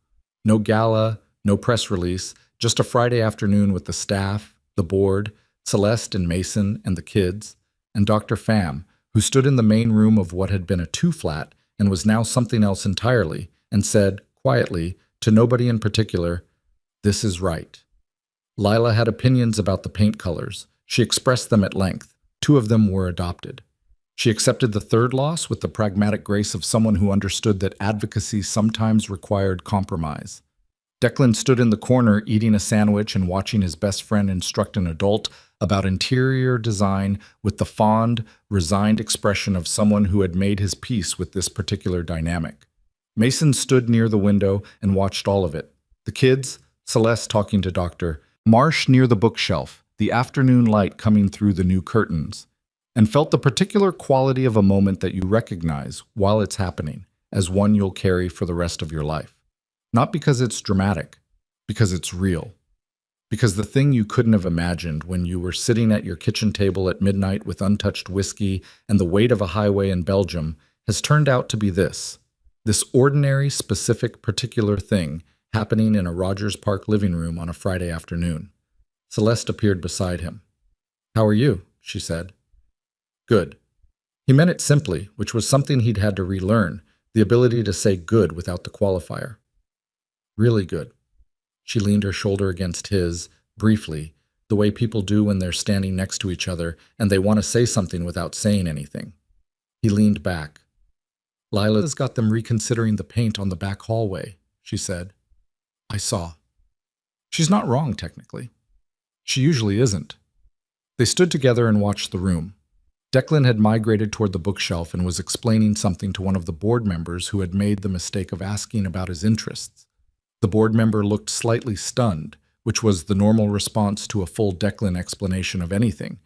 No gala, no press release, just a Friday afternoon with the staff, the board, Celeste and Mason and the kids, and Dr. Pham, who stood in the main room of what had been a 2-flat and was now something else entirely, and said, quietly, to nobody in particular, "This is right." Lila had opinions about the paint colors. She expressed them at length. 2 of them were adopted. She accepted the 3rd loss with the pragmatic grace of someone who understood that advocacy sometimes required compromise. Declan stood in the corner eating a sandwich and watching his best friend instruct an adult about interior design with the fond, resigned expression of someone who had made his peace with this particular dynamic. Mason stood near the window and watched all of it. The kids, Celeste talking to Dr. Marsh near the bookshelf, the afternoon light coming through the new curtains, and felt the particular quality of a moment that you recognize while it's happening as one you'll carry for the rest of your life. Not because it's dramatic, because it's real. Because the thing you couldn't have imagined when you were sitting at your kitchen table at midnight with untouched whiskey and the weight of a highway in Belgium has turned out to be this ordinary, specific, particular thing happening in a Rogers Park living room on a Friday afternoon. Celeste appeared beside him. "How are you?" she said. "Good." He meant it simply, which was something he'd had to relearn, the ability to say good without the qualifier. "Really good." She leaned her shoulder against his, briefly, the way people do when they're standing next to each other and they want to say something without saying anything. He leaned back. Lila's got them reconsidering the paint on the back hallway, she said. I saw. She's not wrong, technically. She usually isn't. They stood together and watched the room. Declan had migrated toward the bookshelf and was explaining something to one of the board members who had made the mistake of asking about his interests. The board member looked slightly stunned, which was the normal response to a full Declan explanation of anything,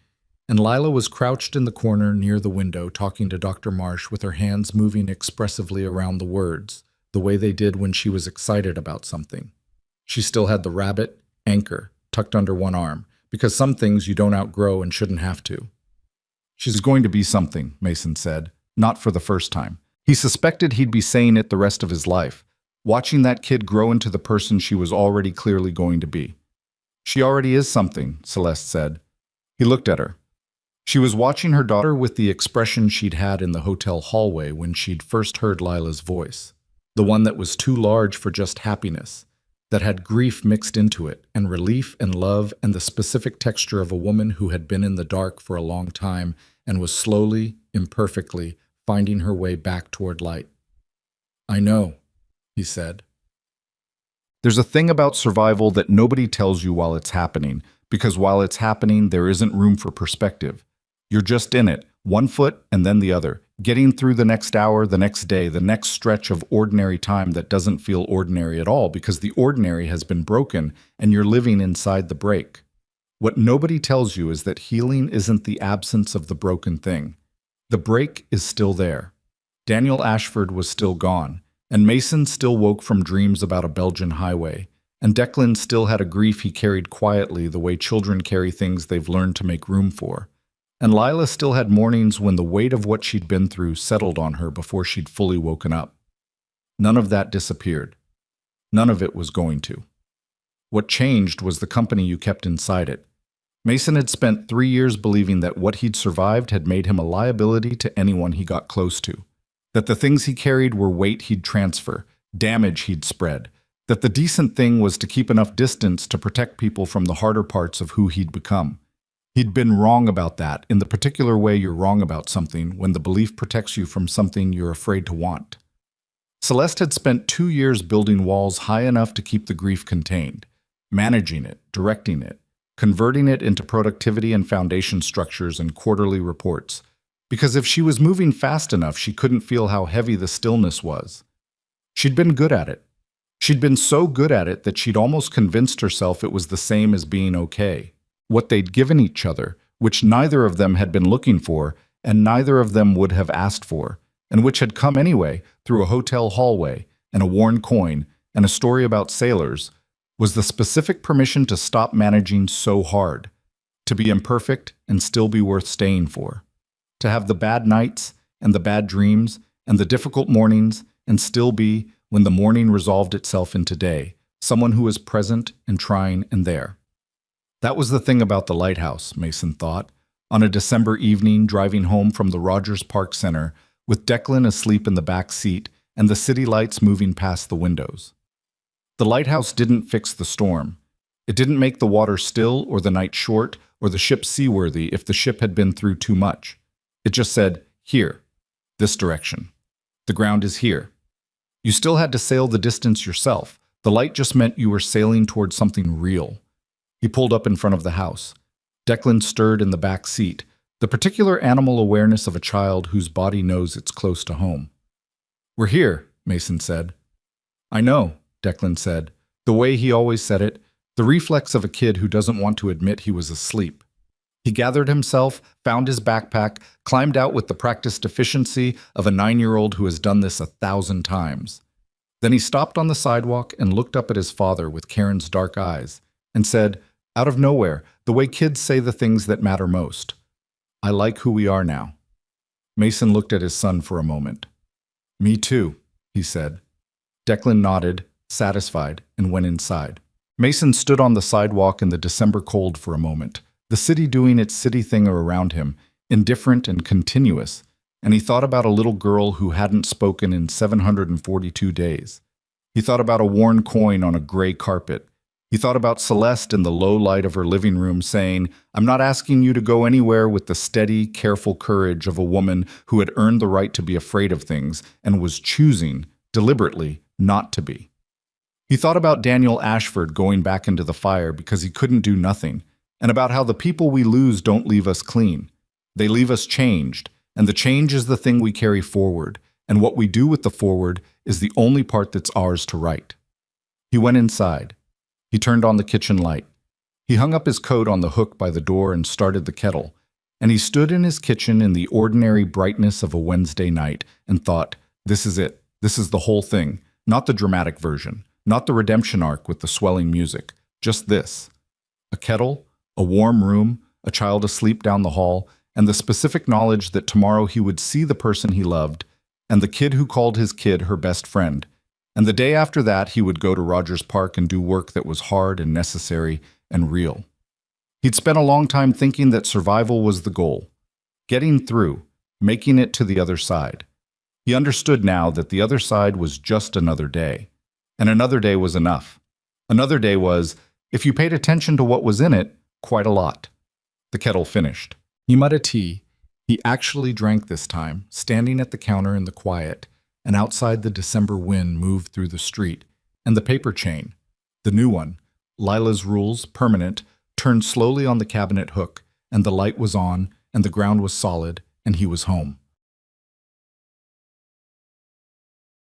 and Lila was crouched in the corner near the window talking to Dr. Marsh with her hands moving expressively around the words, the way they did when she was excited about something. She still had the rabbit, Anchor, tucked under one arm, because some things you don't outgrow and shouldn't have to. She's going to be something, Mason said, not for the first time. He suspected he'd be saying it the rest of his life, watching that kid grow into the person she was already clearly going to be. She already is something, Celeste said. He looked at her. She was watching her daughter with the expression she'd had in the hotel hallway when she'd first heard Lila's voice, the one that was too large for just happiness, that had grief mixed into it, and relief and love and the specific texture of a woman who had been in the dark for a long time and was slowly, imperfectly, finding her way back toward light. I know, he said. There's a thing about survival that nobody tells you while it's happening, because while it's happening, there isn't room for perspective. You're just in it, one foot and then the other, getting through the next hour, the next day, the next stretch of ordinary time that doesn't feel ordinary at all because the ordinary has been broken and you're living inside the break. What nobody tells you is that healing isn't the absence of the broken thing. The break is still there. Daniel Ashford was still gone, and Mason still woke from dreams about a Belgian highway, and Declan still had a grief he carried quietly the way children carry things they've learned to make room for. And Lila still had mornings when the weight of what she'd been through settled on her before she'd fully woken up. None of that disappeared. None of it was going to. What changed was the company you kept inside it. Mason had spent 3 years believing that what he'd survived had made him a liability to anyone he got close to, that the things he carried were weight he'd transfer, damage he'd spread, that the decent thing was to keep enough distance to protect people from the harder parts of who he'd become. He'd been wrong about that, in the particular way you're wrong about something when the belief protects you from something you're afraid to want. Celeste had spent 2 years building walls high enough to keep the grief contained, managing it, directing it, converting it into productivity and foundation structures and quarterly reports, because if she was moving fast enough, she couldn't feel how heavy the stillness was. She'd been good at it. She'd been so good at it that she'd almost convinced herself it was the same as being okay. What they'd given each other, which neither of them had been looking for, and neither of them would have asked for, and which had come anyway through a hotel hallway, and a worn coin, and a story about sailors, was the specific permission to stop managing so hard, to be imperfect and still be worth staying for, to have the bad nights and the bad dreams and the difficult mornings and still be, when the morning resolved itself into day, someone who was present and trying and there. That was the thing about the lighthouse, Mason thought, on a December evening driving home from the Rogers Park Center with Declan asleep in the back seat and the city lights moving past the windows. The lighthouse didn't fix the storm. It didn't make the water still or the night short or the ship seaworthy if the ship had been through too much. It just said, here, this direction. The ground is here. You still had to sail the distance yourself. The light just meant you were sailing toward something real. He pulled up in front of the house. Declan stirred in the back seat, the particular animal awareness of a child whose body knows it's close to home. We're here, Mason said. I know, Declan said, the way he always said it, the reflex of a kid who doesn't want to admit he was asleep. He gathered himself, found his backpack, climbed out with the practiced efficiency of a 9-year-old who has done this 1,000 times. Then he stopped on the sidewalk and looked up at his father with Karen's dark eyes and said, out of nowhere, the way kids say the things that matter most, I like who we are now. Mason looked at his son for a moment. Me too, he said. Declan nodded, satisfied, and went inside. Mason stood on the sidewalk in the December cold for a moment, the city doing its city thing around him, indifferent and continuous, and he thought about a little girl who hadn't spoken in 742 days. He thought about a worn coin on a gray carpet. He thought about Celeste in the low light of her living room, saying, "I'm not asking you to go anywhere," with the steady, careful courage of a woman who had earned the right to be afraid of things and was choosing, deliberately, not to be. He thought about Daniel Ashford going back into the fire because he couldn't do nothing, and about how the people we lose don't leave us clean. They leave us changed, and the change is the thing we carry forward, and what we do with the forward is the only part that's ours to write. He went inside. He turned on the kitchen light. He hung up his coat on the hook by the door and started the kettle, and he stood in his kitchen in the ordinary brightness of a Wednesday night and thought, this is it. This is the whole thing, not the dramatic version, not the redemption arc with the swelling music, just this. A kettle, a warm room, a child asleep down the hall, and the specific knowledge that tomorrow he would see the person he loved, and the kid who called his kid her best friend. And the day after that, he would go to Rogers Park and do work that was hard and necessary and real. He'd spent a long time thinking that survival was the goal. Getting through, making it to the other side. He understood now that the other side was just another day. And another day was enough. Another day was, if you paid attention to what was in it, quite a lot. The kettle finished. He made a tea. He actually drank this time, standing at the counter in the quiet, and outside the December wind moved through the street, and the paper chain, the new one, Lila's Rules, permanent, turned slowly on the cabinet hook, and the light was on, and the ground was solid, and he was home.